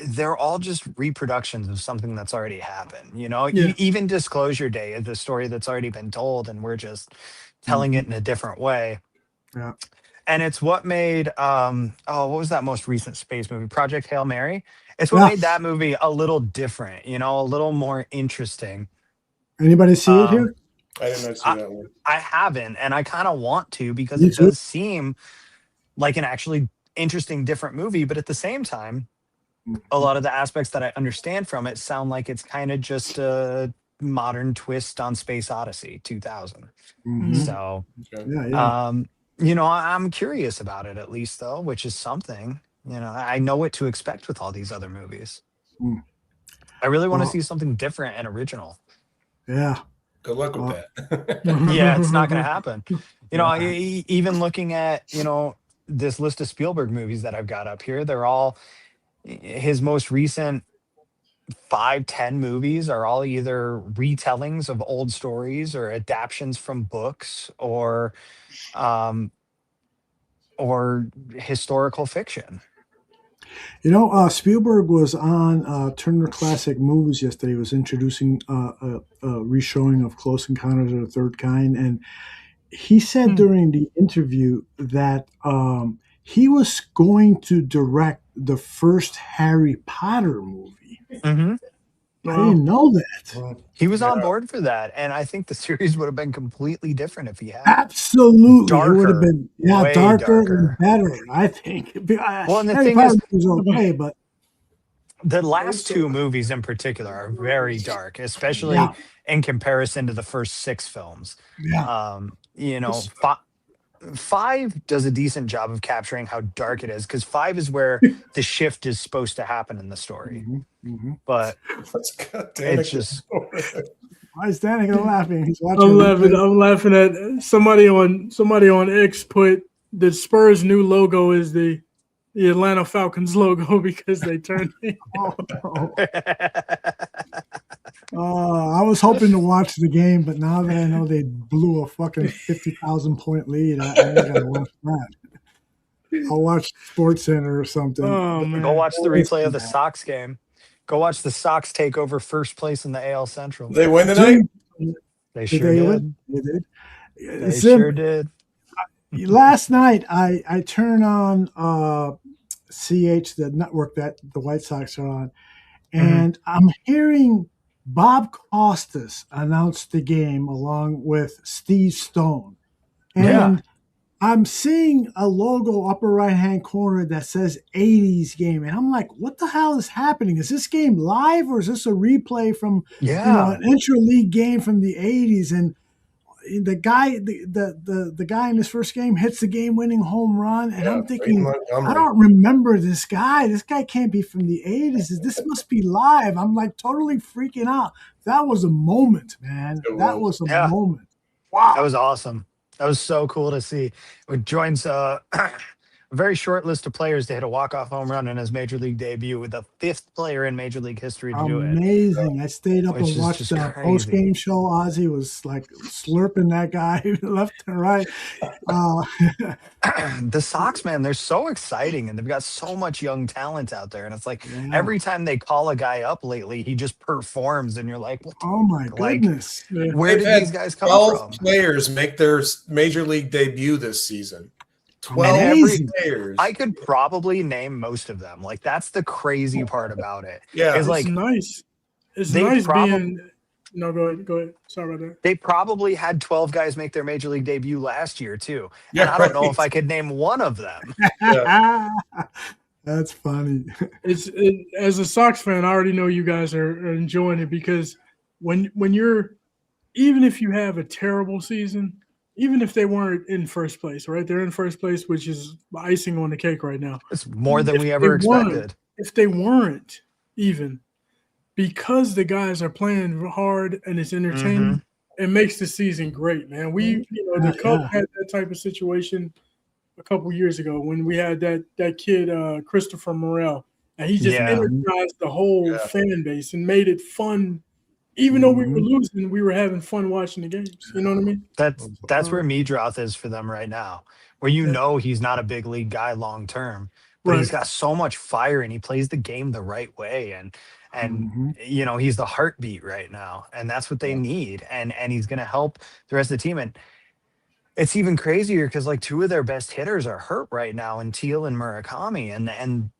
they're all just reproductions of something that's already happened. Even Disclosure Day is a story that's already been told, and we're just telling it in a different way. Yeah. And it's what made what was that most recent space movie, Project Hail Mary? It's what made that movie a little different, a little more interesting. Anybody see it here? I did not see that one. I haven't, and I kind of want to, because it does seem like an actually interesting, different movie. But at the same time, a lot of the aspects that I understand from it sound like it's kind of just a modern twist on Space Odyssey 2000. So, I'm curious about it, at least, though, which is something. I know what to expect with all these other movies. I really want to see something different and original. Yeah. Good luck with that. Yeah, it's not going to happen. Even looking at, this list of Spielberg movies that I've got up here, they're all his most recent 5-10 movies are all either retellings of old stories or adaptions from books, or or historical fiction. You know, Spielberg was on Turner Classic Movies yesterday. He was introducing a reshowing of Close Encounters of the Third Kind, and he said during the interview that he was going to direct the first Harry Potter movie. Mm-hmm. I didn't know that. He was on board for that, and I think the series would have been completely different if he had. Absolutely, it would have been way darker and darker. better. I think. Well, and the Harry thing Potter is, was okay, but the last two movies in particular are very dark, especially Yeah. in comparison to the first 6 films. Yeah. You know, 5 does a decent job of capturing how dark it is, because 5 is where the shift is supposed to happen in the story. But it's just why is Danica laughing? He's watching. I'm laughing at somebody on X put the Spurs' new logo is the Atlanta Falcons logo because they turned it. I was hoping to watch the game, but now that I know they blew a fucking 50,000 point lead, I ain't gonna watch that. I'll watch SportsCenter or something. Oh, man. Go watch the replay of the Sox game. Go watch the Sox take over first place in the AL Central. They win tonight? They sure did. Win? They did. They sure did. Last night, I turn on CH, the network that the White Sox are on, and I'm hearing Bob Costas announce the game along with Steve Stone. And I'm seeing a logo upper right-hand corner that says 80s game. And I'm like, what the hell is happening? Is this game live or is this a replay from an intra-league game from the 80s? And the guy the guy in his first game hits the game-winning home run. And I'm thinking, I don't remember this guy. This guy can't be from the 80s. This must be live. I'm like totally freaking out. That was a moment, man. That was a moment. Wow. That was awesome. That was so cool to see. It joins a very short list of players to hit a walk-off home run in his major league debut, with the 5th player in major league history to do it. Amazing. I stayed up Which and is watched just that crazy. post-game show. Ozzy was like slurping that guy left and right. The Sox, man, they're so exciting, and they've got so much young talent out there. And it's like every time they call a guy up lately, he just performs, and you're like, what the oh my like, goodness. where They've did had these guys come 12 from? players make their major league debut this season. 12 And players. I could probably name most of them. Like, that's the crazy part about it. Yeah. It's like nice. It's they nice probably- being. No, go ahead. Sorry about that. They probably had 12 guys make their major league debut last year too. Yeah, and I don't know right. if I could name one of them. That's funny. As a Sox fan, I already know you guys are enjoying it, because when you're, even if you have a terrible season, even if they weren't in first place, right? They're in first place, which is icing on the cake right now. It's more than If we they ever weren't- expected. If they weren't even, because the guys are playing hard and it's entertaining, it makes the season great, man. The Cubs had that type of situation a couple years ago when we had that kid Christopher Morel, and he just energized the whole fan base and made it fun. Even though we were losing, we were having fun watching the games. You know what I mean? That's where Meadroth is for them right now, where he's not a big league guy long term, but he's got so much fire and he plays the game the right way, and he's the heartbeat right now, and that's what they need, and he's going to help the rest of the team. And it's even crazier because like 2 of their best hitters are hurt right now, in Teal and Murakami, and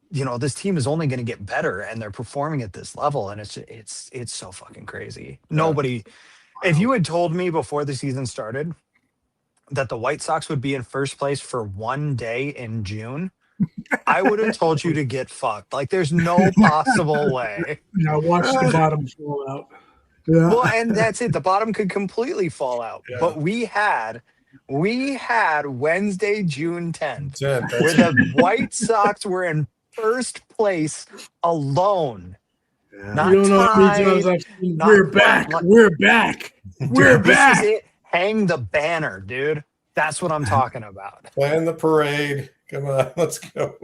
this team is only going to get better, and they're performing at this level, and it's so fucking crazy. Nobody, if you had told me before the season started that the White Sox would be in first place for one day in June, I would have told you to get fucked. Like, there's no possible way. Now watch the bottom fall out. Yeah. Well, and that's it. The bottom could completely fall out. Yeah. But we had Wednesday, June 10th, where the White Sox were in first place alone. Yeah. Not You don't know how many times tied, I've seen, not we're back. like- We're back. We're Dude, this back. is it. Hang the banner, dude. That's what I'm talking about. Plan the parade. Come on, let's go.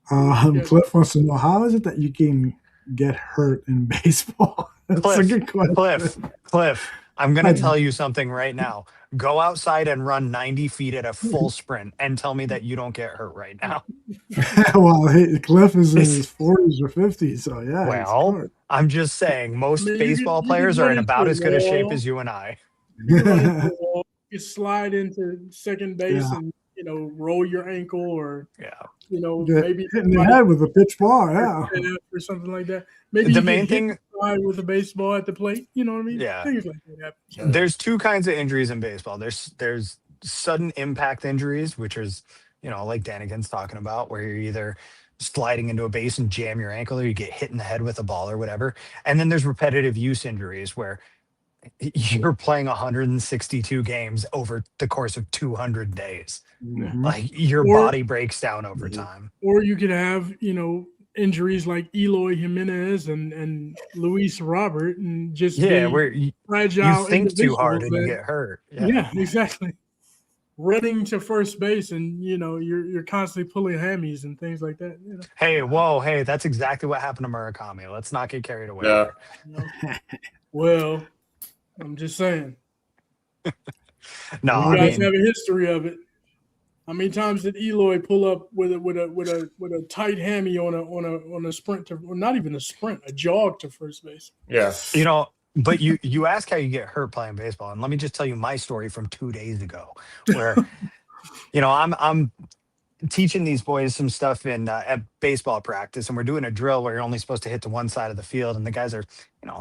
Cliff wants to know, how is it that you can get hurt in baseball? That's a good question. Cliff, I'm going to tell you something right now. Go outside and run 90 feet at a full sprint and tell me that you don't get hurt right now. Well, hey, Cliff is in his 40s or 50s, so yeah, he's Well, good. I'm just saying, I most mean, baseball you can players are run in into about a as good a shape wall. as you and I. You can run into a wall. You slide into second base Yeah. and roll your ankle, or Get maybe hit in the head with a pitch ball, yeah. or something like that. Maybe The you main get hit thing- in the side with a baseball at the plate. You know what I mean? Yeah. Things like that happen. There's two kinds of injuries in baseball. There's sudden impact injuries, which is, like Danigan's talking about, where you're either sliding into a base and jam your ankle, or you get hit in the head with a ball or whatever. And then there's repetitive use injuries where you're playing 162 games over the course of 200 days. Like your body breaks down over time. Or you could have, injuries like Eloy Jimenez and Luis Robert, and just Yeah, be where you fragile think too hard individuals and you that- get hurt. Yeah, exactly. Running to first base, and you're constantly pulling hammies and things like that. Hey, hey, that's exactly what happened to Murakami. Let's not get carried away. Yeah. Here. Well, I'm just saying. No, you guys have a history of it. How many times did Eloy pull up with a tight hammy on a sprint to, or not even a sprint, a jog to first base? Yeah. But you ask how you get hurt playing baseball, and let me just tell you my story from 2 days ago, where I'm teaching these boys some stuff in at baseball practice, and we're doing a drill where you're only supposed to hit to one side of the field, and the guys are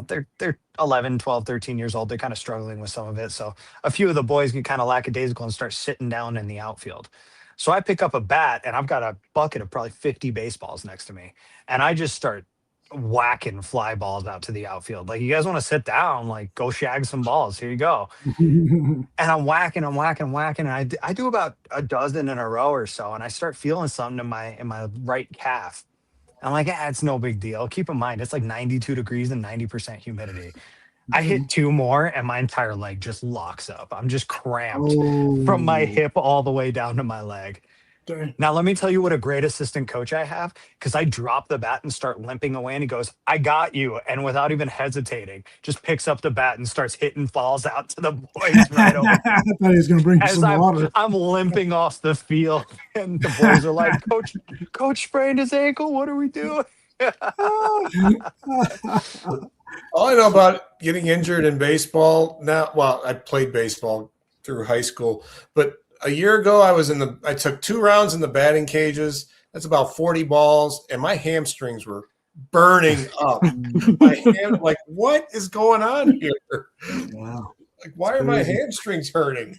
they're 11, 12, 13 years old. They're kind of struggling with some of it, so a few of the boys get kind of lackadaisical and start sitting down in the outfield. So I pick up a bat, and I've got a bucket of probably 50 baseballs next to me, and I just start whacking fly balls out to the outfield. Like, you guys want to sit down, like, go shag some balls, here you go. And I'm whacking, and I do about a dozen in a row or so, and I start feeling something in my right calf. I'm like, it's no big deal. Keep in mind, it's like 92 degrees and 90% humidity. I hit 2 more, and my entire leg just locks up. I'm just cramped from my hip all the way down to my leg. Dang. Now, let me tell you what a great assistant coach I have, because I drop the bat and start limping away, and he goes, I got you. And without even hesitating, just picks up the bat and starts hitting balls out to the boys right over. I thought he was going to bring you As some water. I'm limping off the field, and the boys are like, Coach sprained his ankle. What are we doing? All I know about getting injured in baseball now, well, I played baseball through high school, but a year ago I took 2 rounds in the batting cages. That's about 40 balls, and my hamstrings were burning up. Like, what is going on here? Wow. Like, why are my hamstrings hurting?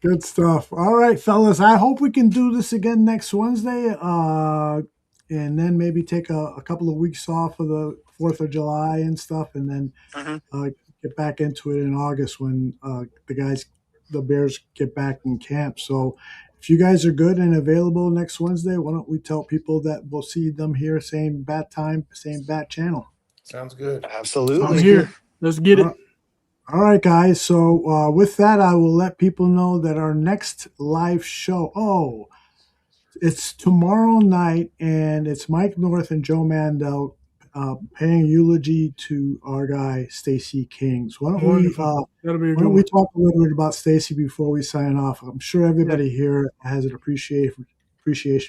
Good stuff. All right, fellas. I hope we can do this again next Wednesday. And then maybe take a couple of weeks off of the 4th of July and stuff, and then get back into it in August when the Bears get back in camp. So if you guys are good and available next Wednesday, why don't we tell people that we'll see them here, same bat time, same bat channel. Sounds good. Absolutely. I'm here. Let's get it. All right, guys. So with that, I will let people know that our next live show, it's tomorrow night, and it's Mike North and Joe Mandel paying eulogy to our guy, Stacey King. So why don't we talk a little bit about Stacey before we sign off? I'm sure everybody here has an appreciation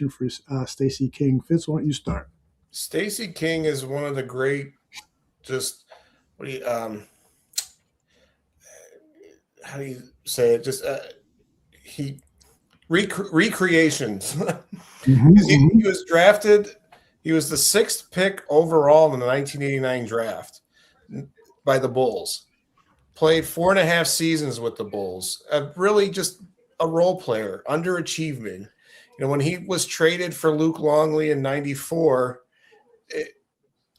for Stacey King. Fitz, why don't you start? Stacey King is one of the great, how do you say it? Just recreations. He was drafted. He was the 6th pick overall in the 1989 draft by the Bulls. Played 4.5 seasons with the Bulls. Really just a role player, underachieving. When he was traded for Luke Longley in '94,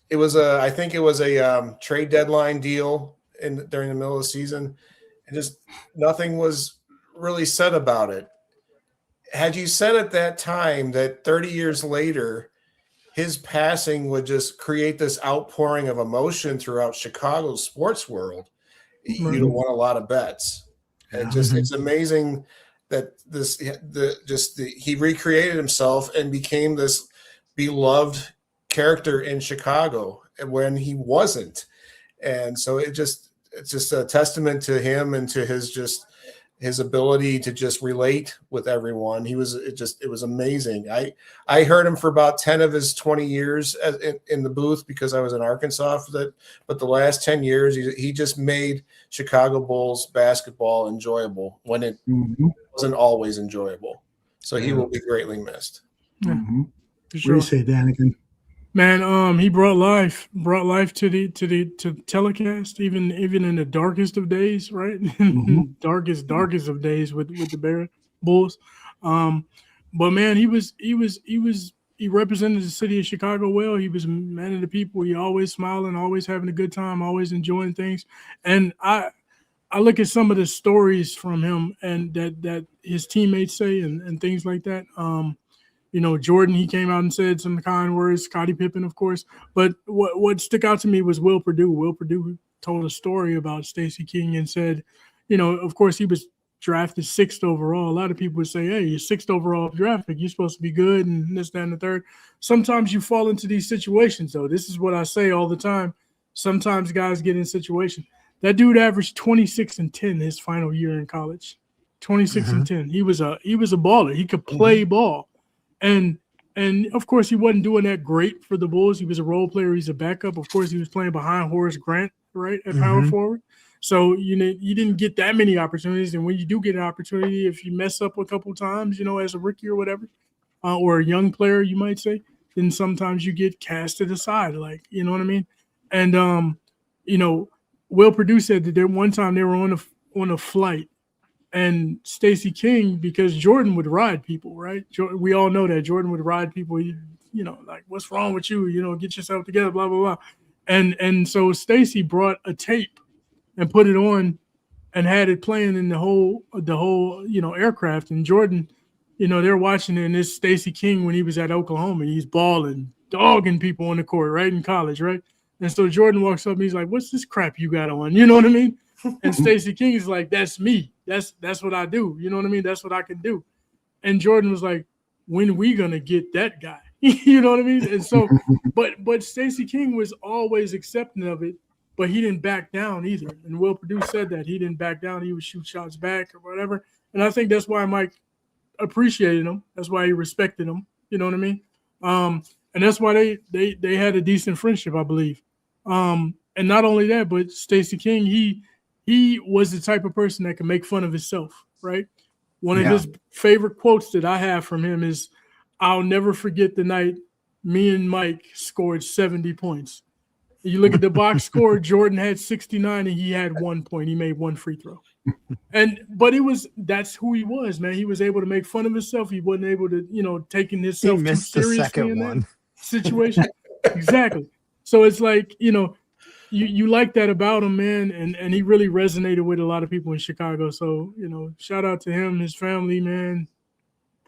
it was a trade deadline deal during the middle of the season, and just nothing was really said about it. Had you said at that time that 30 years later, his passing would just create this outpouring of emotion throughout Chicago's sports world, you'd have won a lot of bets. And it's amazing that he recreated himself and became this beloved character in Chicago when he wasn't. And so it's just a testament to him and to his ability to just relate with everyone. It was amazing. I heard him for about 10 of his 20 years in the booth because I was in Arkansas for that. But the last 10 years, he just made Chicago Bulls basketball enjoyable when it wasn't always enjoyable. So he will be greatly missed. Mm-hmm. For What sure. do you say, Daniken? Man, he brought life to the telecast, even in the darkest of days, right? darkest of days with the Bulls. But man, he represented the city of Chicago well. He was a man of the people. He always smiling, always having a good time, always enjoying things. And I look at some of the stories from him and that his teammates say and things like that. Jordan, he came out and said some kind words, Scottie Pippen, of course. But what stuck out to me was Will Perdue. Will Perdue told a story about Stacey King and said, of course, he was drafted 6th overall. A lot of people would say, hey, you're 6th overall draft pick. You're supposed to be good and this, that, and the third. Sometimes you fall into these situations, though. This is what I say all the time. Sometimes guys get in situations. That dude averaged 26 and 10 his final year in college. 26 and 10. He was a baller. He could play ball. And of course, he wasn't doing that great for the Bulls. He was a role player. He's a backup. Of course, he was playing behind Horace Grant, right, at power forward. So, you didn't get that many opportunities. And when you do get an opportunity, if you mess up a couple of times, as a rookie or whatever, or a young player, you might say, then sometimes you get casted aside, like, you know what I mean? And, Will Perdue said that one time they were on a flight. And Stacey King, because Jordan would ride people, right? We all know that Jordan would ride people. Like, what's wrong with you? Get yourself together, blah, blah, blah. And so Stacey brought a tape and put it on and had it playing in the whole aircraft. And Jordan, they're watching it, and it's Stacey King when he was at Oklahoma. He's balling, dogging people on the court, right, in college, right? And so Jordan walks up and he's like, what's this crap you got on? You know what I mean? And Stacey King is like, that's me. That's what I do. You know what I mean? That's what I can do. And Jordan was like, when are we gonna get that guy? You know what I mean? And so, but Stacey King was always accepting of it, but he didn't back down either. And Will Perdue said that he didn't back down. He would shoot shots back or whatever. And I think that's why Mike appreciated him. That's why he respected him. You know what I mean? And that's why they had a decent friendship, I believe. And not only that, but Stacey King, he was the type of person that can make fun of himself, right? One of his favorite quotes that I have from him is, I'll never forget the night me and Mike scored 70 points. You look at the box score, Jordan had 69 and he had 1 point. He made one free throw. But that's who he was, man. He was able to make fun of himself. He wasn't able to, taking himself too seriously in that situation. Exactly. So it's like, you like that about him, man, and he really resonated with a lot of people in Chicago. So, shout out to him, his family, man.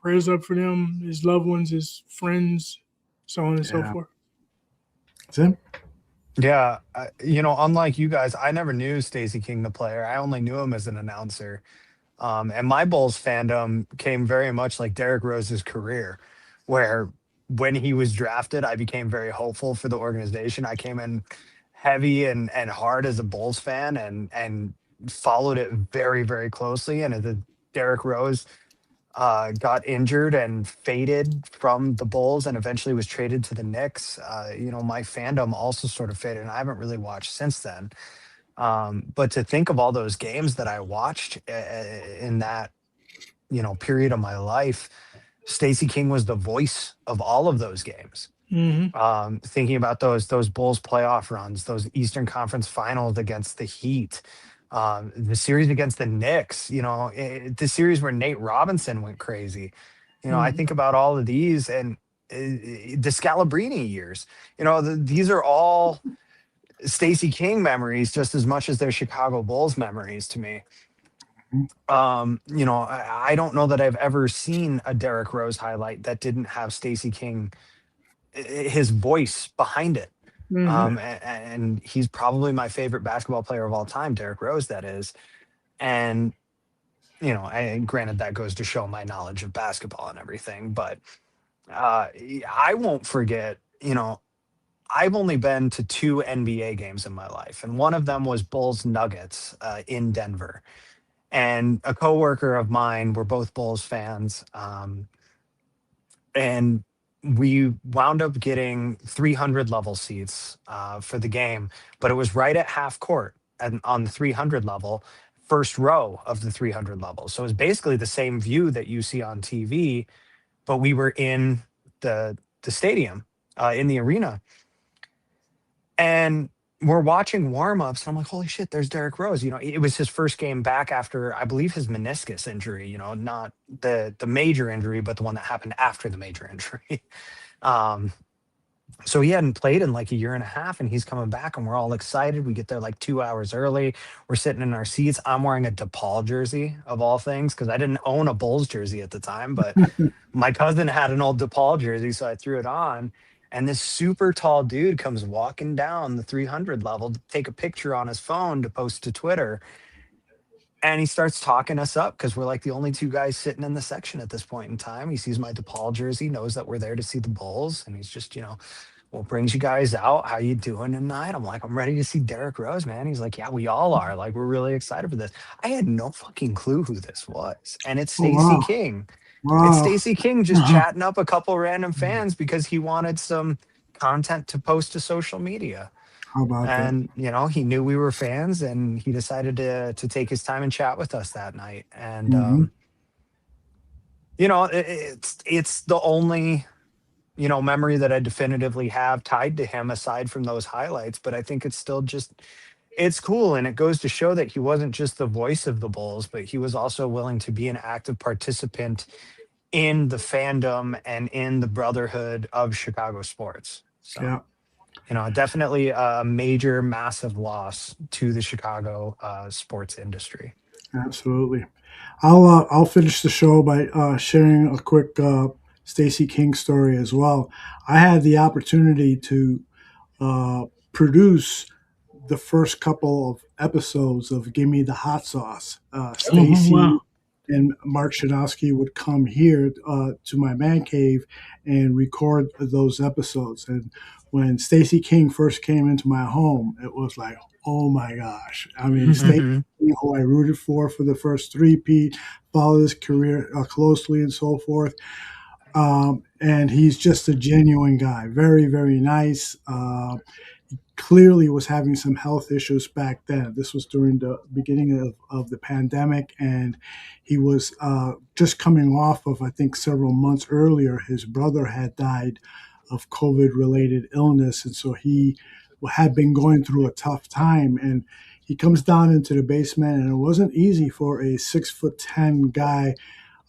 Prayers up for them, his loved ones, his friends, so on and so forth. Tim? Yeah, unlike you guys, I never knew Stacey King, the player. I only knew him as an announcer. And my Bulls fandom came very much like Derrick Rose's career, where when he was drafted, I became very hopeful for the organization. I came in heavy and hard as a Bulls fan and followed it very, very closely. And as Derrick Rose got injured and faded from the Bulls and eventually was traded to the Knicks, my fandom also sort of faded, and I haven't really watched since then. But to think of all those games that I watched in that, period of my life, Stacey King was the voice of all of those games. Thinking about those Bulls playoff runs, those Eastern Conference Finals against the Heat, the series against the Knicks, the series where Nate Robinson went crazy. I think about all of these and the Scalabrini years. These are all Stacey King memories just as much as they're Chicago Bulls memories to me. I don't know that I've ever seen a Derrick Rose highlight that didn't have Stacey King, his voice behind it. And he's probably my favorite basketball player of all time, Derrick Rose, that is. And, and granted that goes to show my knowledge of basketball and everything, but I won't forget, I've only been to 2 NBA games in my life, and one of them was Bulls Nuggets in Denver. And a coworker of mine, we're both Bulls fans, and we wound up getting 300 level seats for the game, but it was right at half court and on the 300 level, first row of the 300 level. So it was basically the same view that you see on TV, but we were in the stadium, in the arena, and we're watching warm-ups, and I'm like, holy shit, there's Derrick Rose. It was his first game back after, I believe, his meniscus injury, not the major injury, but the one that happened after the major injury. um so he hadn't played in like a year and a half, and he's coming back, and we're all excited. We get there like 2 hours early. We're sitting in our seats. I'm wearing a DePaul jersey of all things, because I didn't own a Bulls jersey at the time, but my cousin had an old DePaul jersey, so I threw it on. And this super tall dude comes walking down the 300 level to take a picture on his phone to post to Twitter. And he starts talking us up because we're like the only 2 guys sitting in the section at this point in time. He sees my DePaul jersey, knows that we're there to see the Bulls, and he's just, what brings you guys out? How you doing tonight? I'm like, I'm ready to see Derrick Rose, man. He's like, yeah, we all are. Like, we're really excited for this. I had no fucking clue who this was. And it's Oh, Stacey wow. King. Wow. It's Stacey King just Uh-huh. chatting up a couple random fans because he wanted some content to post to social media. How about that? And he knew we were fans, and he decided to take his time and chat with us that night. And Mhm. it's the only memory that I definitively have tied to him aside from those highlights. But I think it's still it's cool, and it goes to show that he wasn't just the voice of the Bulls, but he was also willing to be an active participant in the fandom and in the brotherhood of Chicago sports. So, Yeah. definitely a major, massive loss to the Chicago sports industry. Absolutely. I'll finish the show by sharing a quick Stacey King story as well. I had the opportunity to produce the first couple of episodes of Give Me the Hot Sauce. Stacey wow. and Mark Shanowski would come here to my man cave and record those episodes. And when Stacey King first came into my home, it was like, oh my gosh. I mean, Stacey, who I rooted for the first three-peat, followed his career closely and so forth. And he's just a genuine guy. Very, very nice. Clearly was having some health issues back then. This was during the beginning of the pandemic, and he was just coming off of, I think, several months earlier, his brother had died of COVID-related illness, and so he had been going through a tough time. And he comes down into the basement, and it wasn't easy for a 6'10" guy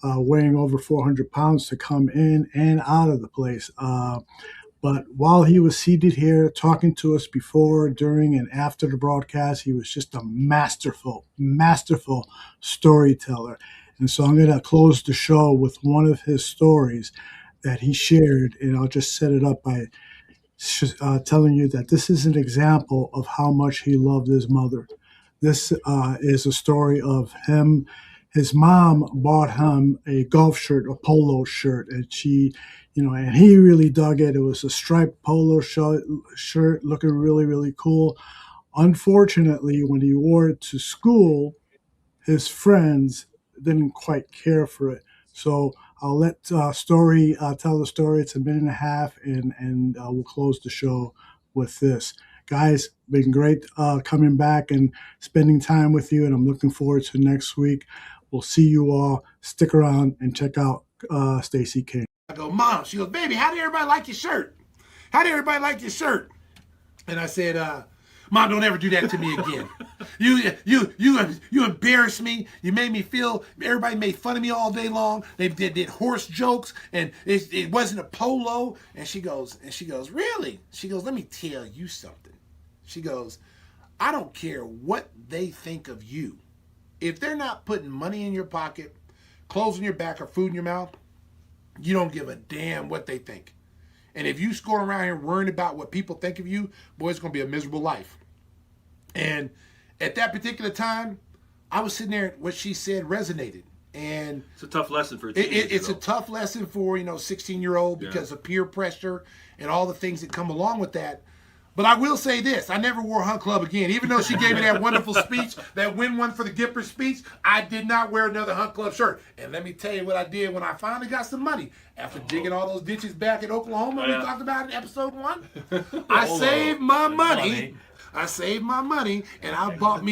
weighing over 400 pounds to come in and out of the place. But while he was seated here talking to us before, during, and after the broadcast, he was just a masterful storyteller. And so I'm going to close the show with one of his stories that he shared, and I'll just set it up by telling you that this is an example of how much he loved his mother. This is a story of him. His mom bought him a golf shirt, a polo shirt, and she, and he really dug it. It was a striped polo shirt looking really, really cool. Unfortunately, when he wore it to school, his friends didn't quite care for it. So I'll let Story tell the story. It's a minute and a half, and we'll close the show with this. Guys, been great coming back and spending time with you, and I'm looking forward to next week. We'll see you all. Stick around and check out Stacey King. I go, Mom. She goes, baby, how did everybody like your shirt? How did everybody like your shirt? And I said, Mom, don't ever do that to me again. You embarrassed me. You made me feel, everybody made fun of me all day long. They did horse jokes, and it wasn't a polo. And she goes, really? She goes, let me tell you something. She goes, I don't care what they think of you. If they're not putting money in your pocket, clothes on your back, or food in your mouth, you don't give a damn what they think. And if you score around here worrying about what people think of you, boy, it's going to be a miserable life. And at that particular time, I was sitting there, what she said resonated. And it's a tough lesson for a it's a tough lesson for 16-year-old because of peer pressure and all the things that come along with that. But I will say this, I never wore Hunt Club again. Even though she gave me that wonderful speech, that win one for the Gipper speech, I did not wear another Hunt Club shirt. And let me tell you what I did when I finally got some money. After digging all those ditches back in Oklahoma we talked about in episode 1, I saved my money. I saved my money, and I bought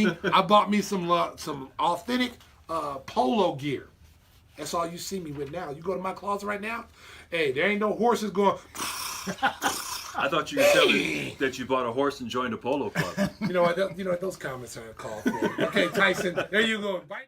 me some authentic polo gear. That's all you see me with now. You go to my closet right now, hey, there ain't no horses going. I thought you were telling that you bought a horse and joined a polo club. You know what? Those comments aren't called for. Okay, Tyson, there you go. Bye.